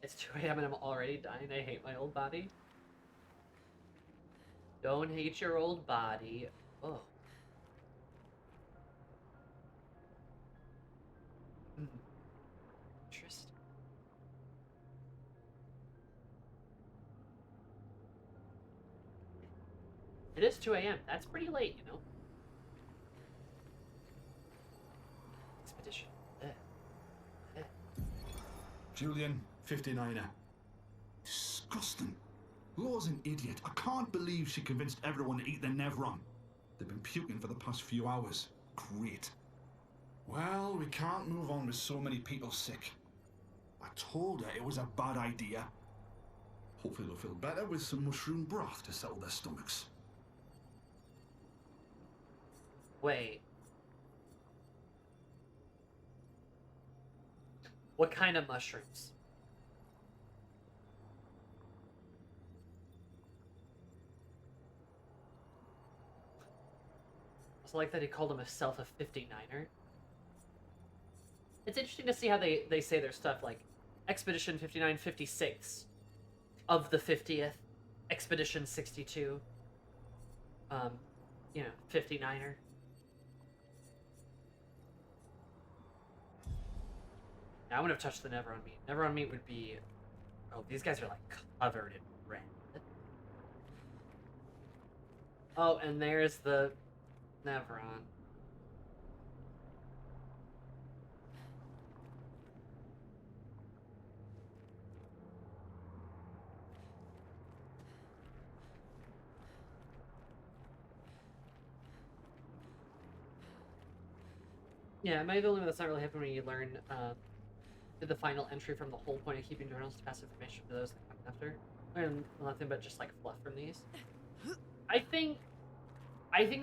C: It's 2 a.m. and I'm already dying. I hate my old body. Don't hate your old body. Oh. Interesting. It is 2 a.m. That's pretty late, you know? Expedition.
M: Julian, 59er.
L: Disgusting. Laura's an idiot. I can't believe she convinced everyone to eat the Nevron. They've been puking for the past few hours. Great.
M: Well, we can't move on with so many people sick. I told her it was a bad idea.
L: Hopefully they'll feel better with some mushroom broth to settle their stomachs.
C: Wait. What kind of mushrooms? I like that he called himself a 59er. It's interesting to see how they say their stuff, like Expedition 59, 56 of the 50th, Expedition 62, you know, 59er. Now I wouldn't have touched the Never-on meat. Never-on meat would be... Oh, these guys are like covered in red. Oh, and there's the Never-on. Yeah, am I the only one that's not really happy when you learn the final entry from the whole point of keeping journals to pass information for those that come after? And nothing but just like fluff from these. I think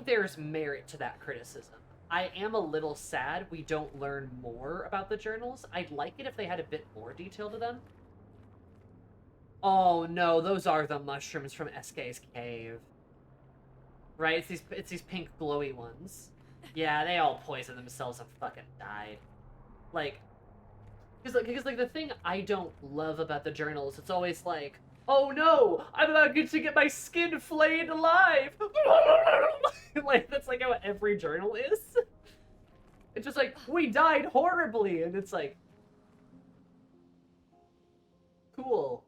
C: there's merit to that criticism. I am a little sad we don't learn more about the journals. I'd like it if they had a bit more detail to them. Oh no, those are the mushrooms from SK's cave. Right? It's these pink glowy ones. Yeah, they all poisoned themselves and fucking died. Like, because like the thing I don't love about the journals, it's always like, oh no, I'm about to get my skin flayed alive. Like, that's like how every journal is. It's just like, we died horribly, and it's like, cool.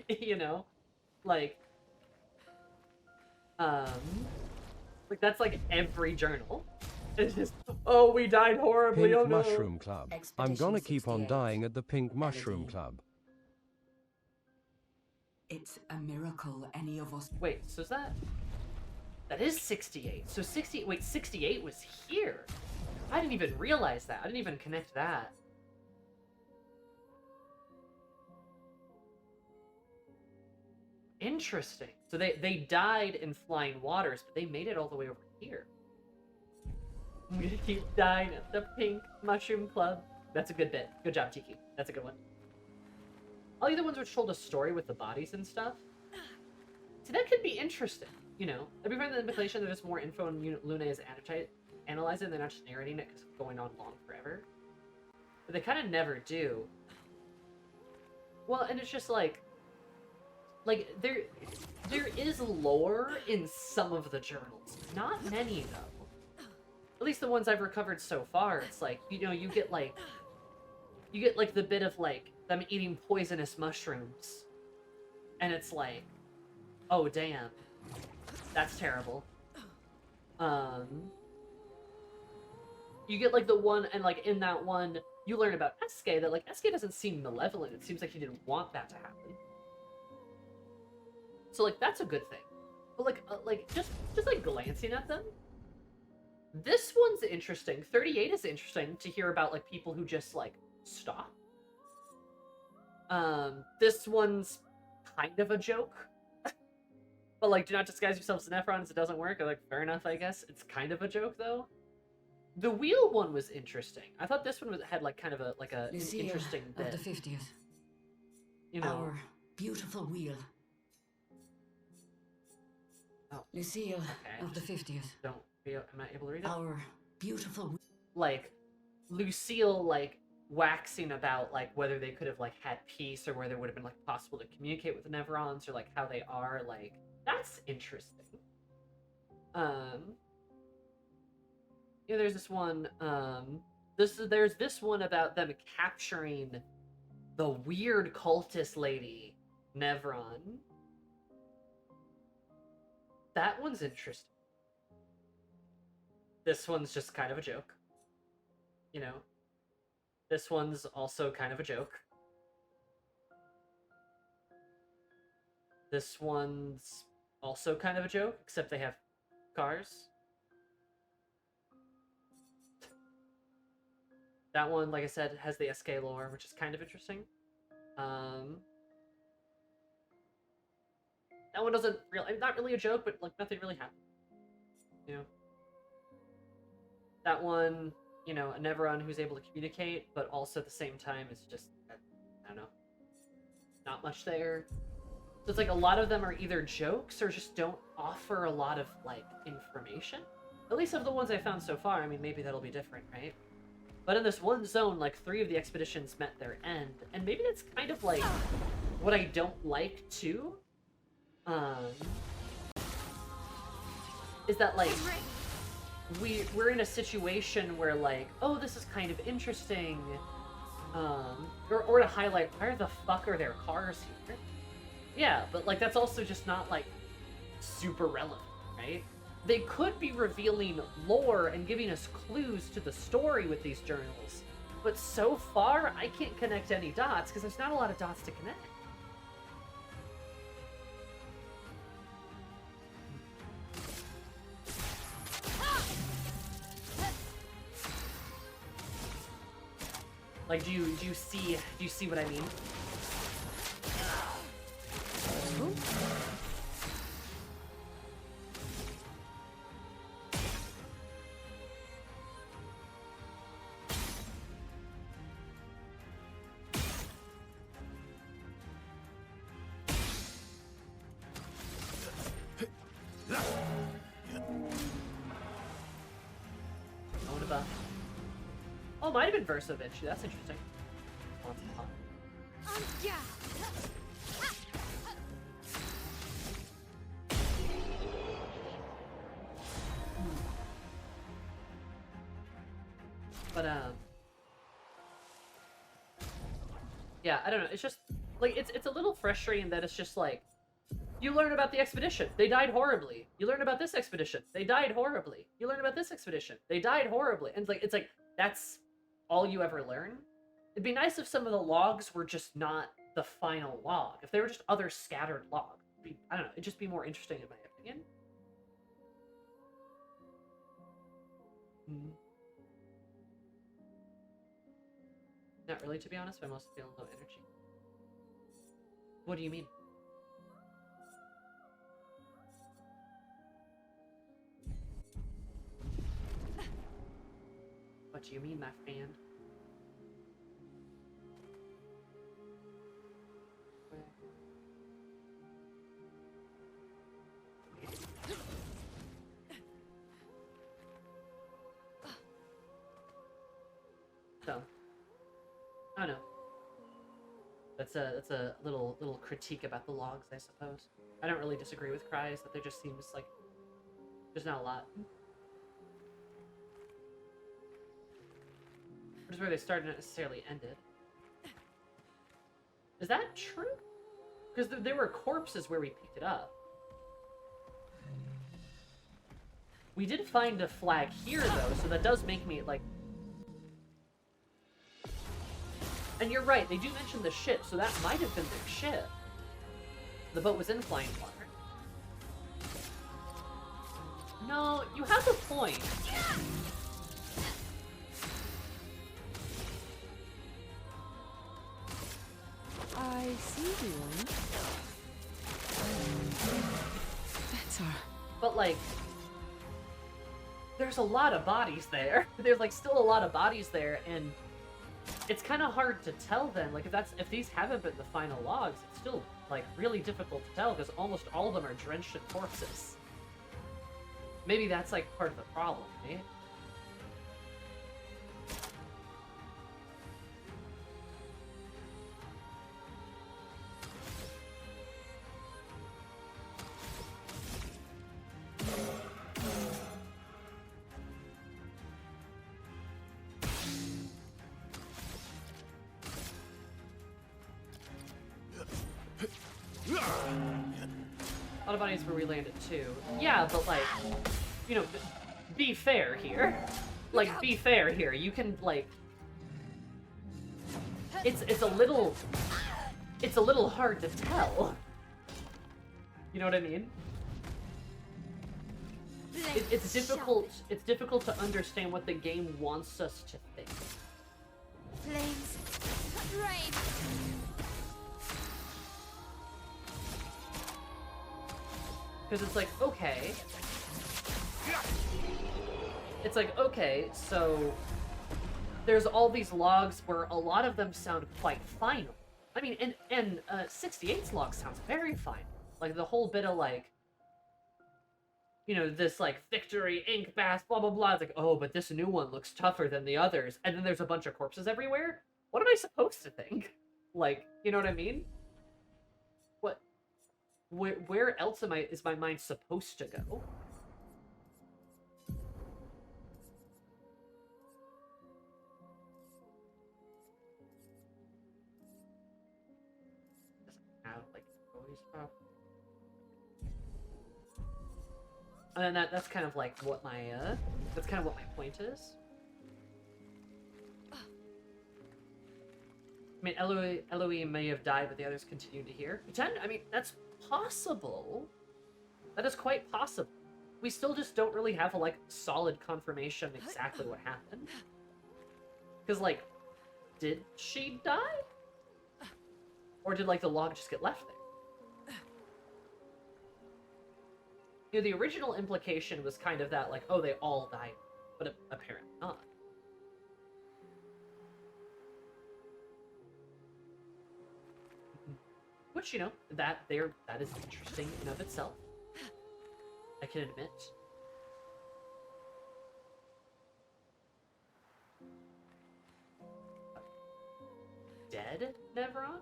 C: You know? Like that's like every journal. It's just, oh, we died horribly.
I: Pink
C: oh no.
I: Mushroom Club. I'm gonna keep on dying at the Pink Mushroom Club.
G: It's a miracle any of us...
C: Wait, so is that is 68. So 68 was here. I didn't even realize that. I didn't even connect that. Interesting. So they died in flying waters, but they made it all the way over here. I'm gonna keep dying at the Pink Mushroom Club. That's a good bit. Good job, Tiki. That's a good one. All the other ones which told a story with the bodies and stuff. So that could be interesting, you know? I'd be fine with the implication that there's more info and Luna is analyzing, they're not just narrating it because it's going on long forever. But they kind of never do. Well, and it's just like there is lore in some of the journals. Not many, though. At least the ones I've recovered so far, it's like, you know, you get like you get like the bit of like them eating poisonous mushrooms, and it's like, oh damn, that's terrible. You get like the one, and like in that one, you learn about Eske, that like Eske doesn't seem malevolent. It seems like he didn't want that to happen. So like that's a good thing. But like just like glancing at them, this one's interesting. 38 is interesting to hear about like people who just like stop. This one's kind of a joke. But like, do not disguise yourselves as Nephrons, it doesn't work. Like, fair enough, I guess. It's kind of a joke though. The wheel one was interesting. I thought this one had like kind of a an interesting bit.
G: Of the 50th.
C: You know,
G: our beautiful wheel.
C: Oh,
G: Lucille
C: okay.
G: of the 50th.
C: Am I able to read it?
G: Our beautiful.
C: Like, Lucille like waxing about like whether they could have like had peace, or whether it would have been like possible to communicate with the Nevrons, or like how they are. Like, that's interesting. Yeah, there's this one. There's this one about them capturing the weird cultist lady, Nevron. That one's interesting. This one's just kind of a joke. You know? This one's also kind of a joke. This one's also kind of a joke, except they have cars. That one, like I said, has the SK lore, which is kind of interesting. That one doesn't really, not really a joke, but like nothing really happened. You know? That one, you know, a Neveron who's able to communicate, but also at the same time it's just, I don't know, not much there. So it's like a lot of them are either jokes or just don't offer a lot of like information. At least of the ones I found so far. I mean, maybe that'll be different, right? But in this one zone, like 3 of the expeditions met their end, and maybe that's kind of like what I don't like too. Is that like we're in a situation where like, oh, this is kind of interesting, or to highlight where the fuck are their cars here? Yeah, but like that's also just not like super relevant, right? They could be revealing lore and giving us clues to the story with these journals, but so far I can't connect any dots because there's not a lot of dots to connect. Like, do you see what I mean? Ooh. Oh, might have been Verso eventually. That's interesting. But yeah, I don't know. It's just like it's a little frustrating that it's just like you learn about the expedition. They died horribly. You learn about this expedition. They died horribly. You learn about this expedition. They died horribly. And it's like that's all you ever learn. It'd be nice if some of the logs were just not the final log. If they were just other scattered logs. I don't know. It'd just be more interesting in my opinion. Not really, to be honest. I'm mostly feeling low energy. What do you mean? What do you mean, my friend? So, I don't know. That's a little critique about the logs, I suppose. I don't really disagree with Cries that there just seems like there's not a lot. Which is where they started, not necessarily ended. Is that true? Because there were corpses where we picked it up. We did find a flag here, though, so that does make me, like... And you're right, they do mention the ship, so that might have been their ship. The boat was in flying water. No, you have a point.
B: I see you. Better.
C: But, like... There's a lot of bodies there. There's, like, still a lot of bodies there, and... It's kind of hard to tell then. Like, if these haven't been the final logs, it's still, like, really difficult to tell, because almost all of them are drenched in corpses. Maybe that's, like, part of the problem, eh? A lot of bodies where we landed too. Yeah, but like, you know, be fair here. Like, be fair here. You can like, it's a little hard to tell. You know what I mean? It's difficult to understand what the game wants us to think.
A: Flames, rain.
C: Because it's like, okay. It's like, okay, so there's all these logs where a lot of them sound quite final. I mean, and 68's log sounds very final. Like, the whole bit of, like, you know, this, like, victory, ink bath, blah, blah, blah. It's like, oh, but this new one looks tougher than the others. And then there's a bunch of corpses everywhere. What am I supposed to think? Like, you know what I mean? What? Where else is my mind supposed to go? Doesn't have, like, always stuff. And then that's kind of like what my that's kind of what my point is. I mean, Eloise may have died, but the others continued to hear. I mean, that's possible. That is quite possible. We still just don't really have a, like, solid confirmation exactly what happened. Because, like, did she die? Or did, like, the log just get left there? You know, the original implication was kind of that, like, oh, they all died, but apparently not. Which, you know, that is interesting in of itself. I can admit. Dead Nevron?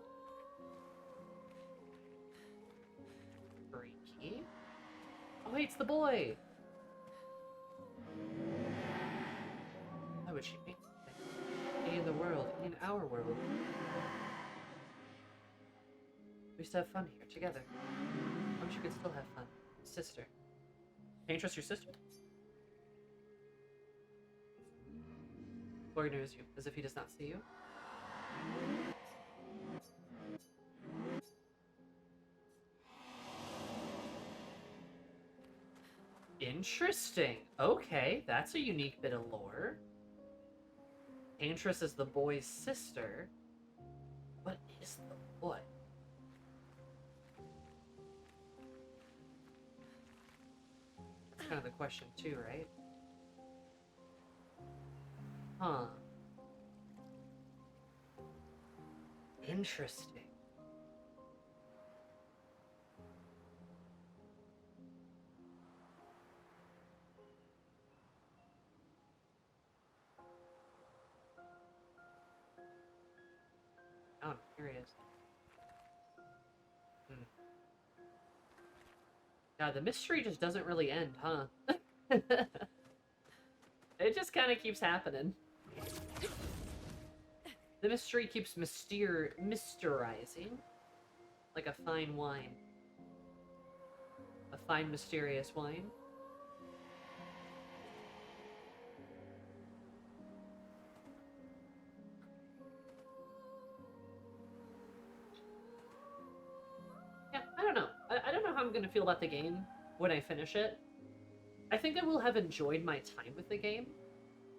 C: Freaky. Oh, it's the boy! Why would she be in the world, in our world? We used to have fun here, together. I wish you could still have fun. Sister. Can you trust your sister? Lord knows you, as if he does not see you. Interesting. Okay, that's a unique bit of lore. Antris is the boy's sister. What is the boy? That's kind of the question too, right? Huh. Interesting. Oh, I'm curious. God, the mystery just doesn't really end, huh? It just kind of keeps happening. The mystery keeps mysterizing. Like a fine wine. A fine, mysterious wine. Yeah, I don't know. I don't know how I'm gonna feel about the game when I finish it. I think I will have enjoyed my time with the game.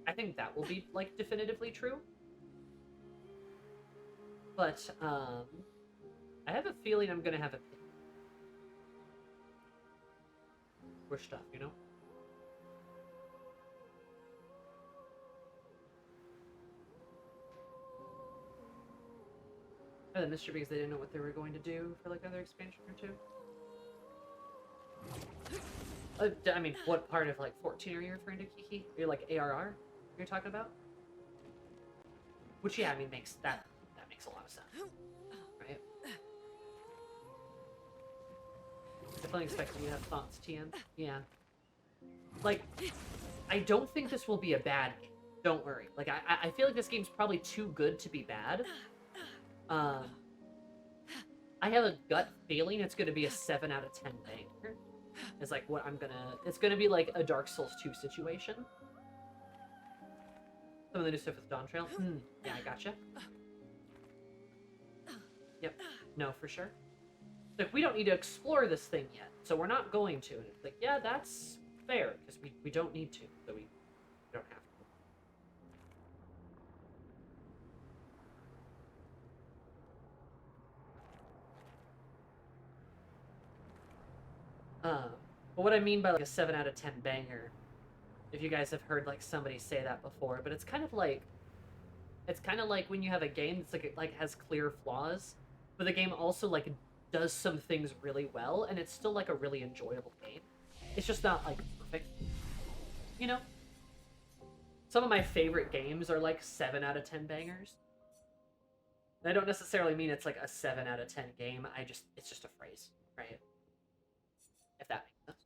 C: I think that will be, like, definitively true. But, I have a feeling I'm gonna have a for stuff, you know? Oh, the mystery because they didn't know what they were going to do for, like, another expansion or two. I mean, what part of, like, 14 are you referring to, Kiki? You're, like, ARR you're talking about? Which, yeah, I mean, that makes a lot of sense. Right? Definitely expected you to have thoughts, TM. Yeah. Like, I don't think this will be a bad game. Don't worry. Like, I feel like this game's probably too good to be bad. I have a gut feeling it's gonna be a 7 out of 10 banger. It's like what it's gonna be like a Dark Souls 2 situation. Some of the new stuff with Dawn Trail. Yeah, I gotcha. Yep. No, for sure. Like, we don't need to explore this thing yet, so we're not going to. And it's like, yeah, that's fair, because we don't need to, so we don't have to. But what I mean by, like, a 7 out of 10 banger, if you guys have heard, like, somebody say that before, but it's kind of like when you have a game that's, like has clear flaws, but the game also, like, does some things really well, and it's still, like, a really enjoyable game. It's just not, like, perfect. You know? Some of my favorite games are, like, 7 out of 10 bangers. And I don't necessarily mean it's, like, a 7 out of 10 game, it's just a phrase, right? If that makes sense.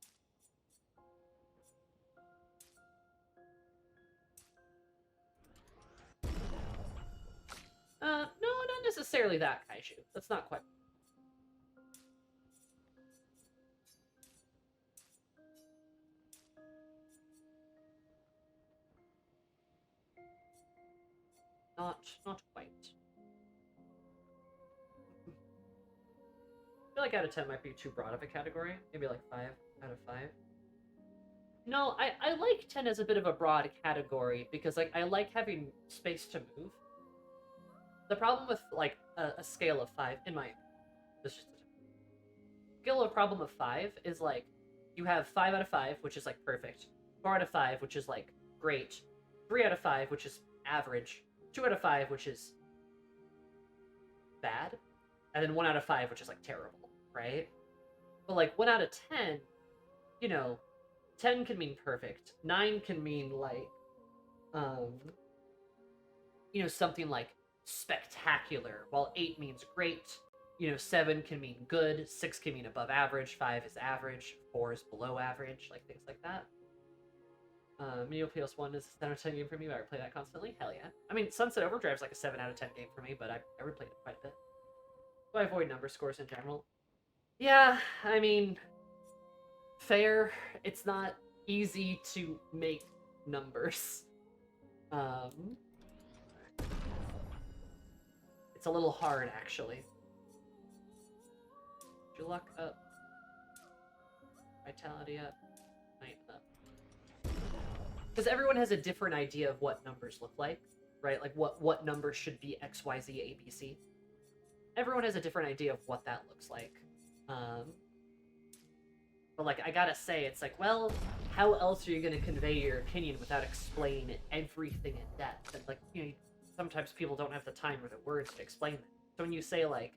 C: No, not necessarily that, Kaiju. That's not quite. Not quite. I feel like out of 10 might be too broad of a category. Maybe like 5 out of 5. No, I like 10 as a bit of a broad category because, like, I like having space to move. The problem with, like, a scale of 5, in my opinion, this is just a scale of problem of 5 is, like, you have 5 out of 5, which is, like, perfect. 4 out of 5, which is, like, great. 3 out of 5, which is average. 2 out of 5, which is bad. And then 1 out of 5, which is, like, terrible, right? But, like, 1 out of 10, you know, 10 can mean perfect. 9 can mean, like, you know, something like spectacular, while 8 means great. You know, 7 can mean good, 6 can mean above average, 5 is average, 4 is below average, like, things like that. Neo PS1 is a 7 out of 10 game for me, but I play that constantly. Hell yeah. I mean, Sunset Overdrive's like a 7 out of 10 game for me, but I replayed it quite a bit. So I avoid number scores in general. Yeah, I mean, fair. It's not easy to make numbers. It's a little hard, actually. Your luck up. Vitality up. Might up. Because everyone has a different idea of what numbers look like, right? Like, what numbers should be X, Y, Z, A, B, C. Everyone has a different idea of what that looks like. But, like, I gotta say, it's like, well, how else are you gonna convey your opinion without explaining everything in depth? And, like, you know, sometimes people don't have the time or the words to explain that. So when you say, like,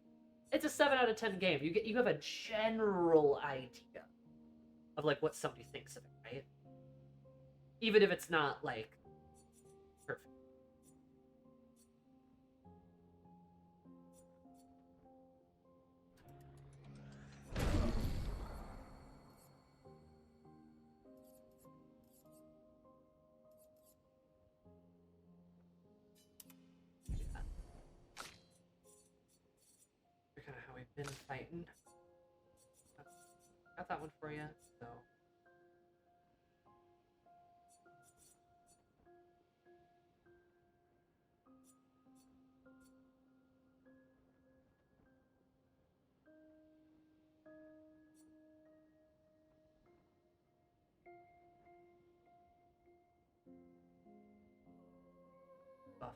C: it's a 7 out of 10 game, you have a general idea of, like, what somebody thinks of it, right? Even if it's not, like, perfect. been fighting. Got that one for you, so. Buff.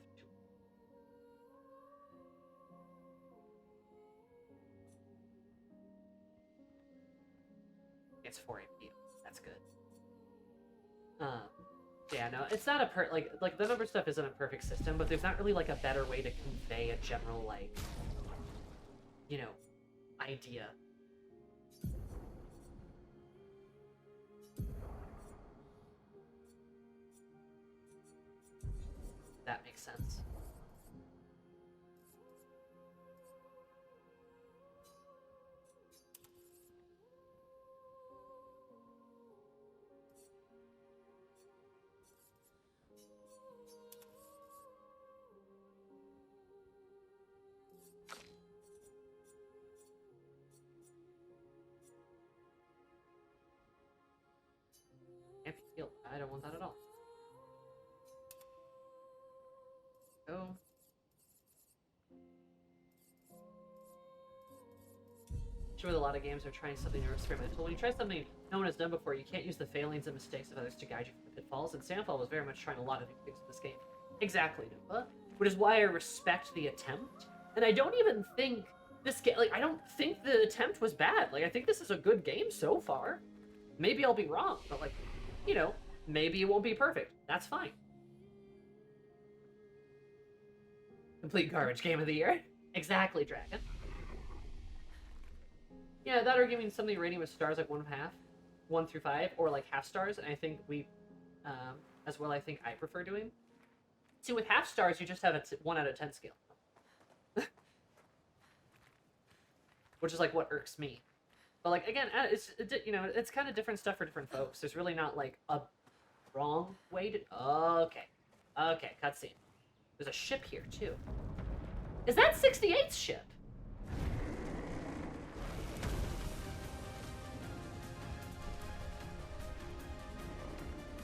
C: It's 4 AP. That's good. Yeah, no, it's not a like the number stuff isn't a perfect system, but there's not really like a better way to convey a general like, you know, idea. That makes sense. Can't be healed. I don't want that at all. Go. Sure, with a lot of games are trying something new or experimental. When you try something no one has done before, you can't use the failings and mistakes of others to guide you from the pitfalls, and Sandfall was very much trying a lot of new things in this game. Exactly, Nupa. Which is why I respect the attempt. And I don't even think this game, like, I don't think the attempt was bad. Like, I think this is a good game so far. Maybe I'll be wrong, but, like, you know, maybe it won't be perfect. That's fine. Complete garbage game of the year. Exactly, Dragon. Yeah, that or giving something rating with stars like 1 through 5, or like half stars, and I think we, as well, I think I prefer doing. See, with half stars, you just have a 1 out of 10 scale. Which is like what irks me. But like, again, you know, it's kind of different stuff for different folks. There's really not like a wrong way to, okay. Okay, cutscene. There's a ship here too. Is that 68's ship?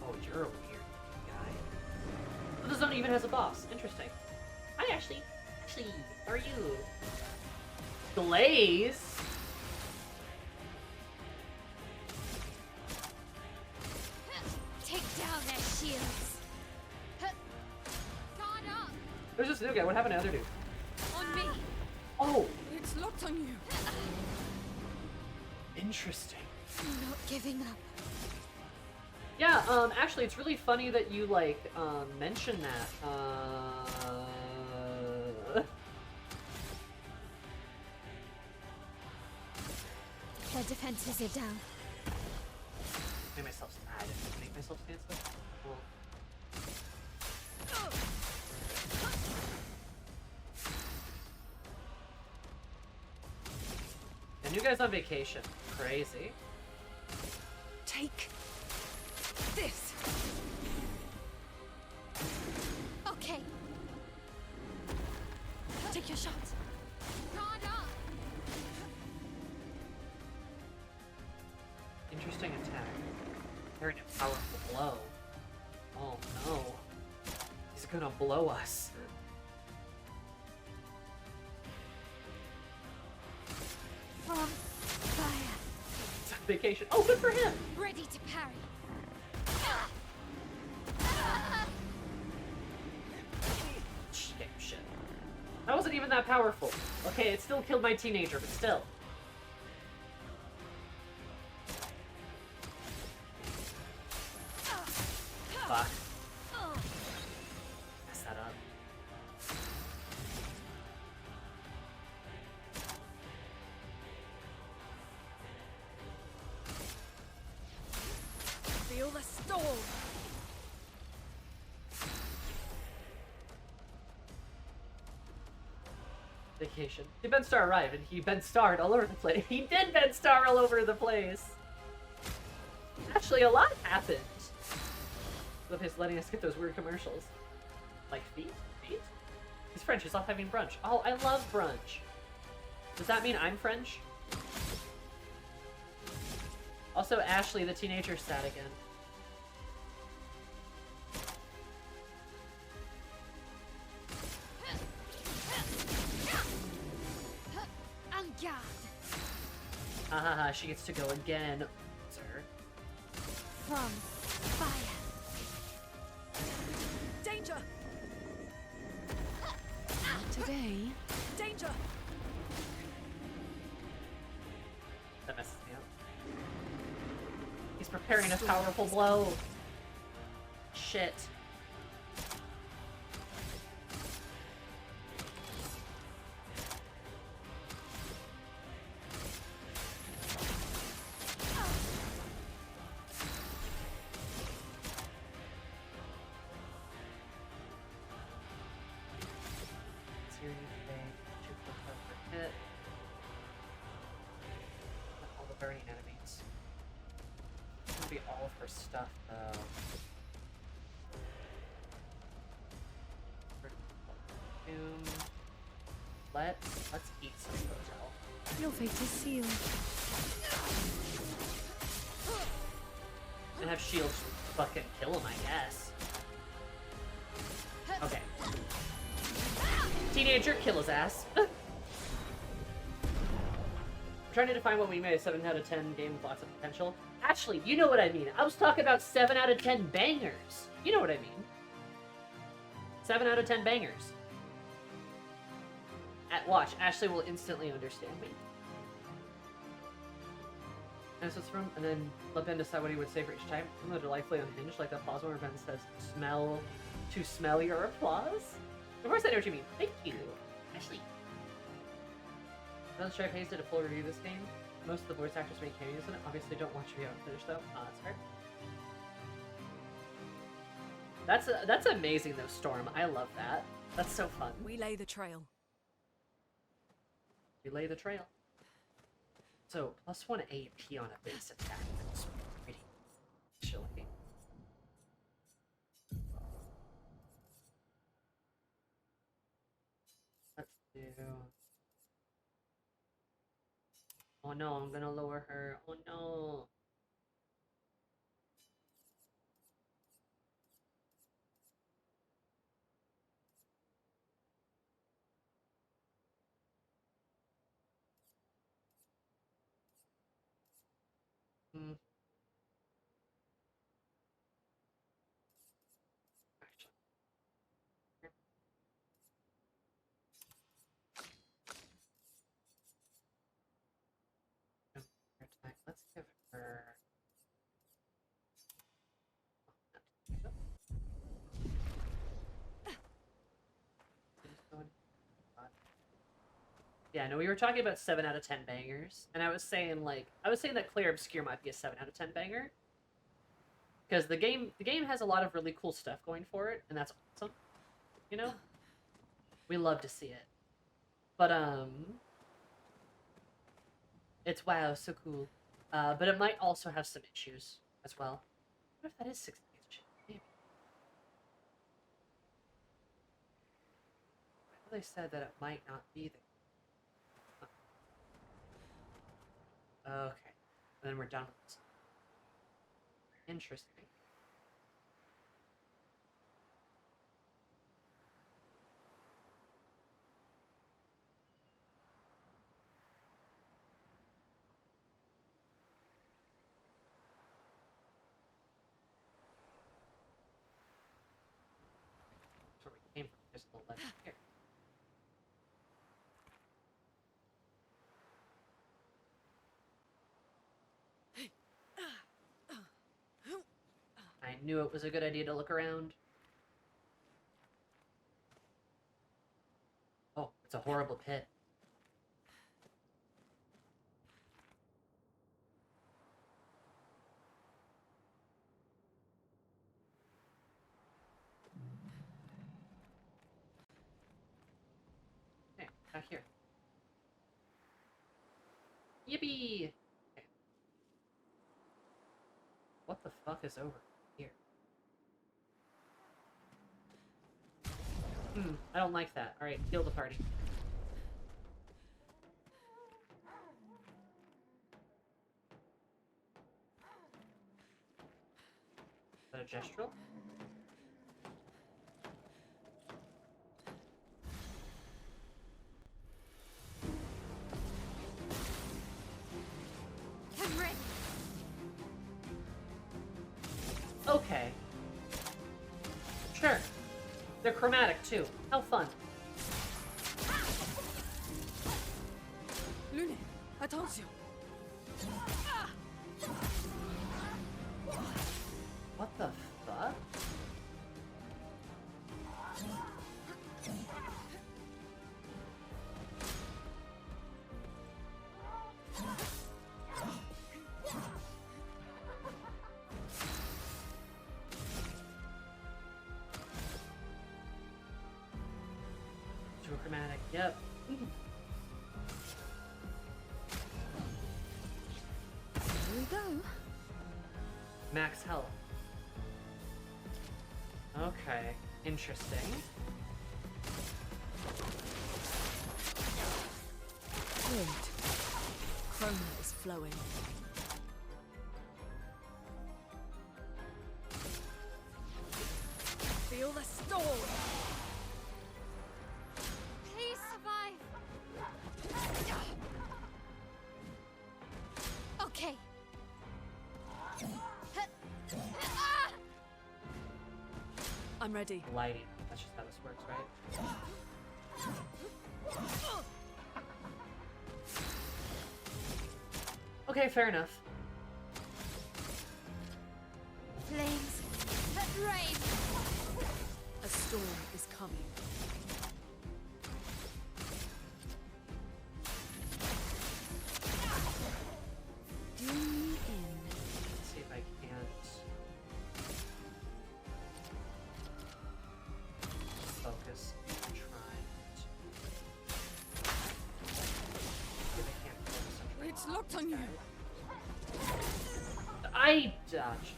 C: Oh, you're a weird guy. The zone even has a boss. Interesting. Hi, Ashley. Ashley, how are you? Glaze?
A: Take down their shields. Guard up.
C: There's this new guy. What happened to the other dude?
A: On me.
C: Oh.
D: It's locked on you.
C: Interesting.
A: I'm not giving up.
C: Yeah, actually, it's really funny that you, like, mention that.
A: Their defenses are down.
C: Make myself. I didn't make myself stand still. Well. And you guys on vacation. Crazy.
D: Take this.
A: Okay.
D: Take your shot.
A: Guard up.
C: Interesting attack. Very powerful blow. Oh no. He's gonna blow us.
A: On fire.
C: It's on vacation. Oh, good for him!
A: Ready to parry.
C: Shit. That wasn't even that powerful. Okay, it still killed my teenager, but still. Fuck. Mess that up.
D: Feel the storm.
C: Vacation. Did Ben Star arrive? And he Ben Starred all over the place. He did Ben Star all over the place. Actually, a lot happened. With his letting us get those weird commercials. Like feet? Feet? He's French. He's off having brunch. Oh, I love brunch. Does that mean I'm French? Also, Ashley, the teenager, sad again. Haha, she gets to go again, sir.
A: From fire.
D: Danger!
B: Not today.
D: Danger!
C: That messes me up. He's preparing a powerful blow. Shit. All the burning enemies. This would be all of her stuff, though. Let's eat some Verso.
A: Your fate is sealed.
C: And have shields fucking kill him, I guess. Okay. Teenager, kill his ass. I'm trying to define what we made a 7 out of 10 game with lots of potential. Actually, you know what I mean. I was talking about 7 out of 10 bangers. You know what I mean. 7 out of 10 bangers. Watch, Ashley will instantly understand me. And this was from, and then let Ben decide what he would say for each time. I'm delightfully unhinged, like the applause where Ben says, to smell your applause. Of course I know what you mean. Thank you, Ashley. Another Shark Hayes did a full review of this game. Most of the voice actors make cameos in it. Obviously don't watch your video finish though. That's fair. That's amazing though, Storm. I love that. That's so fun.
D: We lay the trail.
C: We lay the trail. So, +1 AP on a base attack. That's pretty chilly. Let's do... Oh no, I'm gonna lower her. Oh no. Hmm. Actually. Let's give her... Yeah, no, we were talking about 7 out of 10 bangers, and I was saying that Clair Obscur might be a 7 out of 10 banger, because the game has a lot of really cool stuff going for it, and that's awesome. You know, we love to see it, but it's wow, so cool. But it might also have some issues as well. What if that is 6 issues? Maybe. I know they said that it might not be there. Okay, and then we're done with this. Interesting. That's where we came from, just a little left here. I knew it was a good idea to look around. Oh, it's a horrible pit. Okay, back here. Yippee! Okay. What the fuck is over here? I don't like that. Alright, heal the party. a gestural?
A: I'm ready.
C: Okay. Sure. They're chromatic too. How fun.
D: Lune, attention.
C: What the fuck? Chromatic, yep.
A: Here we go.
C: Max health. Okay, interesting.
D: Good. Chroma is flowing. Feel the storm.
A: Please survive. Okay.
D: I'm ready.
C: Lighting. That's just how this works, right? Okay, fair enough.
A: Flames. Rain.
D: A storm is coming.
A: Do me in.
C: Let's see if I can't focus. Try it. See if I can't focus.
D: It's locked on you.
C: I dodged.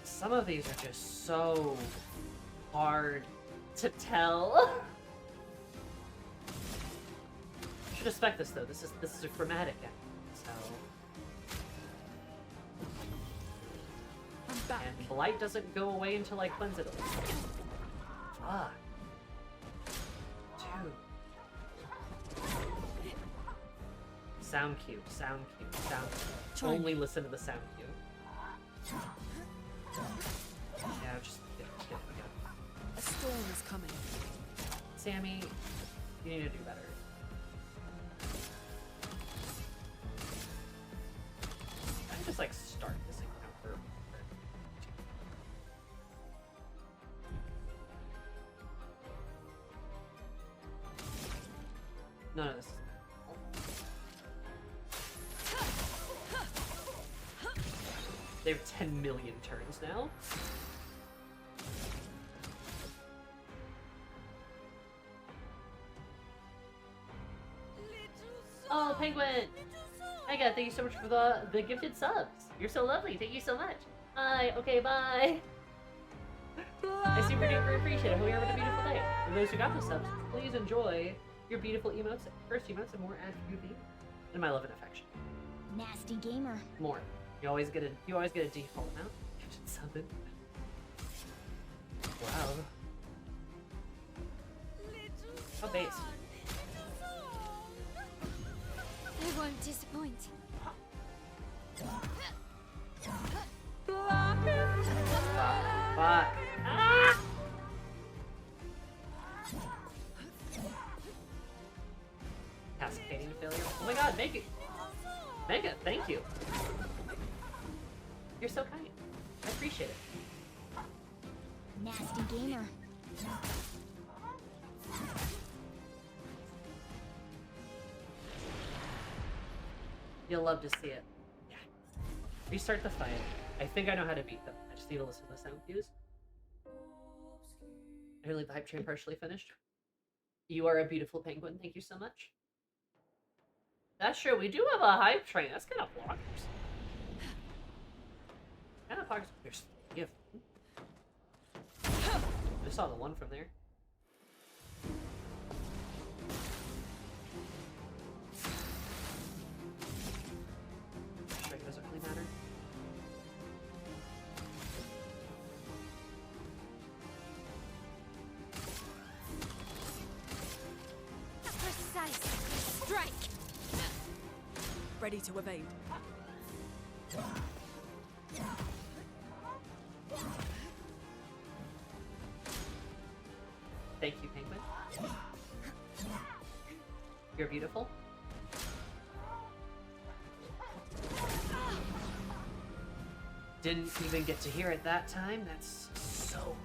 C: Some of these are just so hard to tell. You should expect this though. This is a chromatic end, so.
D: I'm back.
C: And blight doesn't go away until I cleanse it. Fuck. Dude. Sound cue, sound cue, sound cue. Only listen to the sound cue. Yeah, just get it.
D: A storm is coming.
C: Sammy, you need to do better. I can just like start this encounter. None of this. They have 10 million turns now. Oh, Penguin! Mega, thank you so much for the gifted subs. You're so lovely. Thank you so much. Bye. Okay, bye. I super duper appreciate it. I hope you're having a beautiful day. For those who got the subs, please enjoy your beautiful emotes, first emotes, and more ads for you and my love and affection.
N: Nasty gamer.
C: More. You always get a default amount. Gifted something. Wow. Oh, base.
A: I won't disappoint.
C: Fuck. Ah! Cascading failure. Oh my god, make it. Mega, thank you. You're so kind. I appreciate it.
N: Nasty gamer.
C: You'll love to see it. Yeah. Restart the fight. I think I know how to beat them. I just need to listen to the sound cues. I believe the hype train partially finished. You are a beautiful penguin. Thank you so much. That's true. We do have a hype train. That's kind of blockers. Kind of blockers. There's If I just saw the one from there. Strike doesn't really matter.
A: Precise strike.
D: Ready to evade.
C: Thank you, Penguin. You're beautiful. Didn't even get to hear it that time. That's so...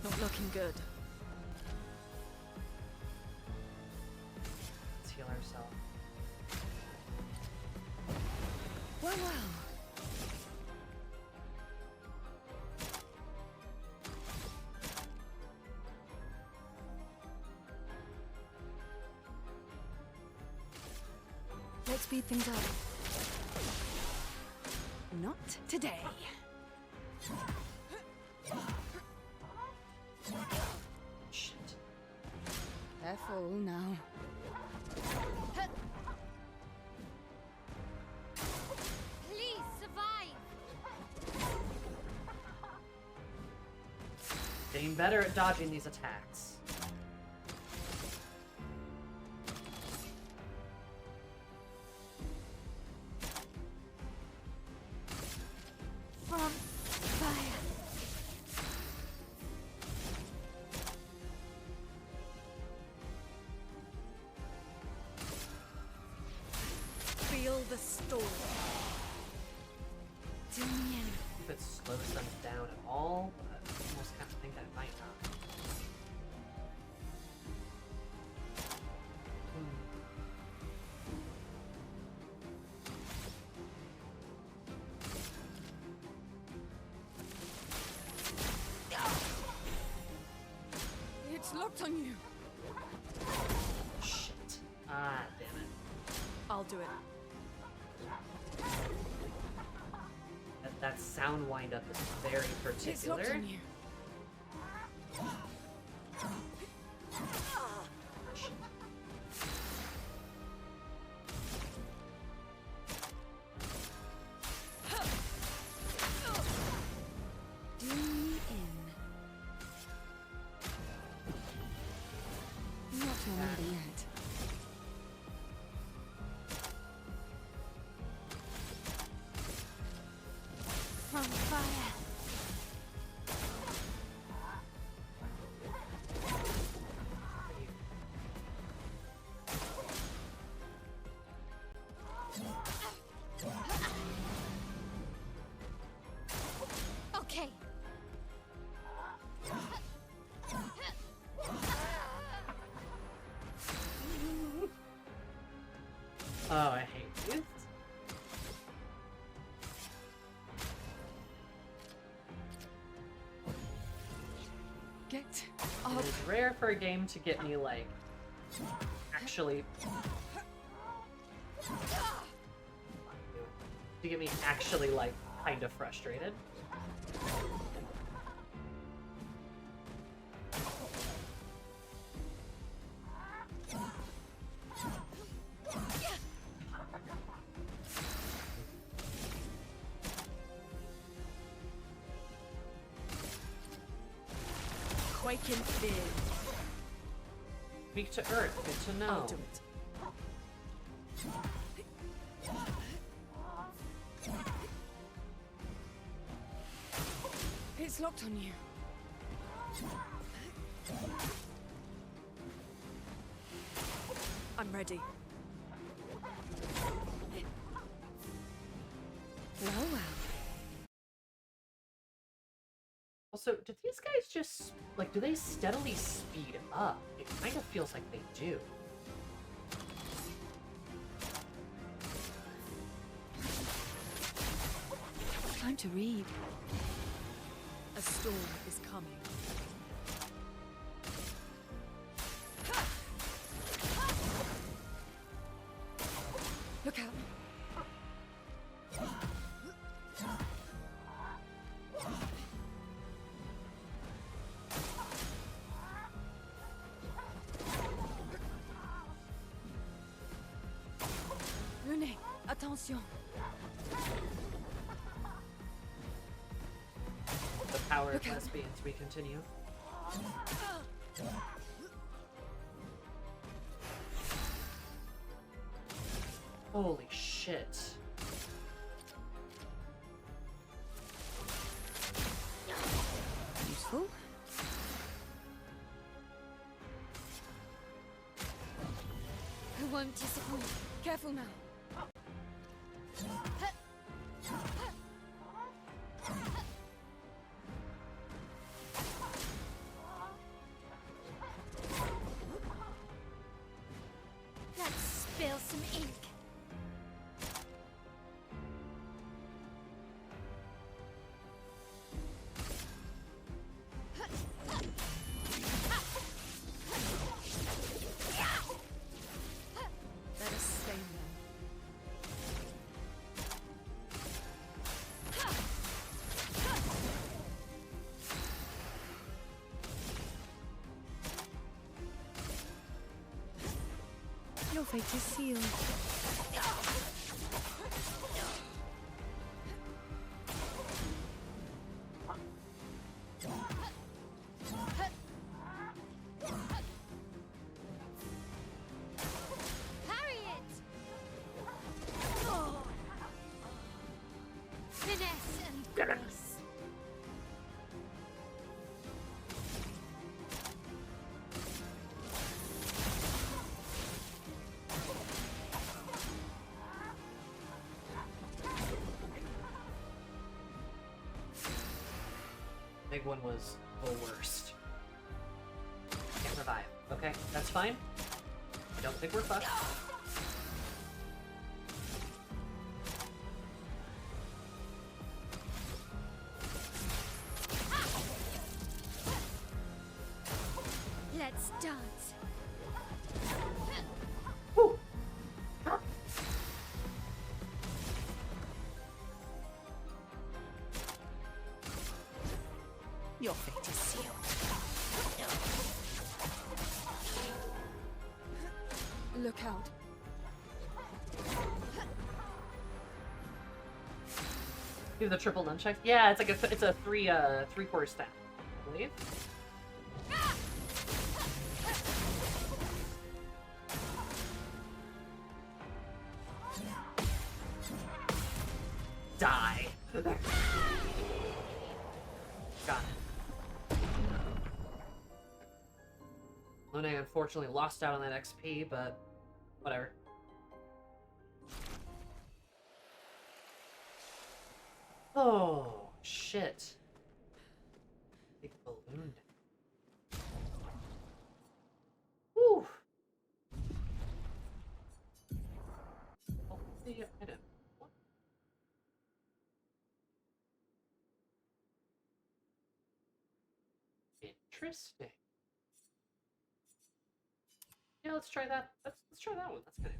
D: Not looking good.
C: Let's heal ourselves.
D: Well, well.
A: Let's speed things up.
D: Not today.
C: Shit.
B: Careful now.
A: Please survive.
C: Getting better at dodging these attacks.
A: From fire.
D: Feel the storm.
A: Do me in.
C: If it slows them down at all, but I almost kind of think that it might not.
D: It's locked on you.
C: Shit. Ah, damn it.
D: I'll do it.
C: That sound wind-up is very
D: It's locked
C: particular.
D: on you.
A: Do me in.
B: Not remember yet.
A: From fire. Okay.
C: Oh, I hate you.
D: Get
C: It is rare for a game to get me, like, actually... to get me actually, like, kind of frustrated.
D: Quake in fear.
C: Speak to Earth, good to know.
D: I'll do it. It's locked on you. I'm ready.
B: Well, well.
C: Also, do these guys just, like, do they steadily speed up? It kind of feels like they do.
B: Time to read.
D: A storm is coming. Attention.
C: The power of lesbians, we continue. Holy shit.
J: Useful.
A: I won't disappoint.
D: Careful now.
A: Let's spill some ink.
D: Let us stain them.
J: Your fate is sealed.
A: Parry it! Oh. Finesse and grace.
C: Big one was the worst. Can't revive. Okay, that's fine. I don't think we're fucked.
A: Let's dance.
J: Your fate is sealed.
D: Look out.
C: Do the triple nunchucks. Yeah, it's like a three-quarter staff, I believe. Die. Got it. Luna unfortunately lost out on that XP, but whatever. Oh, shit. Big balloon. Woo! Oh, the item. What? Interesting. Yeah, let's try that. Let's try that one. That's good.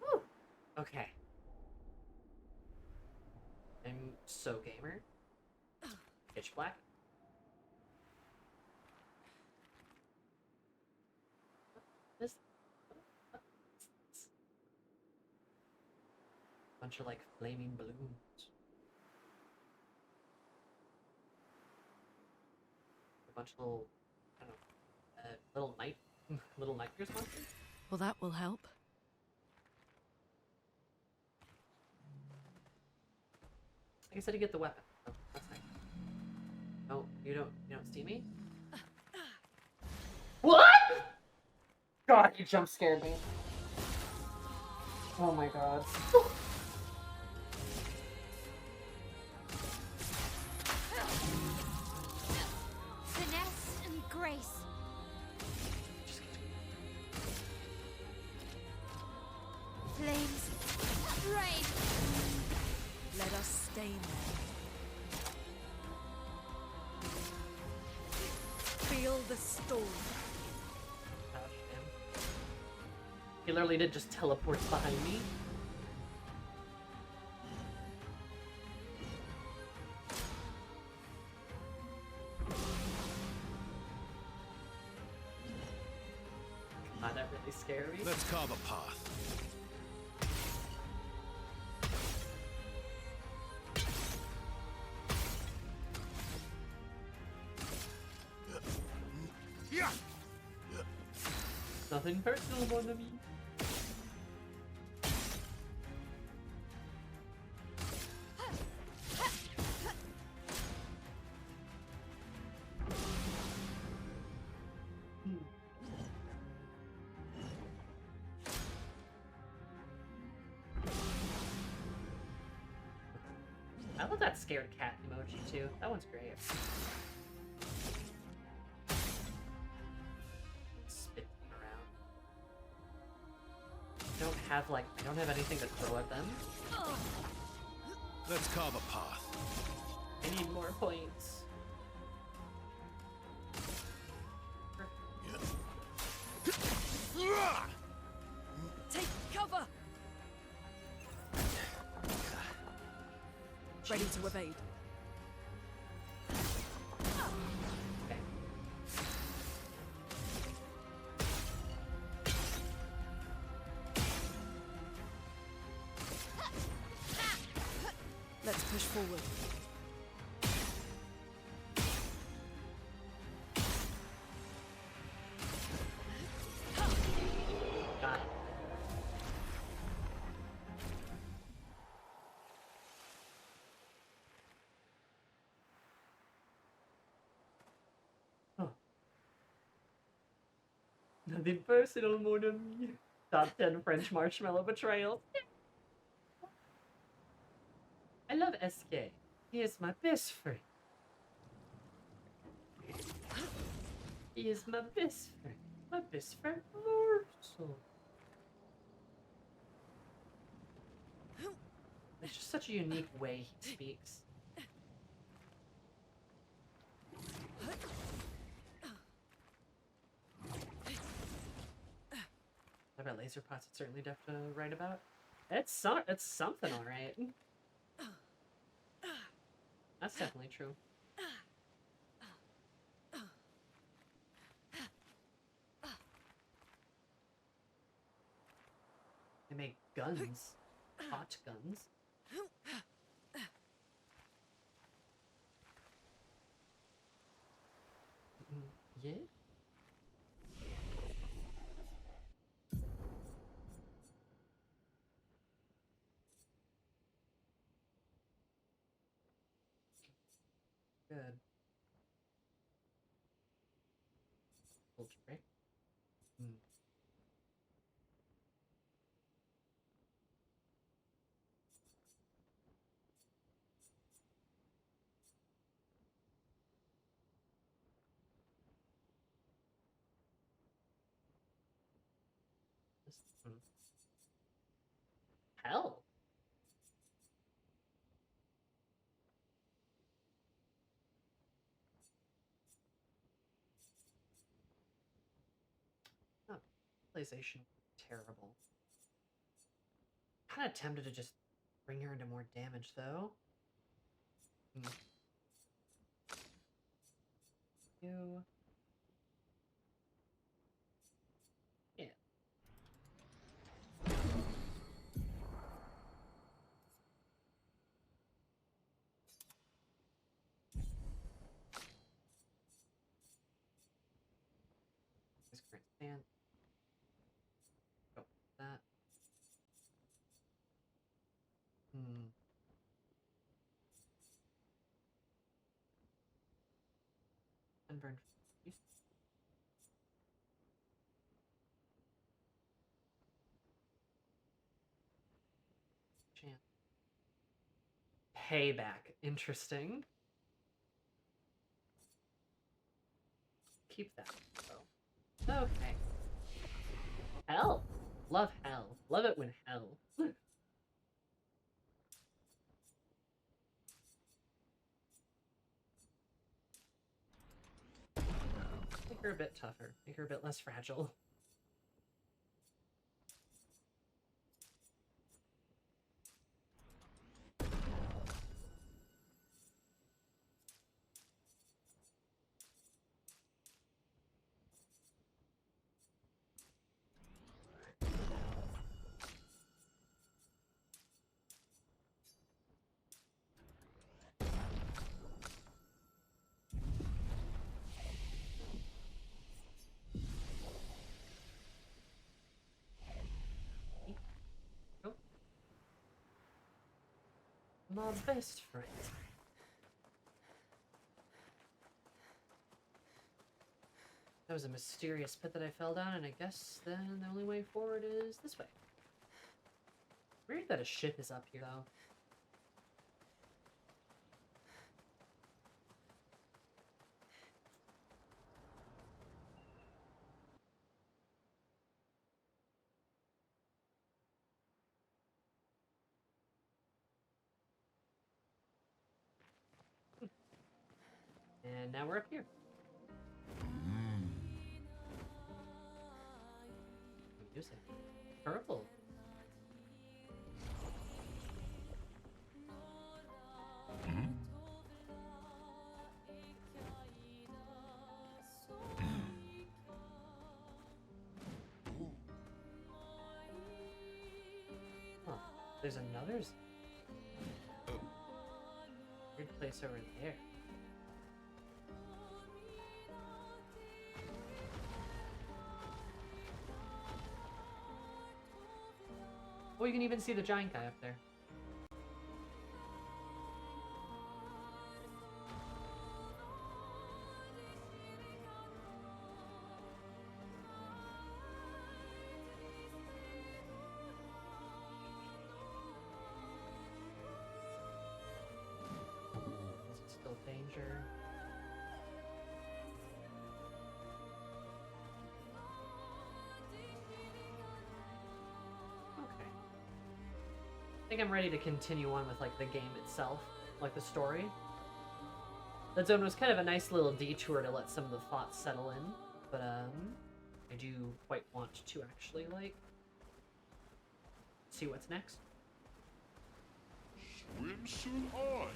C: Woo. Okay. I'm so gamer. Pitch black. This. Bunch of like flaming balloons. A bunch of little, I don't know, little nightmares monsters.
D: Well, that will help.
C: Like I said, you get the weapon. Oh, that's nice. No, you don't see me? What? God, you jump scared me. Oh my god.
A: Finesse and grace. Flames. Rain.
D: Let us stain them. Feel the storm.
C: Gosh, damn. He literally did just teleport behind me.
H: carve a path.
C: Nothing personal, mon ami. I love that scared cat emoji too. That one's great. Spitting around. I don't have anything to throw at them.
H: Let's carve a path.
C: I need more points.
D: Take cover! Ready to evade.
C: Okay.
D: Let's push forward.
C: Got it. Nothing personal, mon ami. Top 10 French marshmallow betrayals. I love SK. He is my best friend. He is my best friend. My best friend, Verso. It's just such a unique way he speaks. I bet laser pots it's certainly def to write about. It's something, all right. That's definitely true. They make guns, hot guns. Yeah. Good. Poultry. Hell. Oh, PlayStation. Terrible. Kind of tempted to just bring her into more damage, though. You. Yeah. This current stance. Go with that. And burn. Chance. Payback. Interesting. Keep that. Oh. Okay. Hell. Love hell. Love it when hell. Make her a bit tougher. Make her a bit less fragile. My best friend. That was a mysterious pit that I fell down, and I guess then the only way forward is this way. Weird that a ship is up here, though. And now we're up here. Music. Purple. Huh. There's another weird place over there. Oh, you can even see the giant guy up there. Still danger. I think I'm ready to continue on with like the game itself, like the story. That zone was kind of a nice little detour to let some of the thoughts settle in, but I do quite want to actually like see what's next.
F: Swimsuit on.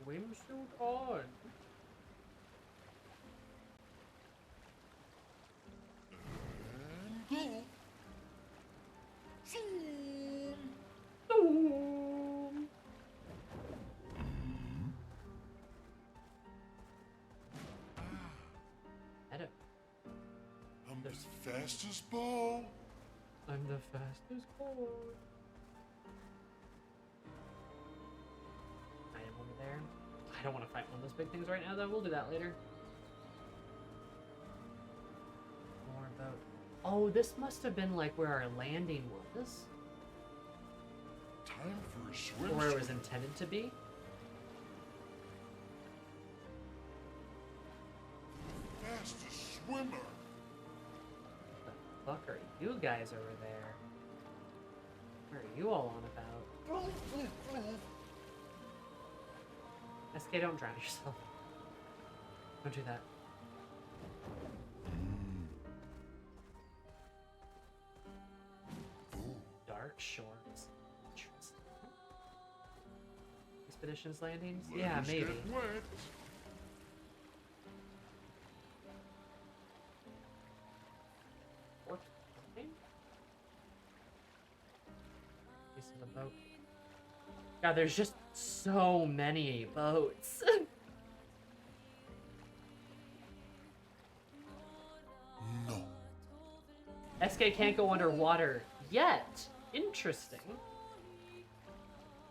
C: Swimsuit on.
F: And go.
C: Adam.
F: I'm the fastest ball.
C: I'm the fastest ball. Item over there. I don't want to fight one of those big things right now, though. We'll do that later. More boat. Oh, this must have been like where our landing was.
F: Time for a swim.
C: Or where it was intended to be.
F: Fastest swimmer.
C: What the fuck are you guys over there? What are you all on about? SK, don't drown yourself. Don't do that. Dark shores. Interesting. Expeditions landings? Yeah,
F: Let's
C: maybe.
F: get wet. Piece of a boat. God, there's just so many boats. No.
C: SK can't go underwater yet. Interesting.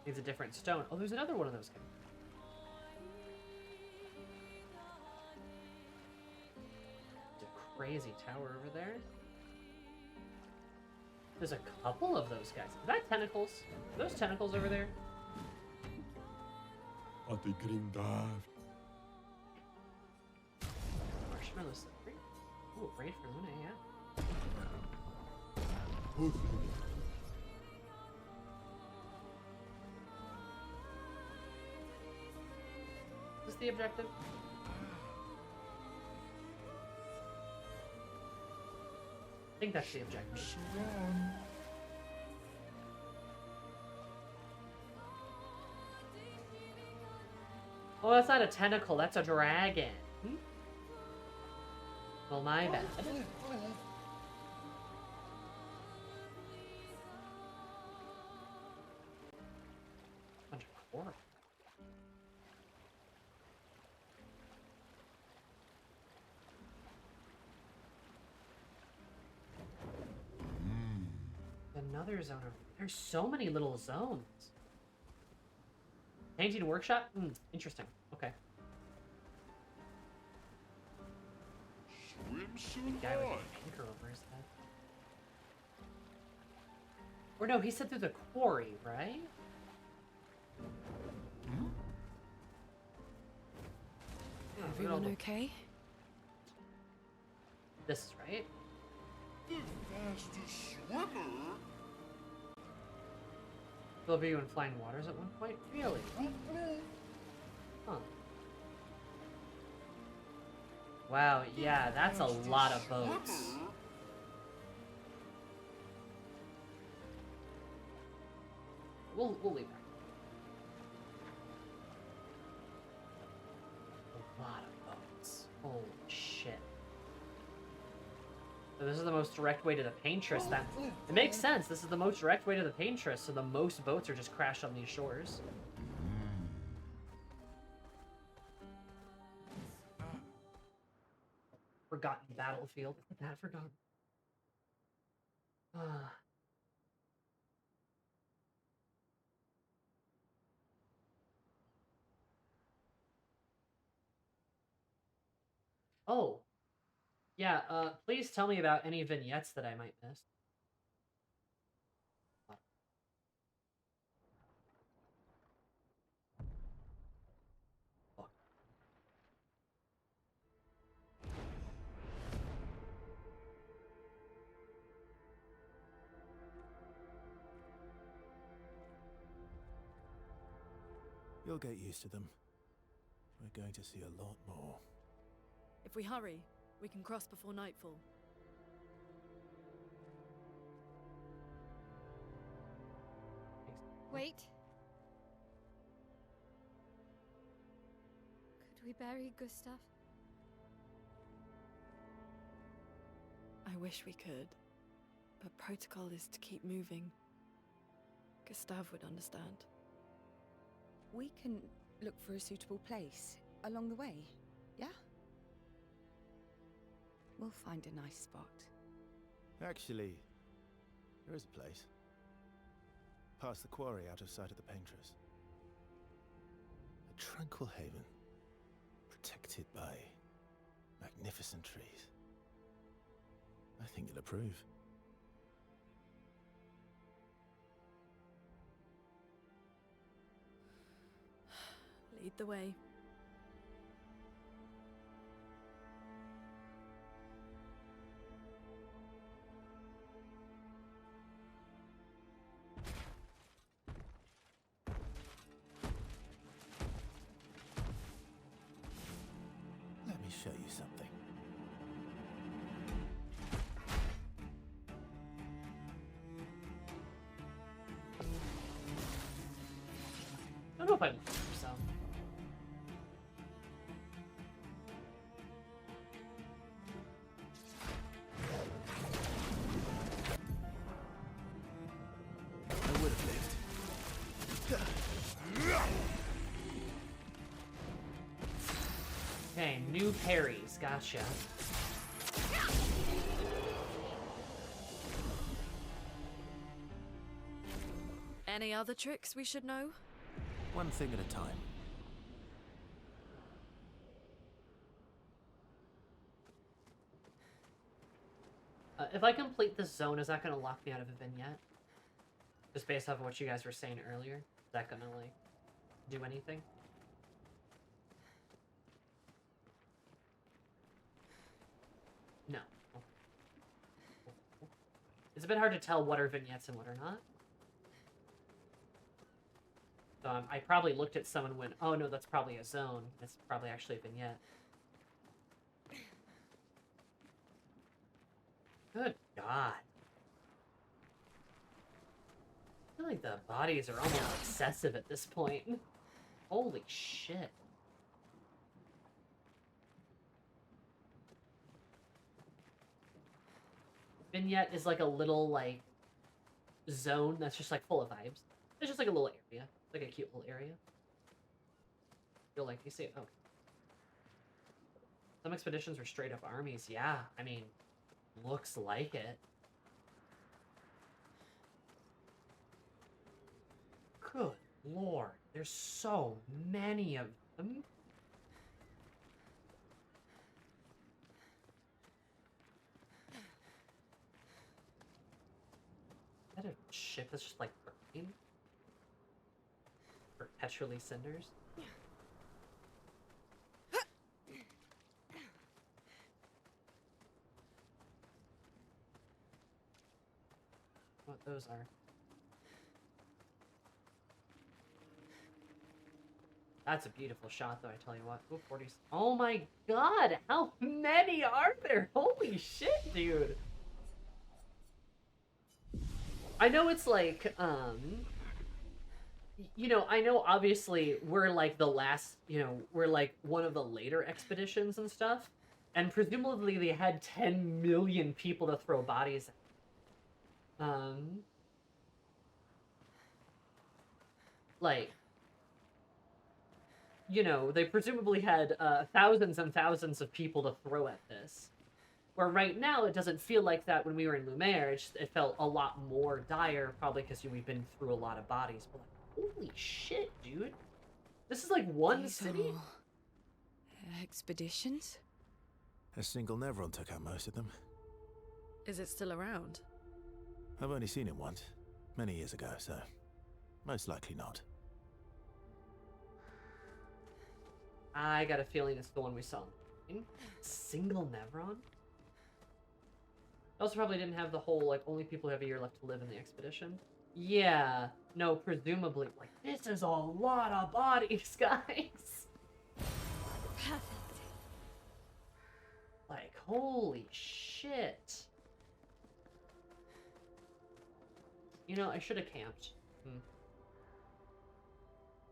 C: Needs a different stone. Oh, there's another one of those guys. There's a crazy tower over there. There's a couple of those guys. Is that tentacles? Are those tentacles over there?
F: Are they getting dived?
C: Marshmallow slippery. Ooh, raid for Luna, yeah.
F: Pussy.
C: Is this the objective? I think that's the objective. Oh, that's not a tentacle, that's a dragon. Well, my bad. Bunch of coral. another zone. There's so many little zones. Painting workshop? Interesting. Okay.
F: Swim
C: Guy with an anchor over his head. Or no, he said through the quarry, right?
D: Everyone okay?
C: This is right.
F: The fastest swimmer?
C: Deliver you in flying waters at one point? Really? Huh. Wow, yeah, that's a lot of boats. We'll leave that. A lot of boats. Holy shit. So this is the most direct way to the Paintress. That it makes sense. This is the most direct way to the Paintress, so the most boats are just crashed on these shores. Forgotten battlefield. That forgotten. Oh. Yeah, please tell me about any vignettes that I might miss.
H: You'll get used to them. We're going to see a lot more.
D: If we hurry, we can cross before nightfall.
A: Wait. Could we bury Gustav?
D: I wish we could, but protocol is to keep moving. Gustav would understand.
J: We can look for a suitable place along the way, yeah? We'll find a nice spot.
H: Actually, there is a place. Past the quarry, out of sight of the Paintress. A tranquil haven, protected by magnificent trees. I think you'll approve.
D: Lead the way.
H: Let me show you something.
C: I don't know if I'm so.
H: I would have lived.
C: Okay, new parries. Gotcha.
D: Any other tricks we should know?
H: One thing at a time.
C: If I complete this zone, is that going to lock me out of a vignette? Just based off of what you guys were saying earlier? Is that going to, like, do anything? No. It's a bit hard to tell what are vignettes and what are not. So I probably looked at someone and went, oh no, that's probably a zone. It's probably actually a vignette. Good God. I feel like the bodies are almost excessive at this point. Holy shit. Vignette is like a little, like, zone that's just, like, full of vibes. It's just like a little area. Like a cute little area. Feel like you see it. Oh. Some expeditions were straight up armies. Yeah, I mean, looks like it. lord, there's so many of them. Is that a ship that's just like burning? Perpetually cinders? What those are. That's a beautiful shot, though, I tell you what. Ooh, 40s. Oh my god, how many are there? Holy shit, dude. I know it's like, you know, I know obviously we're like the last, you know, we're like one of the later expeditions and stuff. And presumably they had 10 million people to throw bodies at. Like, you know, they presumably had thousands and thousands of people to throw at this. Where right now, it doesn't feel like that when we were in Lumiere. It felt a lot more dire, probably because we've been through a lot of bodies. But like, holy shit, dude. This is like one city?
D: Expeditions?
H: A single Nevron took out most of them.
D: Is it still around?
H: I've only seen it once, many years ago, so most likely not.
C: I got a feeling it's the one we saw. Single Nevron? Also probably didn't have the whole, like, only people who have a year left to live in the expedition. Yeah, no, presumably, like, this is a lot of bodies, guys.
A: Perfect.
C: Like, holy shit. You know, I should have camped.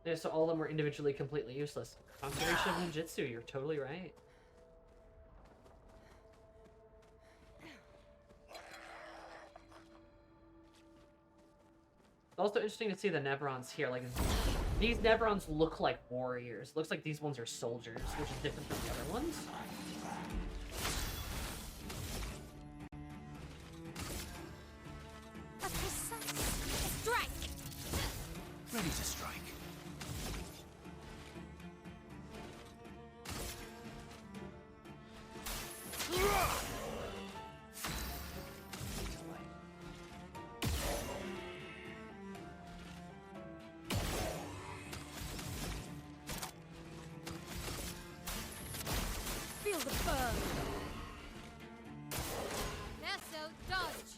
C: Yeah, so all of them were individually completely useless. Conservation of ninjutsu, you're totally right. It's also interesting to see the Nevrons here. Like, these Nevrons look like warriors. Looks like these ones are soldiers, which is different from the other ones.
A: A precise strike.
E: Ready to strike.
A: Feel the burn. Verso, dodge.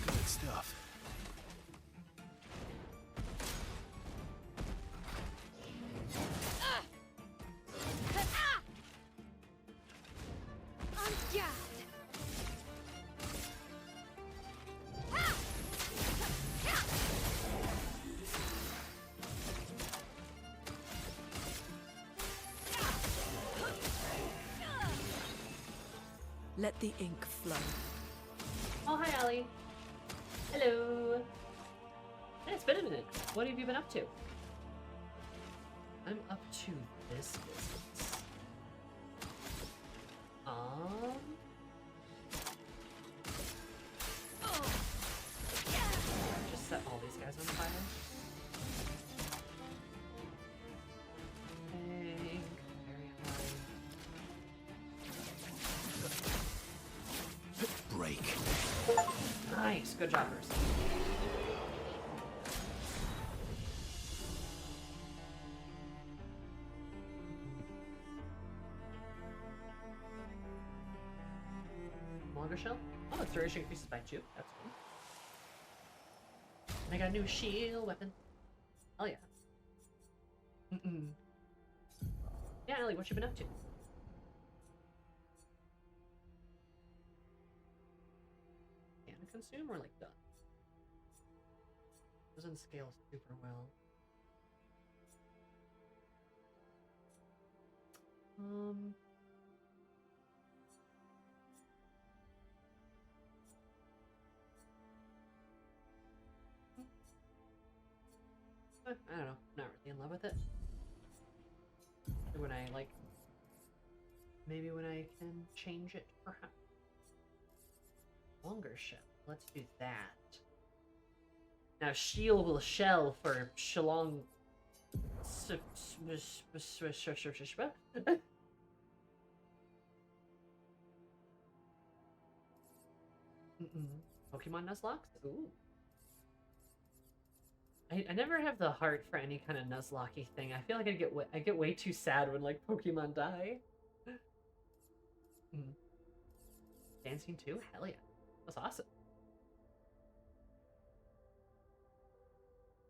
H: Good stuff.
A: On guard.
D: Let the ink flow.
C: Oh, hi, Allie. Hello. Hey, it's been a minute. What have you been up to? I'm up to this business. Just set all these guys on fire. Pink, very high.
E: Break.
C: Nice, good job, Verso. Longer shell? Oh, its duration increases by 2. That's cool. And I got a new shield weapon. Hell yeah. Yeah, Ellie, what you been up to? Can it consume or like done? Doesn't scale super well. I don't know. Not really in love with it. When I like, maybe when I can change it, perhaps. Longer ship. Let's do that. Now shield will shell for Shillong. Pokemon Nuzlocke? Ooh. I never have the heart for any kind of Nuzlocke thing. I feel like I get way too sad when like Pokemon die. Dancing too? Hell yeah. That's awesome.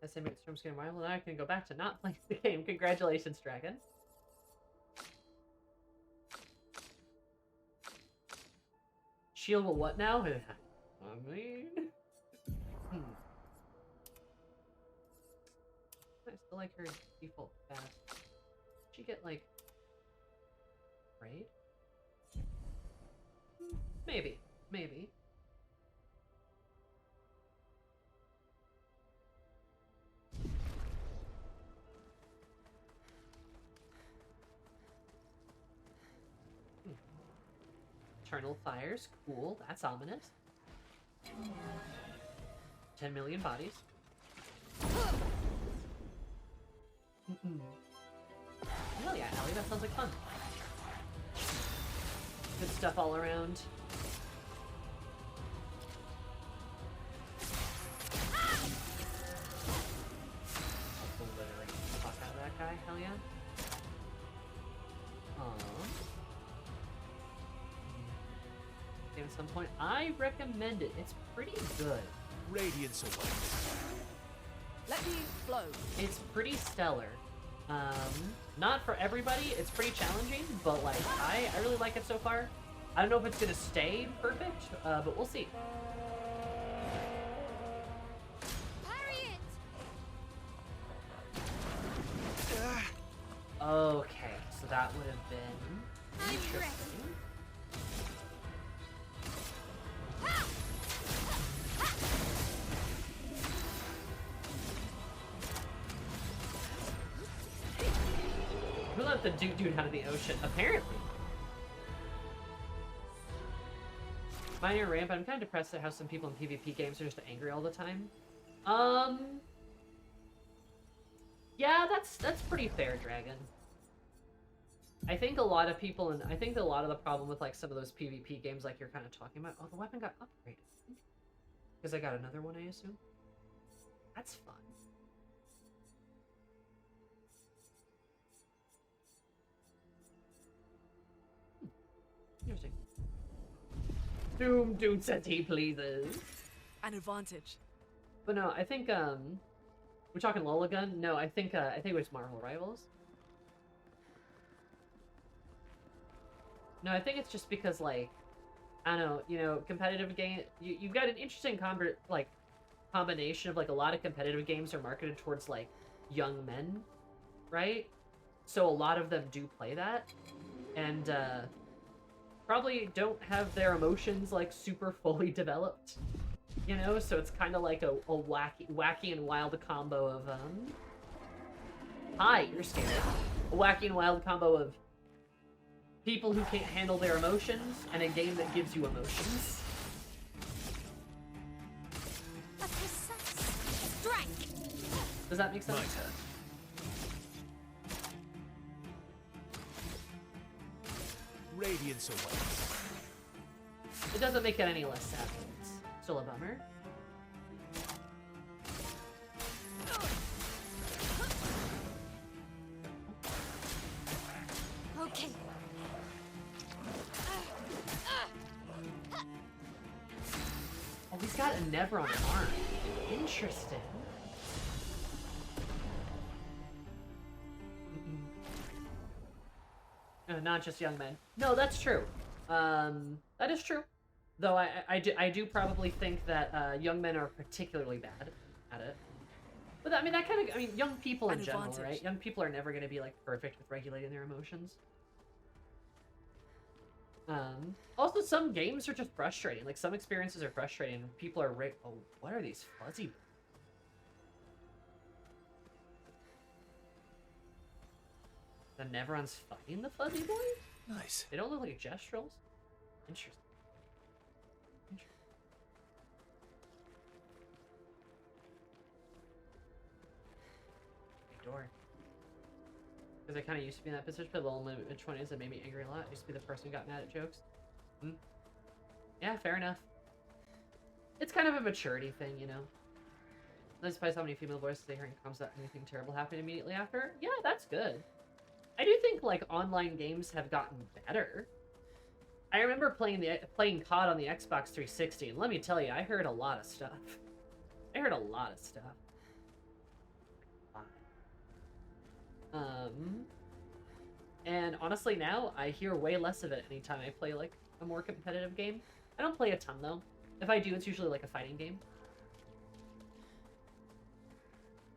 C: I say Storm's getting wild, now I can go back to not playing the game. Congratulations, Dragon. Shield will what now? I mean... I still like her default path. Did she get, like... Raid? Maybe. Maybe. Eternal fires, cool. That's ominous. 10 million bodies. Hell yeah, Ellie, that sounds like fun. Good stuff all around. Literally fuck out of that guy, hell yeah. At some point, I recommend it. It's pretty good.
O: Radiance awaits.
B: Let me flow.
C: It's pretty stellar. Not for everybody. It's pretty challenging, but like I really like it so far. I don't know if it's gonna stay perfect, but we'll see. Okay, so that would have been interesting. Who let the dude out of the ocean? Apparently. Minor rant, but I'm kind of depressed at how some people in PvP games are just angry all the time. Yeah, that's pretty fair, Dragon. I think a lot of people, and I think a lot of the problem with like some of those PvP games like you're kind of talking about, oh, the weapon got upgraded. Because I got another one, I assume. That's fun. Interesting. Doom says he pleases.
B: An advantage.
C: But no, I think we're talking Lola Gun? No, I think it was Marvel Rivals. No, I think it's just because like I don't know, you know, competitive game you've got an interesting combination of like a lot of competitive games are marketed towards like young men, right? So a lot of them do play that. And probably don't have their emotions like super fully developed, you know, so it's kind of like a wacky and wild combo of hi, you're scared. A wacky and wild combo of people who can't handle their emotions and a game that gives you emotions. Does that make sense?
O: My turn. Radiance awaits.
C: It doesn't make it any less sad. It's still a bummer.
A: Okay.
C: Oh, he's got a Never on an arm. Interesting. Not just young men. No, that's true. That is true. Though I do probably think that young men are particularly bad at it. But I mean, that kind of, I mean, young people in general, right? Young people are never going to be like perfect with regulating their emotions. Also, some games are just frustrating. Like some experiences are frustrating. People are oh, what are these fuzzy? The Neverons fighting the fuzzy boys?
O: Nice.
C: They don't look like Gestrels. Interesting. Because I kind of used to be in that position, but in my mid-20s, it made me angry a lot. I used to be the person who got mad at jokes. Yeah, fair enough. It's kind of a maturity thing, you know? Despite how many female voices they hear in comms that anything terrible happened immediately after. Yeah, that's good. I do think, like, online games have gotten better. I remember playing COD on the Xbox 360, and let me tell you, I heard a lot of stuff. I heard a lot of stuff. And honestly now, I hear way less of it anytime I play, like, a more competitive game. I don't play a ton, though. If I do, it's usually, like, a fighting game.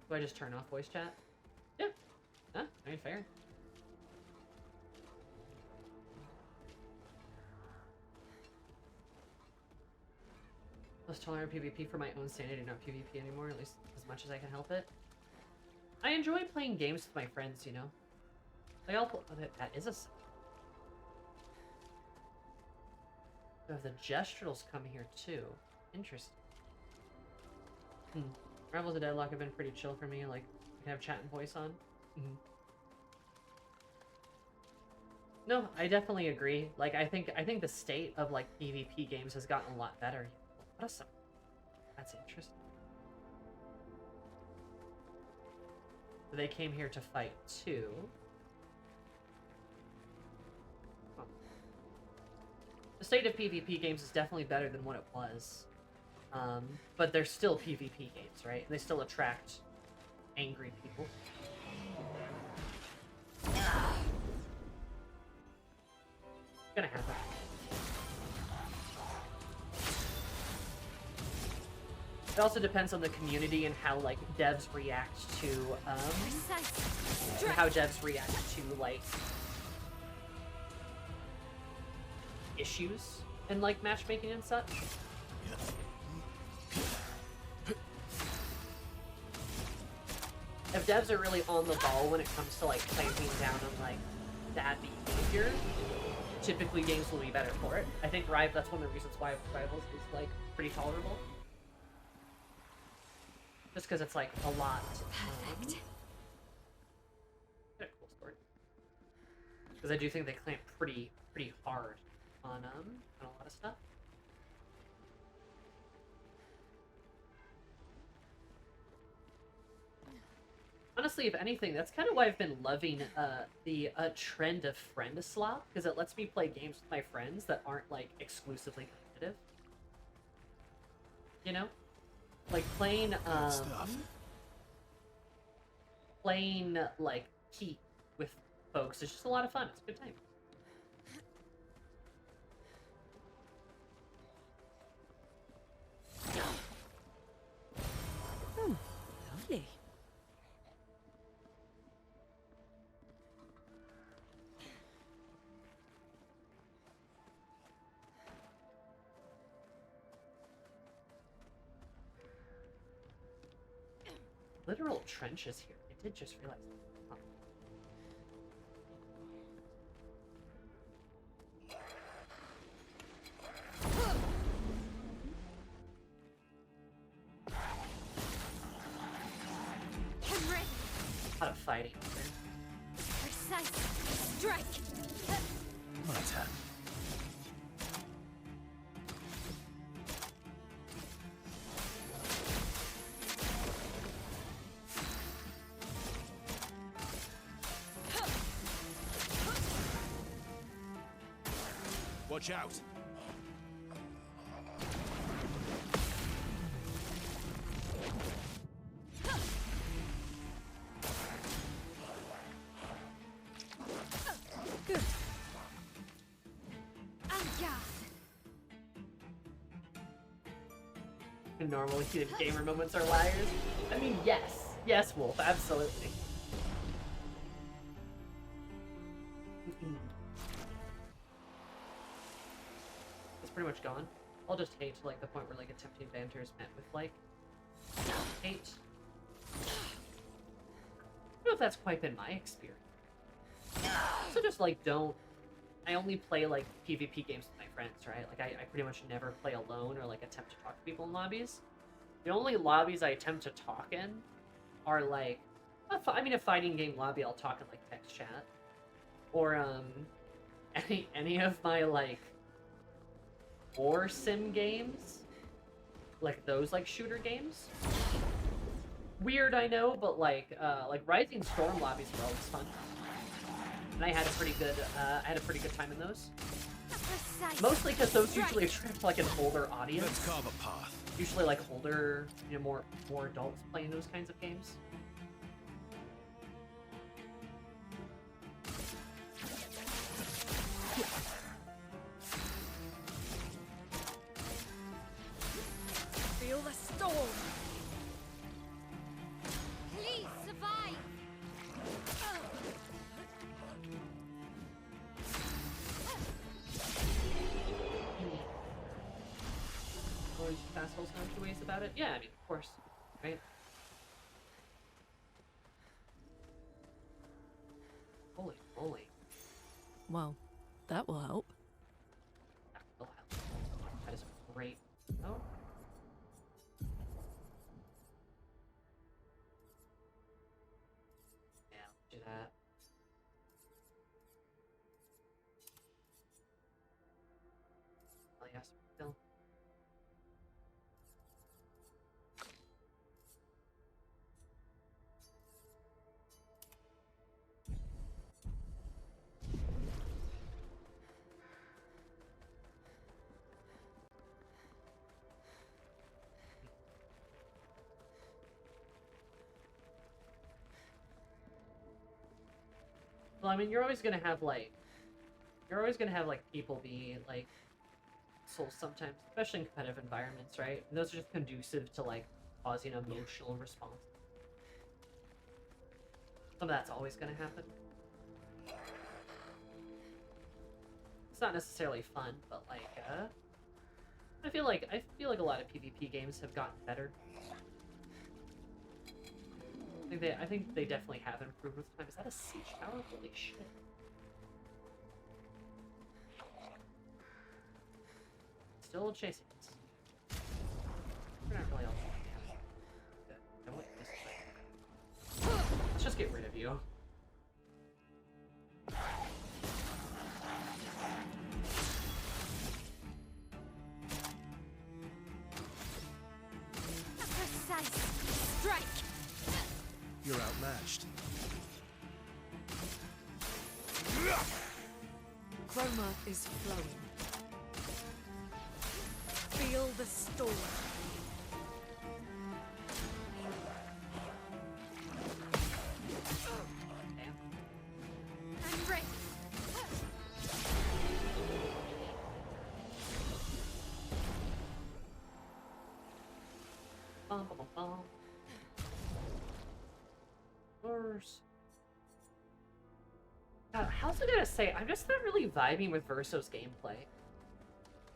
C: Do I just turn off voice chat? Yeah. Huh? I mean, fair. Let's tolerate PvP for my own sanity, not PvP anymore, at least as much as I can help it. I enjoy playing games with my friends, you know? Like, that is a... Oh, the gestrals come here, too. Interesting. Rivals of Deadlock have been pretty chill for me, like, I can have chat and voice on. No, I definitely agree. Like, I think the state of, like, PvP games has gotten a lot better. What a song. That's interesting. So they came here to fight too. Huh. The state of PvP games is definitely better than what it was. But they're still PvP games, right? They still attract angry people. Gonna happen. It also depends on the community and how, like, devs react to, how devs react to, like, issues and, like, matchmaking and such. If devs are really on the ball when it comes to, like, clamping down on, like, bad behavior, typically games will be better for it. I think that's one of the reasons why Rivals is, like, pretty tolerable. Just because it's, like, a lot. Perfect. Yeah, cool story. Because I do think they clamp pretty hard on a lot of stuff. Honestly, if anything, that's kind of why I've been loving the trend of friend slop, because it lets me play games with my friends that aren't, like, exclusively competitive. You know? Like, playing, like, Heat with folks is just a lot of fun. It's a good time.
J: Oh, lovely.
C: Literal trenches here. I did just realize. Huh. A lot of fighting.
A: Precise strike.
O: My turn. Watch out!
A: Good.
C: Normal heated gamer moments are liars. I mean, yes. Yes, Wolf, absolutely. It's pretty much gone. I'll just hate to, like, the point where, like, attempting banter is met with, like, hate. I don't know if that's quite been my experience. So just, like, don't... I only play, like, PvP games with my friends, right? Like, I pretty much never play alone or, like, attempt to talk to people in lobbies. The only lobbies I attempt to talk in are, like, I mean, a fighting game lobby, I'll talk in, like, text chat. Or, any of my, like, war sim games. Like, those, like, shooter games. Weird, I know, but, like Rising Storm lobbies were always fun. And I had a pretty good time in those. Mostly because those usually attract, like, an older audience.
O: Let's carve a path.
C: Usually, like, older, you know, more adults playing those kinds of games.
B: Feel the storm.
A: Please survive.
C: Always assholes have two ways about it. Yeah, I mean, of course, right? Holy moly!
D: Well, that will help.
C: That will help. That is great. Oh. Yeah, do that. Oh yes, still. Well, I mean, you're always gonna have like people be like souls sometimes, especially in competitive environments, right? And those are just conducive to like causing an emotional response. Some of that's always gonna happen. It's not necessarily fun, but like I feel like a lot of PvP games have gotten better. I think they definitely have improved with time. Is that a siege tower? Holy shit. Still chasing us. We're not really all good. Don't wait this way. Let's just get rid of you.
A: Precise strike.
O: You're outmatched.
B: Chroma is flowing. Feel the storm.
A: I'm ready.
C: Bum, bum, bum, bum. God, how's I gonna say? I'm just not really vibing with Verso's gameplay.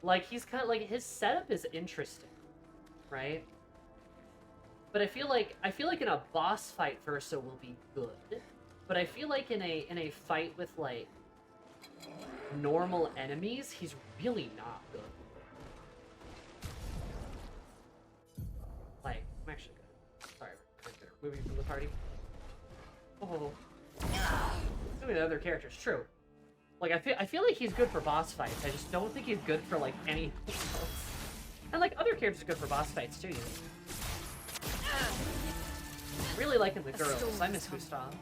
C: Like, he's kind of like, his setup is interesting, right? But I feel like in a boss fight, Verso will be good. But I feel like in a fight with like normal enemies, he's really not good. Like, I'm actually good. Sorry, we're moving from the party. Oh, I mean, the other characters, true. Like, I feel like he's good for boss fights. I just don't think he's good for like anything else. And like other characters are good for boss fights too. You know? Really liking the girls. I miss Gustav.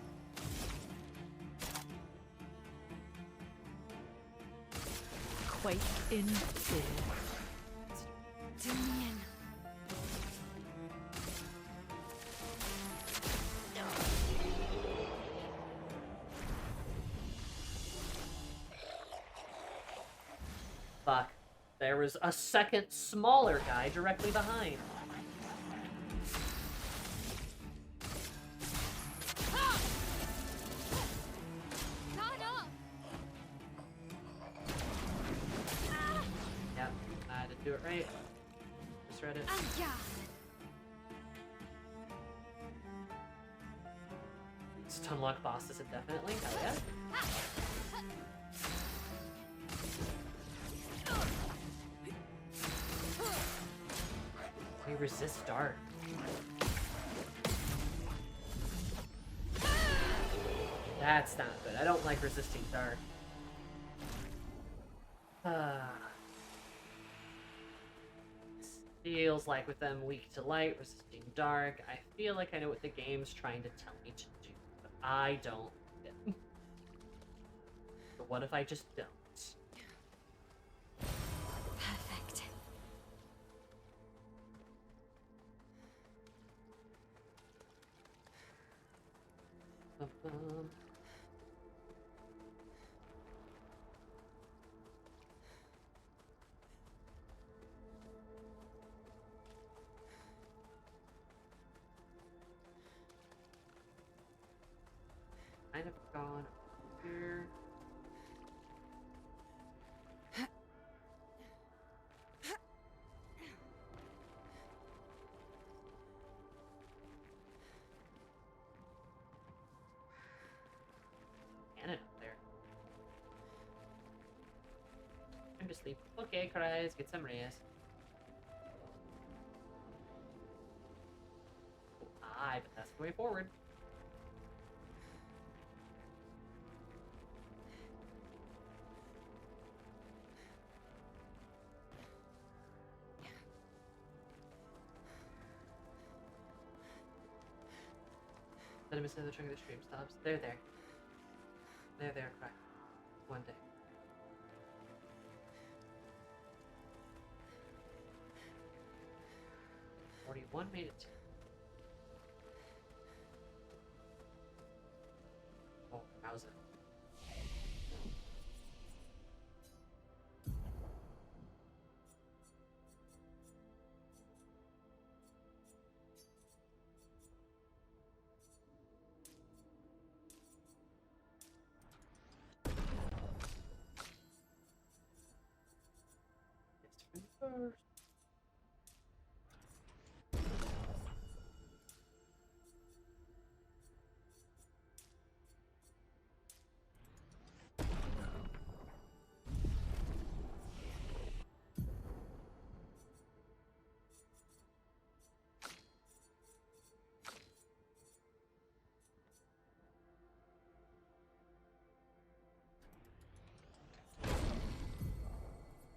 B: Quake in fear.
A: Do me in.
C: Fuck. There was a second smaller guy directly behind. Yep, I didn't do it right. Just read it. Just to unlock bosses indefinitely. Hell yeah. We resist dark. That's not good. I don't like resisting dark. Feels like with them weak to light, resisting dark, I feel like I know what the game's trying to tell me to do, but I don't. But what if I just don't?
A: Perfect.
C: Bum-bum. Kind of gone here. Cannon up there. I'm just sleep. Okay, cries, get some rest. Aye, but that's the way forward. Let me say the trunk of the stream stops. They're there. They're there, cry. One day. $41 made it. Oh, how's it? First.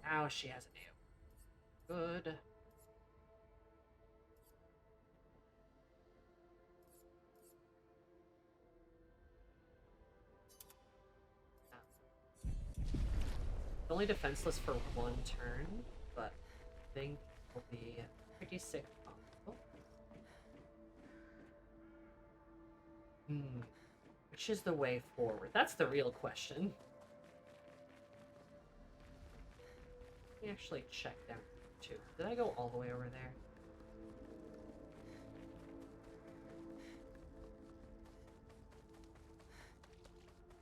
C: Now she has a new. Good. It's only defenseless for one turn, but I think will be pretty sick. Which is the way forward? That's the real question. Let me actually check down too. Did I go all the way over there?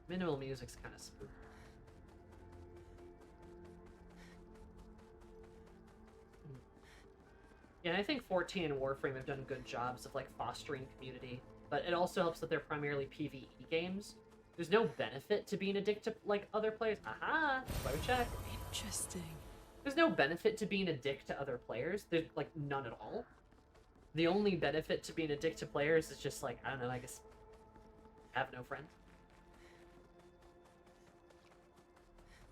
C: Minimal music's kind of spooky. Yeah, I think 14 and Warframe have done good jobs of like fostering community, but it also helps that they're primarily PvE games. There's no benefit to being addicted to like other players. Aha! Why we check?
D: Interesting.
C: There's no benefit to being a dick to other players. There's like none at all. The only benefit to being a dick to players is just like, I don't know, I guess have no friends.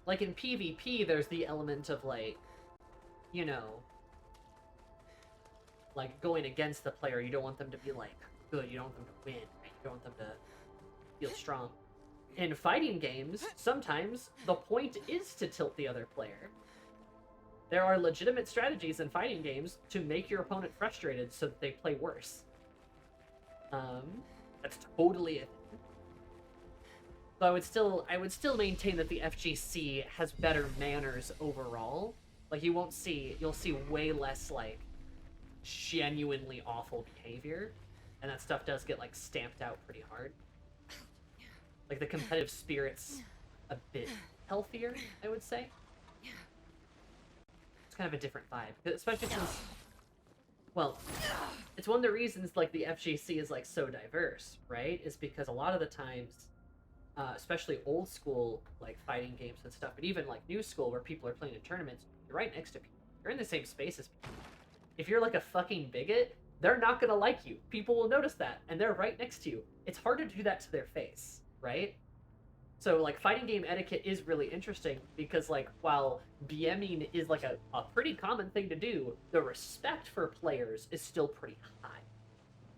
C: Like in PvP, there's the element of like, you know, like going against the player. You don't want them to be like good. You don't want them to win. Right? You don't want them to feel strong. In fighting games, sometimes the point is to tilt the other player. There are legitimate strategies in fighting games to make your opponent frustrated so that they play worse. That's totally a thing. So I would still maintain that the FGC has better manners overall. Like you'll see way less like genuinely awful behavior, and that stuff does get like stamped out pretty hard. Like the competitive spirit's a bit healthier, I would say. Kind of a different vibe, especially since, well, it's one of the reasons like the FGC is like so diverse, right? Is because a lot of the times, especially old school like fighting games and stuff, but even like new school where people are playing in tournaments, you're right next to people. You're in the same space as people. If you're like a fucking bigot, they're not gonna like you. People will notice that, and they're right next to you. It's hard to do that to their face. right? So, like, fighting game etiquette is really interesting because, like, while BMing is, like, a pretty common thing to do, the respect for players is still pretty high.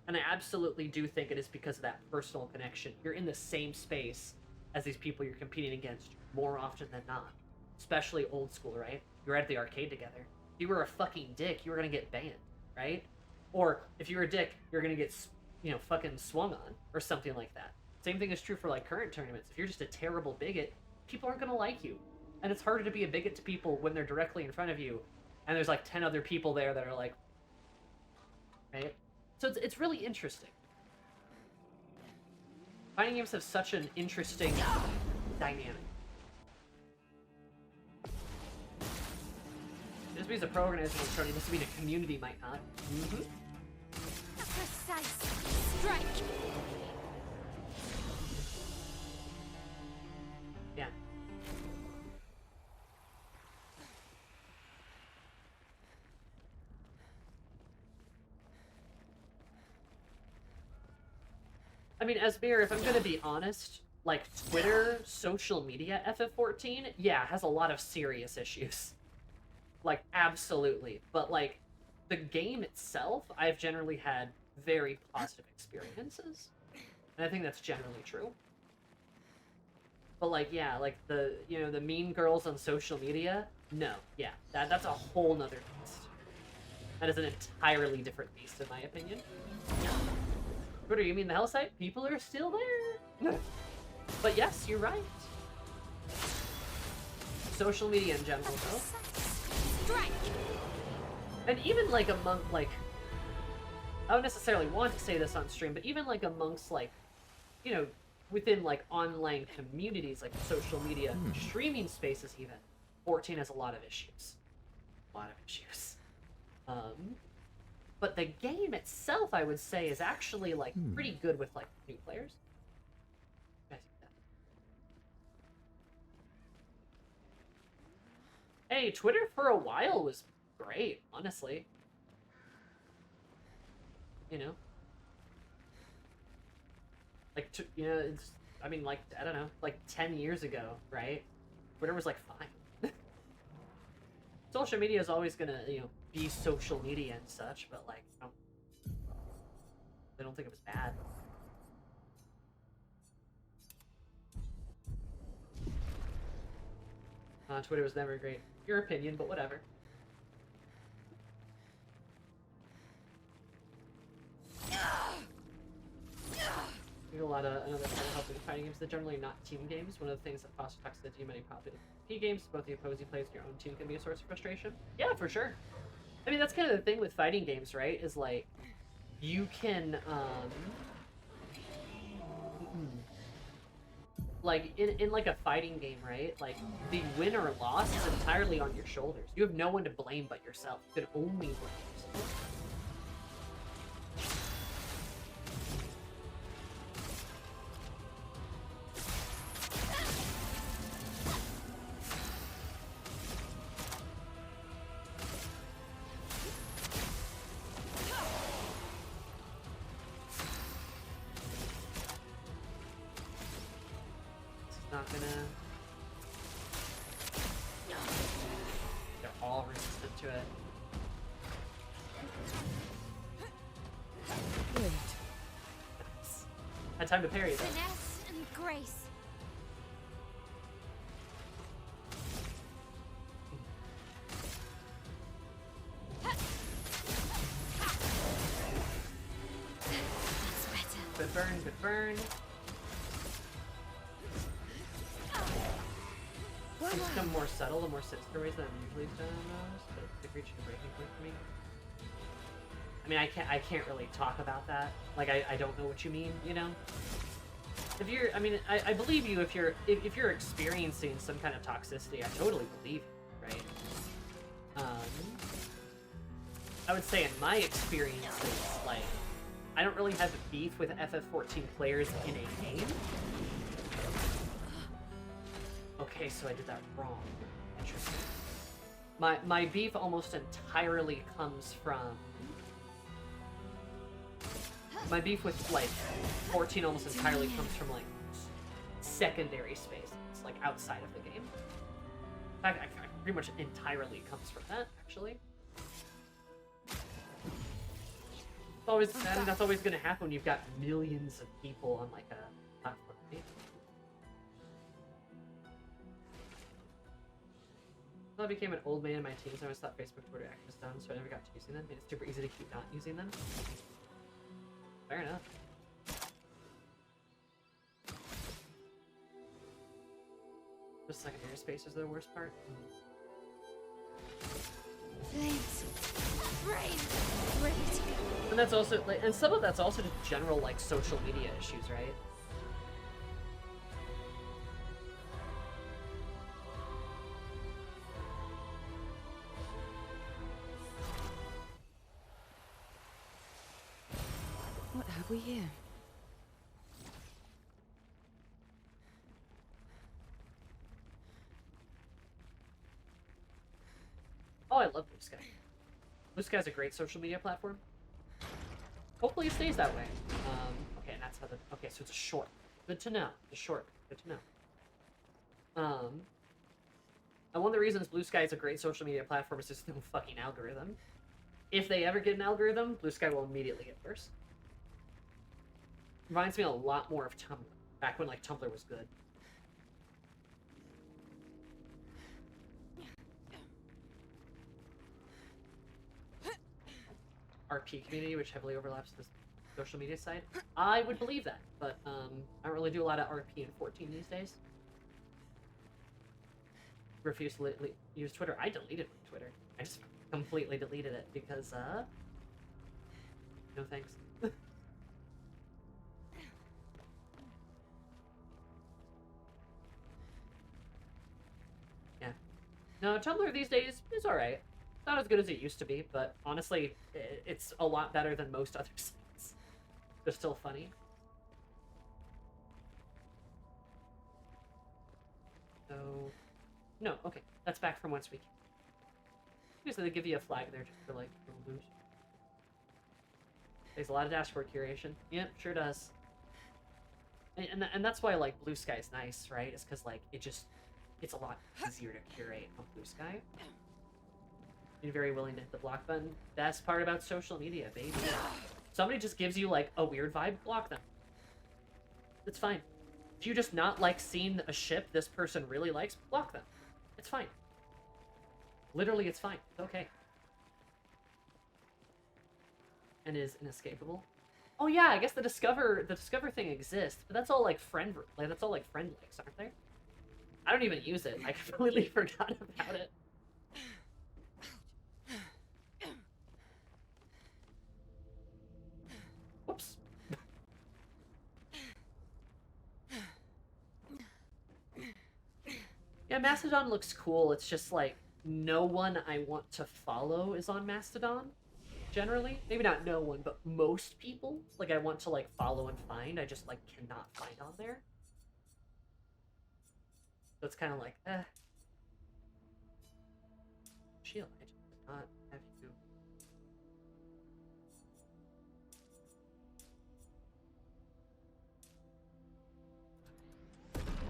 C: And I absolutely do think it is because of that personal connection. You're in the same space as these people you're competing against more often than not. Especially old school, right? You're at the arcade together. If you were a fucking dick, you were gonna get banned, right? Or, if you were a dick, you're gonna get, you know, fucking swung on, or something like that. Same thing is true for, like, current tournaments. If you're just a terrible bigot, people aren't gonna like you. And it's harder to be a bigot to people when they're directly in front of you, and there's, like, 10 other people there that are like... Right? So it's really interesting. Fighting games have such an interesting dynamic. Just because a pro organizer will turn, it doesn't mean a community might not. Mm-hmm.
A: Precise strike.
C: Yeah. I mean, Asmir, if I'm gonna be honest, like, Twitter, social media, FF14, yeah, has a lot of serious issues. Like, absolutely. But, like, the game itself, I've generally had very positive experiences. And I think that's generally true. But, like, yeah, like, the, you know, the mean girls on social media, no, yeah, that's a whole nother beast. That is an entirely different beast, in my opinion. Twitter, you mean the hell site? People are still there. But yes, you're right. Social media in general, though.
A: Strike.
C: And even, like, among, like... I don't necessarily want to say this on stream, but even, like, amongst, like, you know, within, like, online communities, like social media, streaming spaces even, 14 has a lot of issues. A lot of issues. But the game itself, I would say, is actually, like, pretty good with, like, new players. Hey, Twitter for a while was great, honestly. You know? Like, you know, it's, I mean, like, I don't know, like 10 years ago, right? Twitter was, like, fine. Social media is always gonna, you know, be social media and such, but, like, I don't think it was bad. Twitter was never great. Your opinion, but whatever. There's a lot of another kind of helping fighting games that generally not team games. One of the things that fosters toxicity in many popular PvP games, both the opposing plays and your own team can be a source of frustration. Yeah, for sure. I mean, that's kind of the thing with fighting games, right? Is like, you can, like, in like a fighting game, right? Like, the win or loss is entirely on your shoulders. You have no one to blame but yourself. You can only blame yourself. They're all resistant to it.
A: Wait.
C: Nice. Had time to parry though.
A: Finesse and grace. That's better.
C: Good burn, good burn. It's become more subtle and more sinister ways than I'm usually done those, but they've reached a breaking point for me. I mean, I can't really talk about that. Like, I don't know what you mean, you know? If you're, I mean, I believe you if you're experiencing some kind of toxicity. I totally believe you, right? I would say in my experiences, like, I don't really have beef with FF14 players in a game. Okay, so I did that wrong. Interesting. My beef almost entirely comes from... My beef with, like, 14 almost entirely comes from, like, secondary spaces, like outside of the game. In fact, pretty much entirely comes from that, actually. It's always, I think that's always going to happen when you've got millions of people on like a platform. Right? I became an old man in my teens. I always thought Facebook, Twitter, X was done, so I never got to using them. Made it super easy to keep not using them. Fair enough. The secondary spaces are the worst part.
A: Flames. Ready to go.
C: And that's also like, and some of that's also just general like social media issues, right?
B: What have we here?
C: Oh, I love Blue Sky. Blue Sky's a great social media platform. Hopefully it stays that way. Okay, and that's how the... Okay, so it's a short. Good to know. It's short. Good to know. And one of the reasons Blue Sky is a great social media platform is just no fucking algorithm. If they ever get an algorithm, Blue Sky will immediately get worse. Reminds me a lot more of Tumblr. Back when, like, Tumblr was good. RP community, which heavily overlaps this social media side. I would believe that, but I don't really do a lot of RP in 14 these days. Refuse to use Twitter. I deleted my Twitter. I just completely deleted it because, no thanks. Yeah. No, Tumblr these days is alright. Not as good as it used to be, but honestly, it's a lot better than most other sites. They're still funny. So, no, okay, that's back from whence we came. Usually they give you a flag there just for like lose. There's a lot of dashboard curation. Yep, sure does. And that's why like Blue Sky is nice, right? It's because like it's a lot easier to curate on Blue Sky. You're very willing to hit the block button. Best part about social media, baby. Somebody just gives you like a weird vibe, block them. It's fine. If you just not like seeing a ship this person really likes, block them. It's fine. Literally, it's fine. It's okay. And is inescapable. Oh yeah, I guess the discover thing exists, but that's all like friend links, aren't they? I don't even use it. I completely forgot about it. Whoops. Yeah, Mastodon looks cool. It's just like no one I want to follow is on Mastodon. Generally, maybe not no one, but most people like I want to like follow and find. I just like cannot find on there. So it's kind of like, Shield, I just did not have you.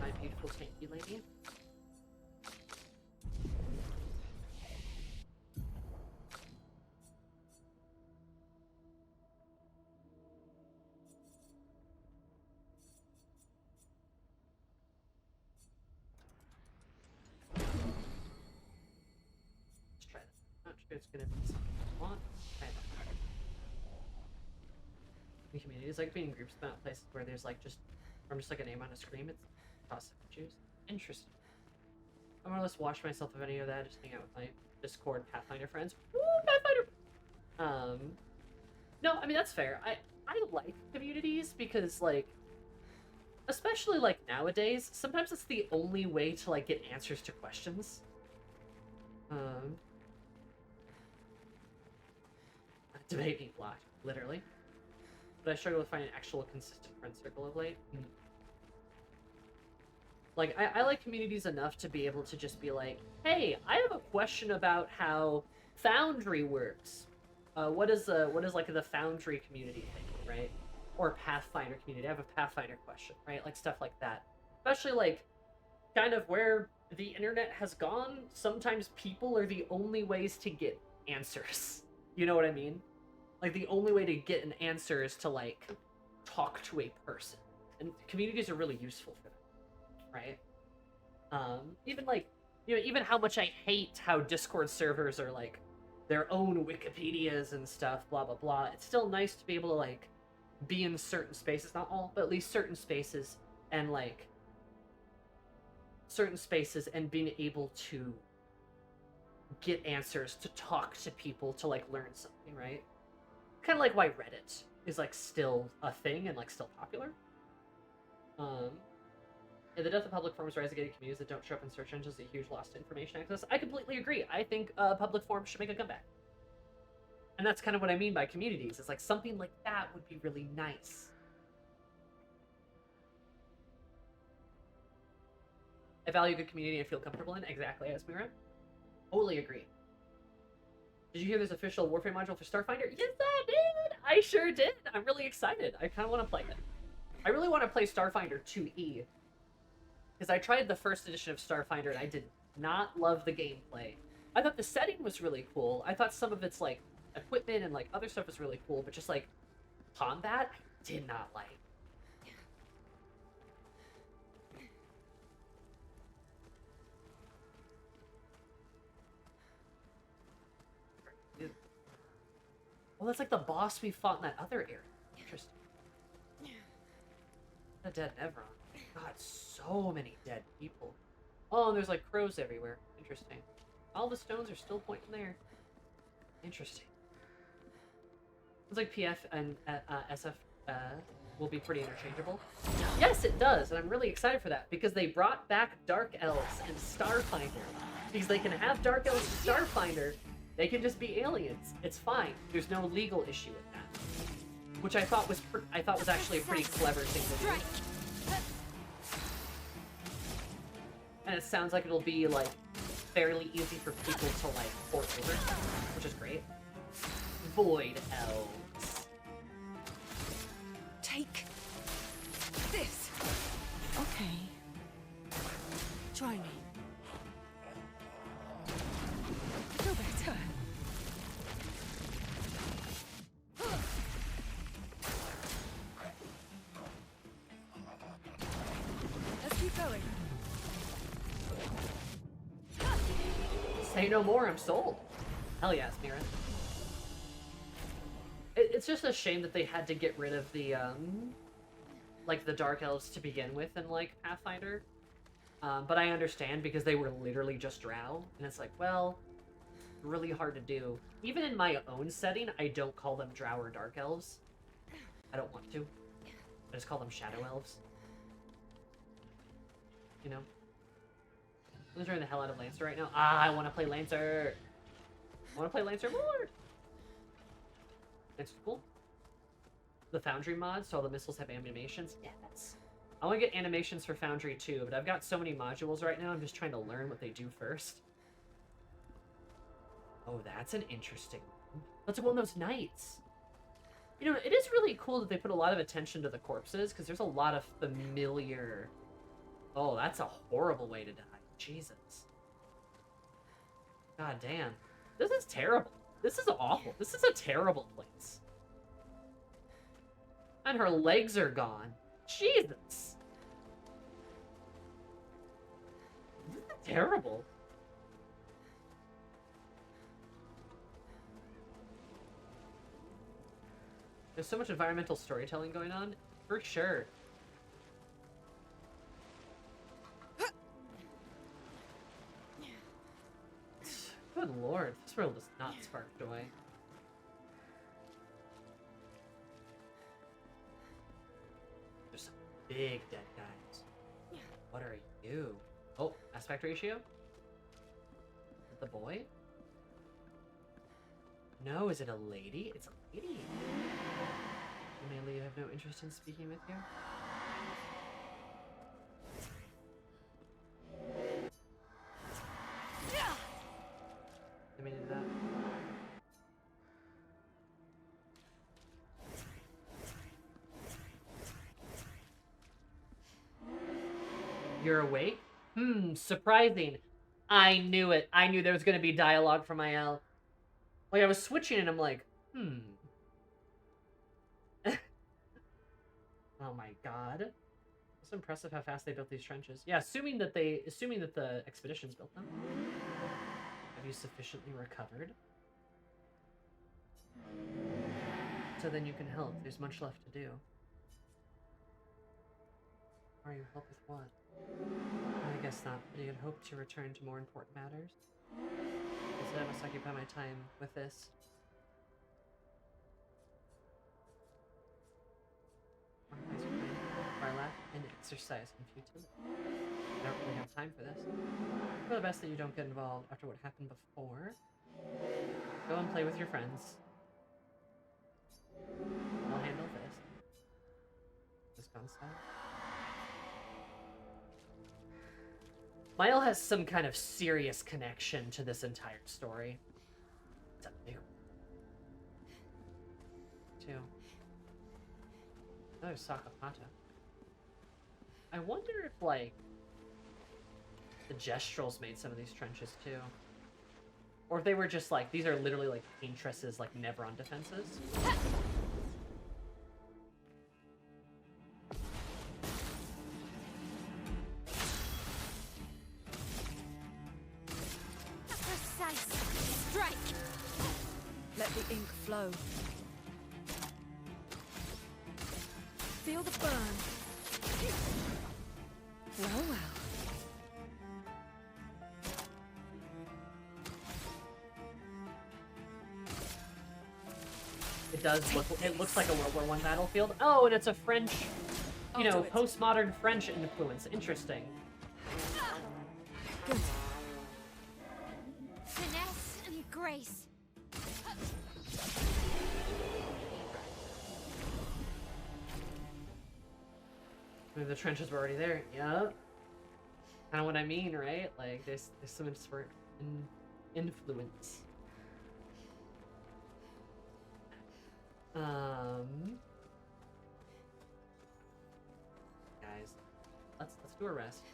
C: My beautiful tanky lady. It's gonna be something I want. The communities like being in groups, but not places where there's like I'm just like a name on a screen. It's toss I choose. Interesting. I more or less wash myself of any of that. Just hang out with my Discord Pathfinder friends. Woo, Pathfinder. No, I mean that's fair. I like communities because like, especially like nowadays, sometimes it's the only way to like get answers to questions. Debate being blocked, literally. But I struggle with finding an actual consistent friend circle of late. Like, I like communities enough to be able to just be like, hey, I have a question about how Foundry works. What is like the Foundry community thing, right? Or Pathfinder community. I have a Pathfinder question, right? Like stuff like that. Especially, like, kind of where the internet has gone, sometimes people are the only ways to get answers. You know what I mean? Like, the only way to get an answer is to, like, talk to a person. And communities are really useful for that, right? Even, like, you know, even how much I hate how Discord servers are, like, their own Wikipedias and stuff, blah, blah, blah. It's still nice to be able to, like, be in certain spaces, not all, but at least certain spaces, and, like, certain spaces and being able to get answers, to talk to people, to, like, learn something, right? Kind of like why Reddit is, like, still a thing and, like, still popular. And the death of public forums rise against communities that don't show up in search engines is a huge loss to information access. I completely agree. I think public forums should make a comeback. And that's kind of what I mean by communities. It's like something like that would be really nice. I value a good community and feel comfortable in. Exactly, Esmira. Totally agree. Did you hear there's official Warframe module for Starfinder? Yes, I did! I sure did! I'm really excited. I kind of want to play it. I really want to play Starfinder 2E. Because I tried the first edition of Starfinder and I did not love the gameplay. I thought the setting was really cool. I thought some of its, like, equipment and, like, other stuff was really cool. But just, like, combat, I did not like. Well, that's like the boss we fought in that other area. Interesting. The dead Nevron. God, so many dead people. Oh, and there's like crows everywhere. Interesting. All the stones are still pointing there. Interesting. It's like PF and SF will be pretty interchangeable. Yes, it does, and I'm really excited for that because they brought back Dark Elves and Starfinder. Because they can have Dark Elves and Starfinder. They can just be aliens. It's fine. There's no legal issue with that, which I thought was actually a pretty clever thing to do. And it sounds like it'll be like fairly easy for people to like port over, which is great. Void Elves.
D: Take this. Okay. Try me. Feel better. Let's keep going.
C: Say no more, I'm sold. Hell yes, Mira. It's just a shame that they had to get rid of the, like, the Dark Elves to begin with in, like, Pathfinder. But I understand because they were literally just drow, and it's like, well, really hard to do. Even in my own setting, I don't call them drow or dark elves. I don't want to. I just call them shadow elves. You know? I'm enjoying the hell out of Lancer right now. Ah, I want to play Lancer! I want to play Lancer more! It's cool. The Foundry mod, so all the missiles have animations. Yeah, that's... I want to get animations for Foundry too, but I've got so many modules right now, I'm just trying to learn what they do first. Oh, that's an interesting one. That's one of those knights. You know, it is really cool that they put a lot of attention to the corpses, because there's a lot of familiar... Oh, that's a horrible way to die. Jesus. God damn. This is terrible. This is awful. This is a terrible place. And her legs are gone. Jesus. This is terrible. There's so much environmental storytelling going on. For sure. Good lord, this world does not spark joy. There's some big dead guys. What are you? Oh, aspect ratio? Is it the boy? No, is it a lady? It's a lady. Mainly, you have no interest in speaking with you? I mean, that. You're awake? Surprising. I knew it. I knew there was going to be dialogue from IL. Like, I was switching and I'm like, Oh my god. It's impressive how fast they built these trenches. Yeah, assuming that the expeditions built them. Have you sufficiently recovered? So then you can help. There's much left to do. Are you help with what? I guess not, but you'd hope to return to more important matters. Instead, I must occupy my time with this. Our lack and exercise and futility. I don't really have time for this. For the best that you don't get involved after what happened before. Go and play with your friends. I'll handle this. This gone south. Mile has some kind of serious connection to this entire story. What's up, new? Too. Oh, Sakapata. I wonder if, like, the Gestrals made some of these trenches, too. Or if they were just, like, these are literally, like, Paintress's, like, never-on defenses.
D: Let the ink flow. Feel the burn. Well, well.
C: It does look, it looks like a World War I battlefield. Oh, and it's a French, you know, postmodern French influence. Interesting.
D: Good.
A: Finesse and grace.
C: The trenches were already there. Yeah. Kind of what I mean, right? Like, there's some influence. Guys, let's do a rest.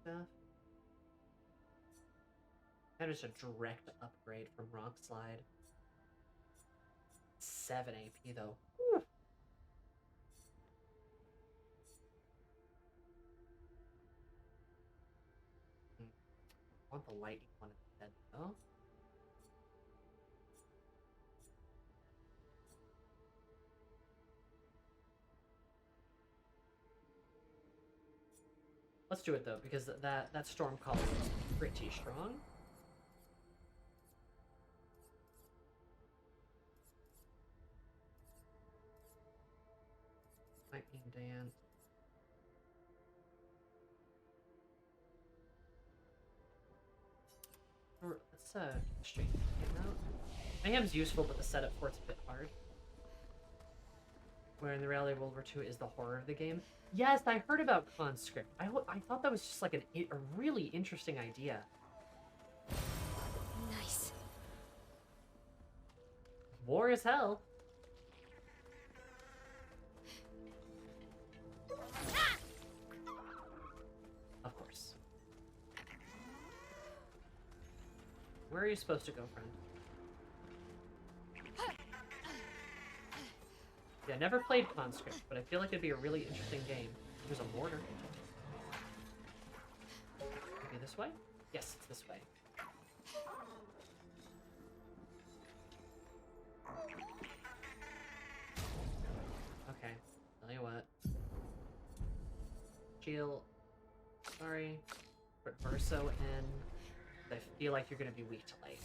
C: Stuff. That is a direct upgrade from Rock Slide. 7 AP though. Whew. I want the lightning one instead though. Let's do it though, because that storm call is pretty strong. Lightning Dance. Or let's straighten Mayhem out. Mayhem's useful, but the setup for it's a bit hard. Where in the reality of World War II is the horror of the game. Yes, I heard about conscript. I thought that was just like a really interesting idea.
A: Nice.
C: War is hell. Of course. Where are you supposed to go, friend? Yeah, never played Conscript, but I feel like it'd be a really interesting game. There's a mortar. Maybe this way? Yes, it's this way. Okay, tell you what. Shield. Sorry. Put Verso in. I feel like you're gonna be weak to light.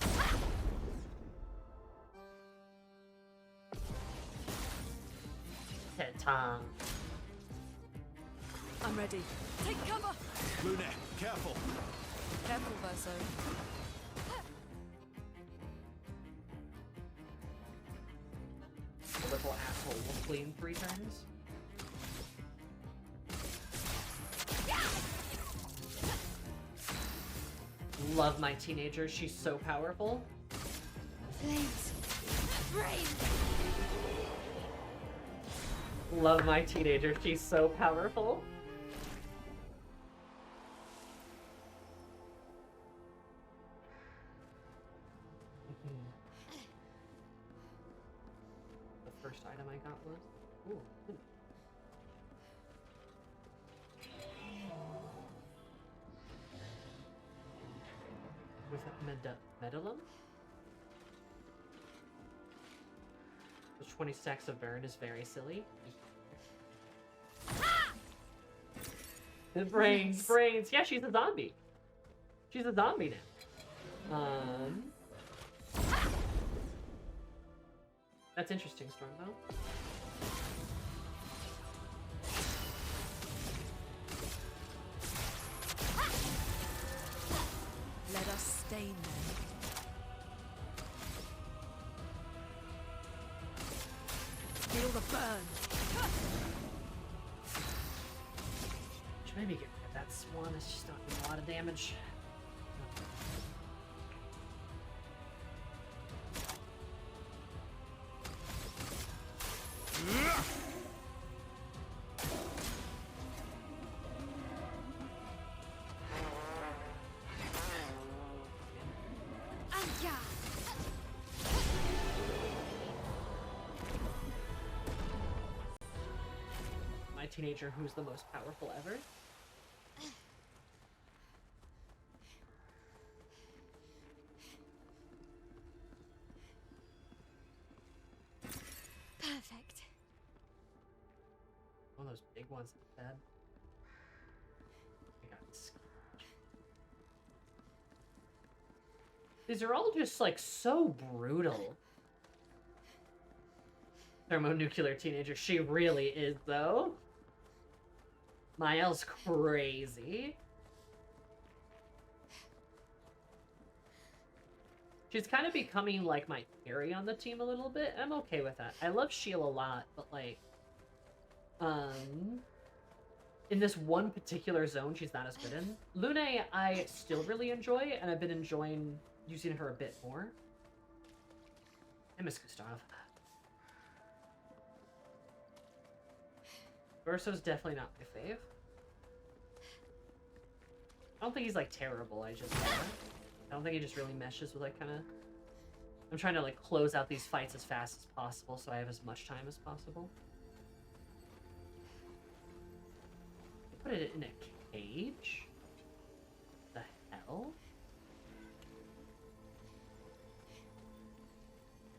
C: Tom.
D: I'm ready. Take cover!
O: Lune, careful!
D: Careful, Verso.
C: The little asshole will clean 3 turns. Love my teenager. She's so powerful.
A: Flames. Rain.
C: Love my teenager. She's so powerful. The first item I got was... Ooh. With a medallum? The 20 stacks of burn is very silly. The brains, brains. Yeah, she's a zombie. She's a zombie now. That's interesting, Stormbow.
D: Let us stain them. Feel the burn.
C: Should maybe get rid of that swan. It's just not doing a lot of damage. My teenager who's the most powerful ever.
A: Perfect.
C: One of those big ones in the bed. I got scared. These are all just like so brutal. Thermonuclear teenager. She really is though. Miles crazy. She's kind of becoming like my carry on the team a little bit. I'm okay with that. I love Sheila a lot, but like, in this one particular zone, she's not as good in. Lune, I still really enjoy, and I've been enjoying using her a bit more. I miss Gustav. Verso's definitely not my fave. I don't think he's like terrible, I don't think he just really meshes with like kind of... I'm trying to like close out these fights as fast as possible so I have as much time as possible. Put it in a cage? The hell?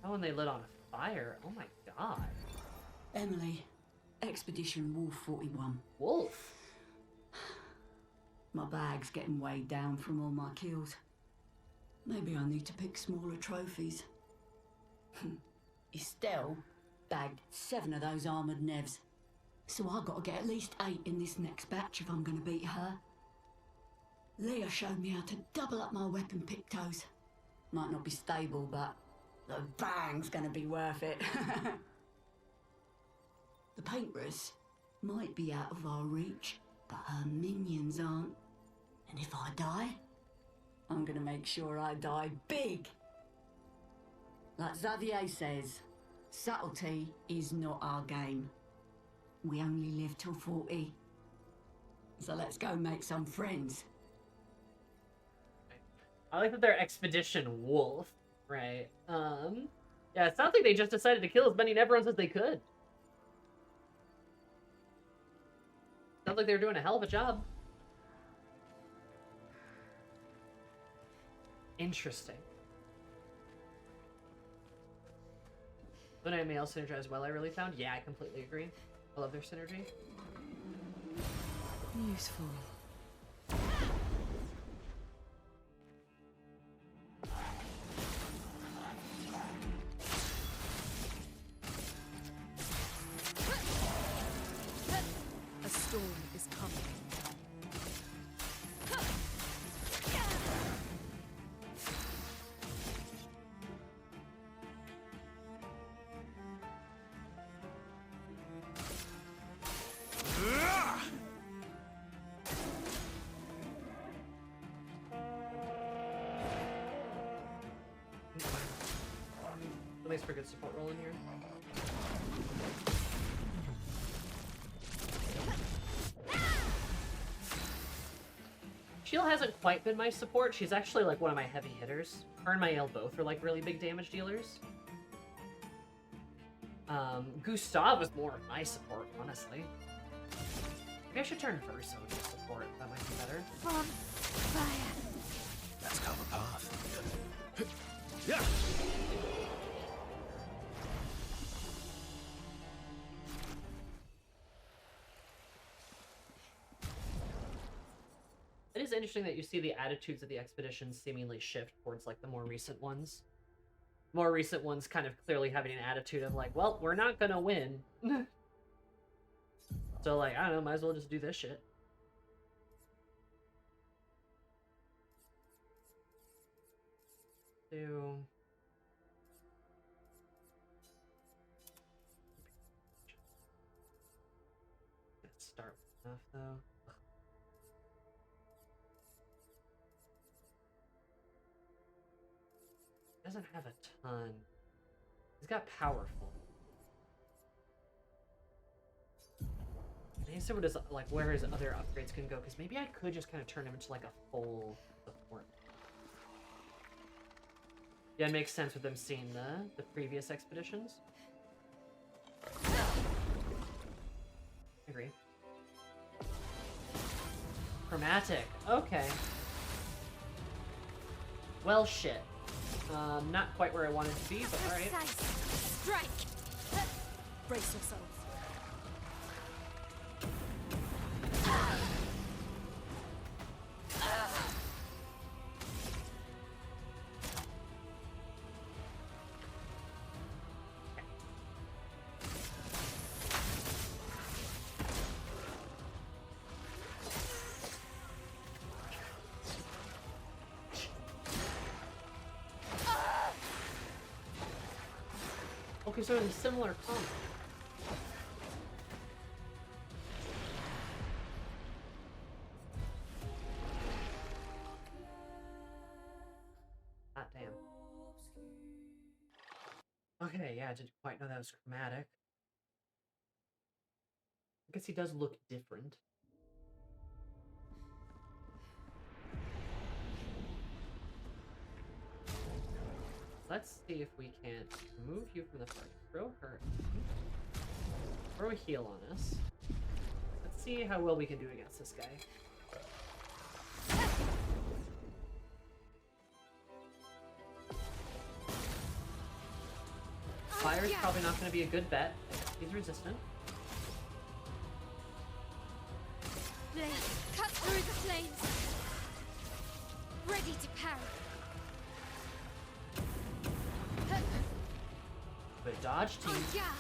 C: Oh, and they lit on fire. Oh my god.
G: Emily, Expedition Wolf 41.
C: Wolf?
G: My bag's getting weighed down from all my kills. Maybe I need to pick smaller trophies. Estelle bagged 7 of those armoured nevs. So I've got to get at least 8 in this next batch if I'm going to beat her. Leah showed me how to double up my weapon pictos. Might not be stable, but the bang's going to be worth it. The painters might be out of our reach, but her minions aren't. And if I die, I'm gonna make sure I die big. Like Xavier says, subtlety is not our game. We only live till 40. So let's go make some friends.
C: I like that they're Expedition Wolf, right? Yeah, it sounds like they just decided to kill as many Neverons as they could. Sounds like they were doing a hell of a job. Interesting. Lune and Male synergize well, I really found. Yeah, I completely agree. I love their synergy.
D: Useful. A storm is coming.
C: Makes for a good support roll in here. Sheila hasn't quite been my support. She's actually like one of my heavy hitters. Her and Mael both are like really big damage dealers. Gustav was more of my support, honestly. Maybe I should turn Verso to support. That might be better.
A: From fire.
O: Let's carve a path. Yeah.
C: It is interesting that you see the attitudes of the expeditions seemingly shift towards like the more recent ones. More recent ones kind of clearly having an attitude of like, well, we're not gonna win. So like, I don't know, might as well just do this shit. Let's start with enough though. Doesn't have a ton. He's got powerful. I guess it would just like where his other upgrades can go, because maybe I could just kind of turn him into like a full support. Yeah, it makes sense with them seeing the previous expeditions. Agree. Chromatic. Okay. Well, shit. Not quite where I wanted to be, but alright.
A: Strike!
D: Brace yourselves.
C: Okay, so it's a similar combo. Ah, damn. Okay, yeah, I didn't quite know that was chromatic. I guess he does look different. Let's see if we can't remove you from the fight. Throw her. Throw a heal on us. Let's see how well we can do against this guy. Fire's probably not going to be a good bet. He's resistant.
A: Blade, cut through the flames. Ready to parry.
C: Good dodge, team.
A: On guard.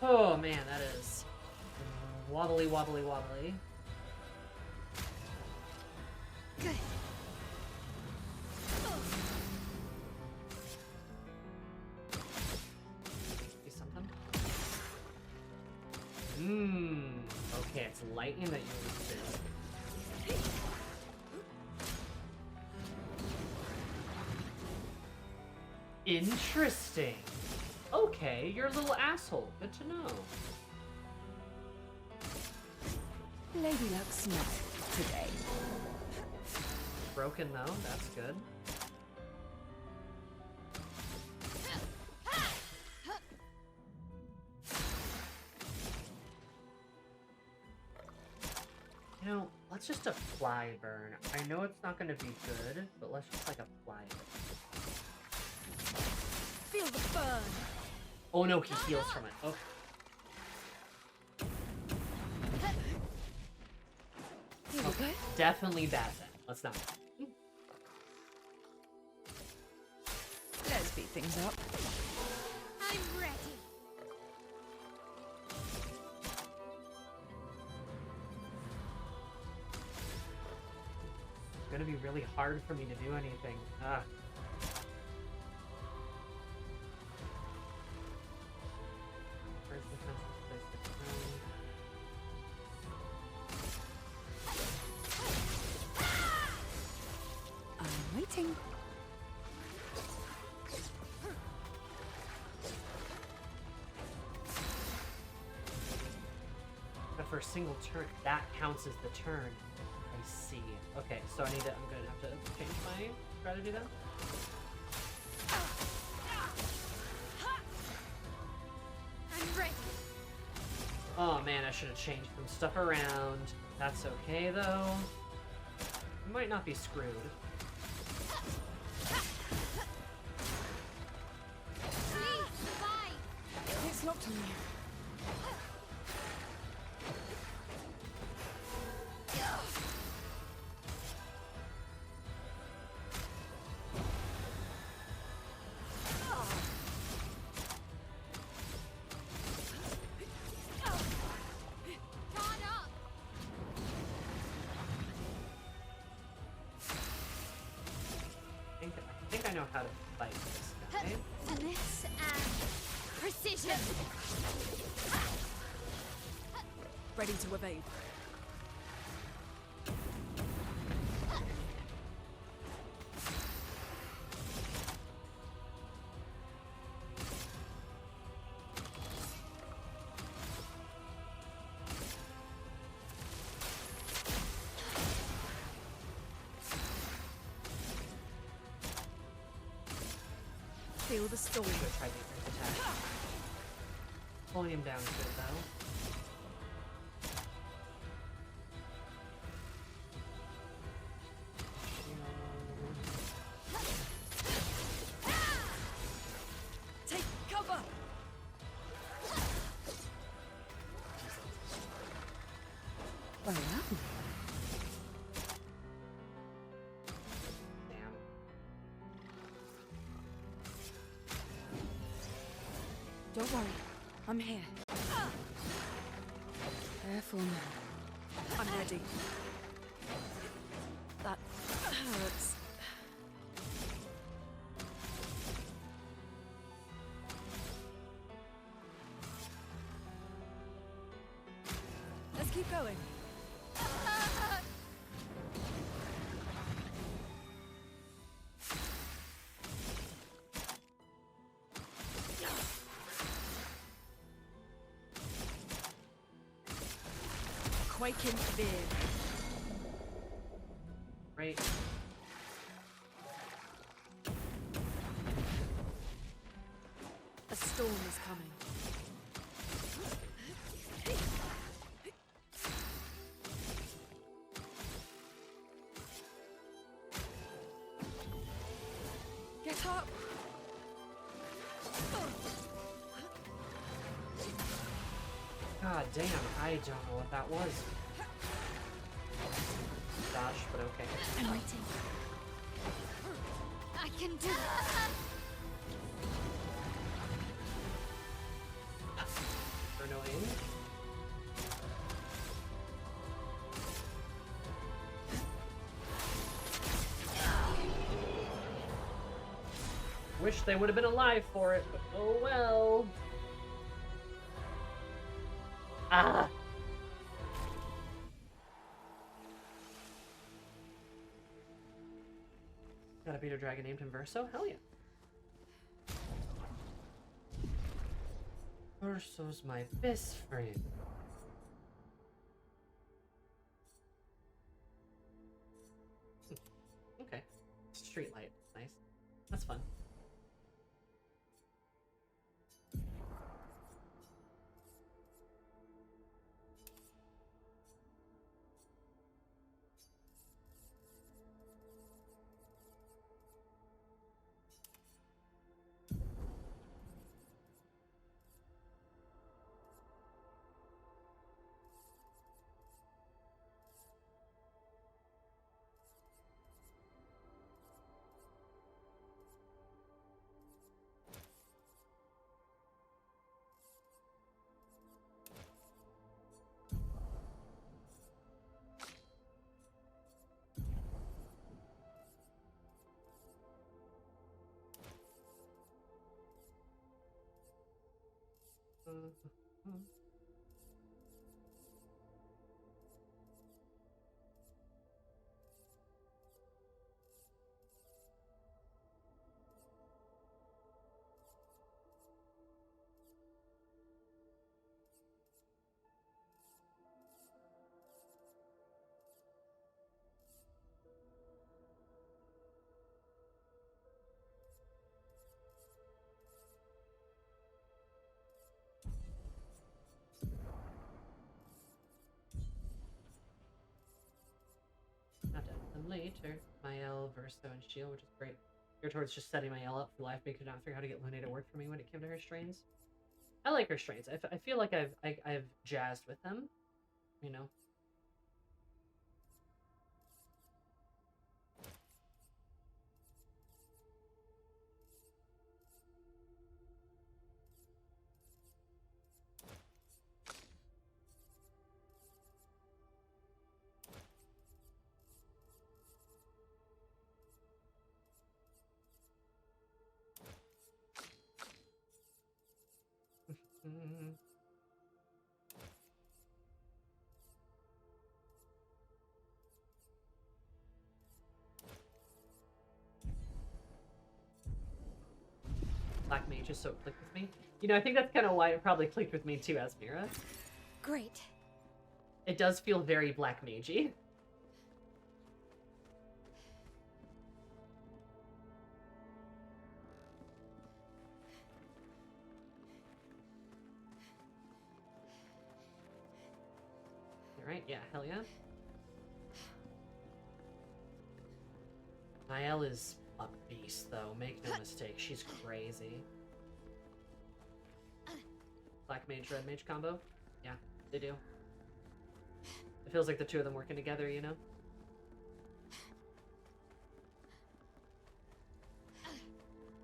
C: Oh man, that is wobbly, wobbly, wobbly.
A: Good.
C: Be something. Okay, it's lightning that you resist. Interesting. Okay, you're a little asshole. Good to know.
J: Lady Luck's not today.
C: Broken though, that's good. You know, let's just apply burn. I know it's not gonna be good, but let's just like apply it.
A: Feel the burn.
C: Oh no, he heals from it. Okay. Definitely bad then. Let's not.
J: Let's speed things up.
A: I'm ready.
C: It's gonna be really hard for me to do anything. Ah. Where's the fences place to come?
J: I'm waiting.
C: But for a single turn, that counts as the turn. I see. Okay, so I'm gonna have to change my strategy then.
A: I'm ready.
C: Oh man, I should have changed some stuff around. That's okay though. We might not be screwed.
J: It's locked on you.
C: I think I know how to fight this guy.
A: Finesse and precision.
D: Ready to evade. Feel the storm.
C: I'm gonna try different attack. Pulling him down good though.
D: Take cover.
J: Well, don't worry, I'm here. Careful now.
D: I'm ready. That hurts. Let's keep going. Quake in fear.
C: Right.
D: A storm is coming.
J: get up.
C: God damn, I don't know what that was. Dodge, but okay.
A: I'm waiting. I can do it.
C: For no aim. Wish they would have been alive for it, but oh well. Ah! Gotta beat a dragon named him Verso? Hell yeah. Verso's my best friend. Okay. Street light. Nice. That's fun. Not dead. And later, Mael, Verso, and Shield, which is great. Here towards just setting Mael up for life, but could not figure out how to get Lune to work for me when it came to her strains. I like her strains. I feel like I've jazzed with them, you know. Black Mage just so clicked with me. You know, I think that's kind of why it probably clicked with me too, Asmira.
A: Great.
C: It does feel very Black Magey. Alright, yeah, hell yeah. Mael is a beast, though. Make no mistake, she's crazy. Black Mage, Red Mage combo? Yeah, they do. It feels like the two of them working together, you know?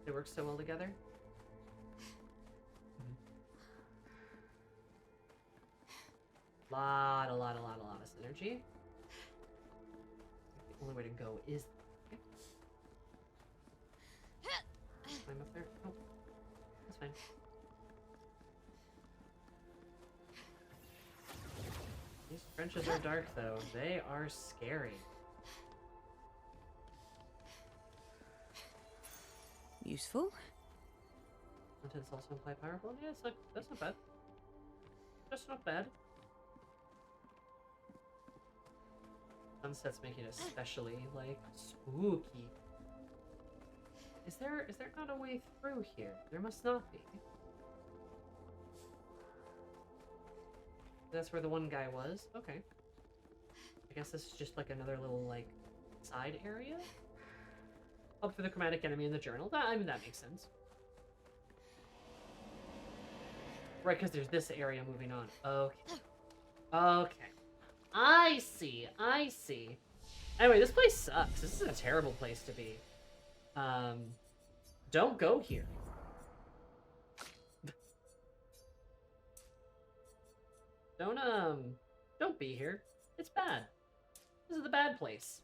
C: They work so well together. Lot of synergy. The only way to go is... Okay. Climb up there? Oh, that's fine. These trenches are dark, though. They are scary.
J: Useful.
C: Contents also imply powerful. Yeah, it's like, that's not bad. That's not bad. Sunsets make it especially, like, spooky. Is there not a way through here? There must not be. That's where the one guy was? Okay. I guess this is just like another little, like, side area? Up for the chromatic enemy in the journal. I mean, that makes sense. Right, because there's this area moving on. Okay. Okay. I see. I see. Anyway, this place sucks. This is a terrible place to be. Don't go here. Don't be here. It's bad. This is the bad place.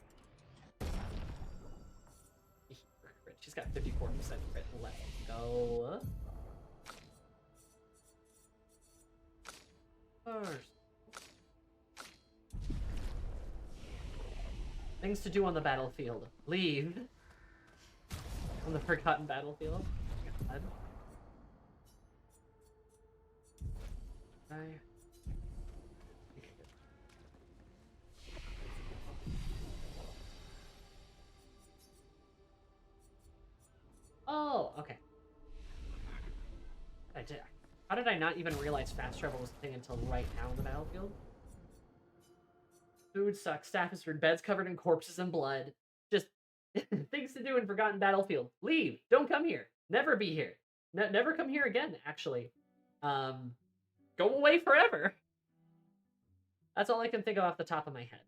C: She's got 54% crit left. Go. First. Things to do on the battlefield. Leave. On the forgotten battlefield. God. Oh, okay. How did I not even realize fast travel was a thing until right now in the battlefield? Food sucks, staff is rude, beds covered in corpses and blood. Just things to do in forgotten battlefield. Leave. Don't come here. Never be here. Never come here again, actually. Go away forever. That's all I can think of off the top of my head.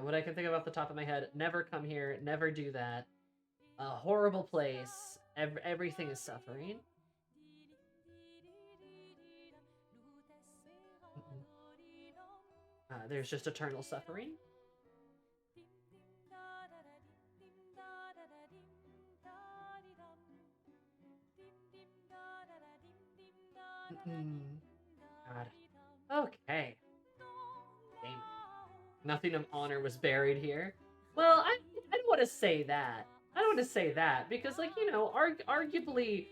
C: What I can think of off the top of my head, never come here, never do that. A horrible place. Everything is suffering. There's just eternal suffering. God. Okay. Damn it. Nothing of honor was buried here. Well, I don't want to say that. I don't want to say that because, like, you know, arguably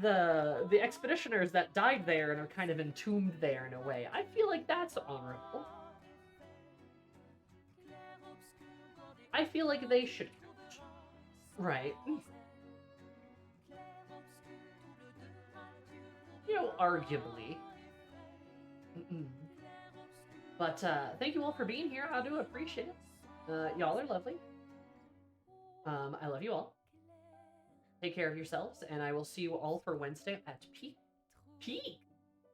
C: the expeditioners that died there and are kind of entombed there in a way, I feel like that's honorable. I feel like they should count. Right. You know, arguably. But thank you all for being here. I do appreciate it. Y'all are lovely. I love you all. Take care of yourselves, and I will see you all for Wednesday at Peak.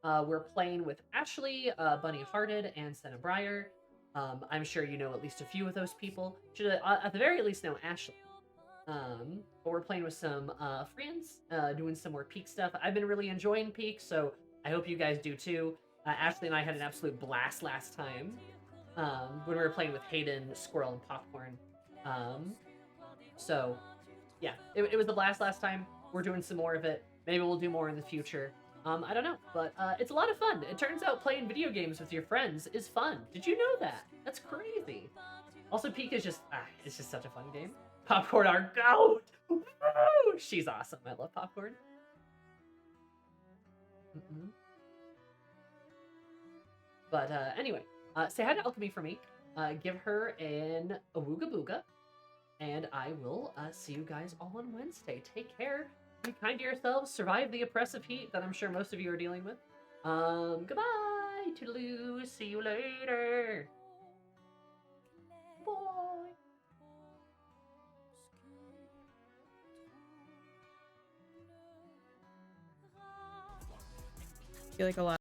C: We're playing with Ashley, Bunny Hearted, and Senna Breyer. I'm sure you know at least a few of those people. Should at the very least know Ashley. But we're playing with some friends, doing some more Peak stuff. I've been really enjoying Peak, so I hope you guys do too. Ashley and I had an absolute blast last time when we were playing with Hayden, Squirrel, and Popcorn. So, yeah, it was a blast last time. We're doing some more of it. Maybe we'll do more in the future. I don't know, but it's a lot of fun. It turns out playing video games with your friends is fun. Did you know that? That's crazy. Also, Peak is just, it's just such a fun game. Popcorn, our goat! Woo! She's awesome. I love Popcorn. But anyway, say hi to Alchemy for me. Give her an awooga booga. And I will see you guys all on Wednesday. Take care. Be kind to yourselves. Survive the oppressive heat that I'm sure most of you are dealing with. Goodbye. Toodaloo. See you later. Bye.
P: I feel like a lot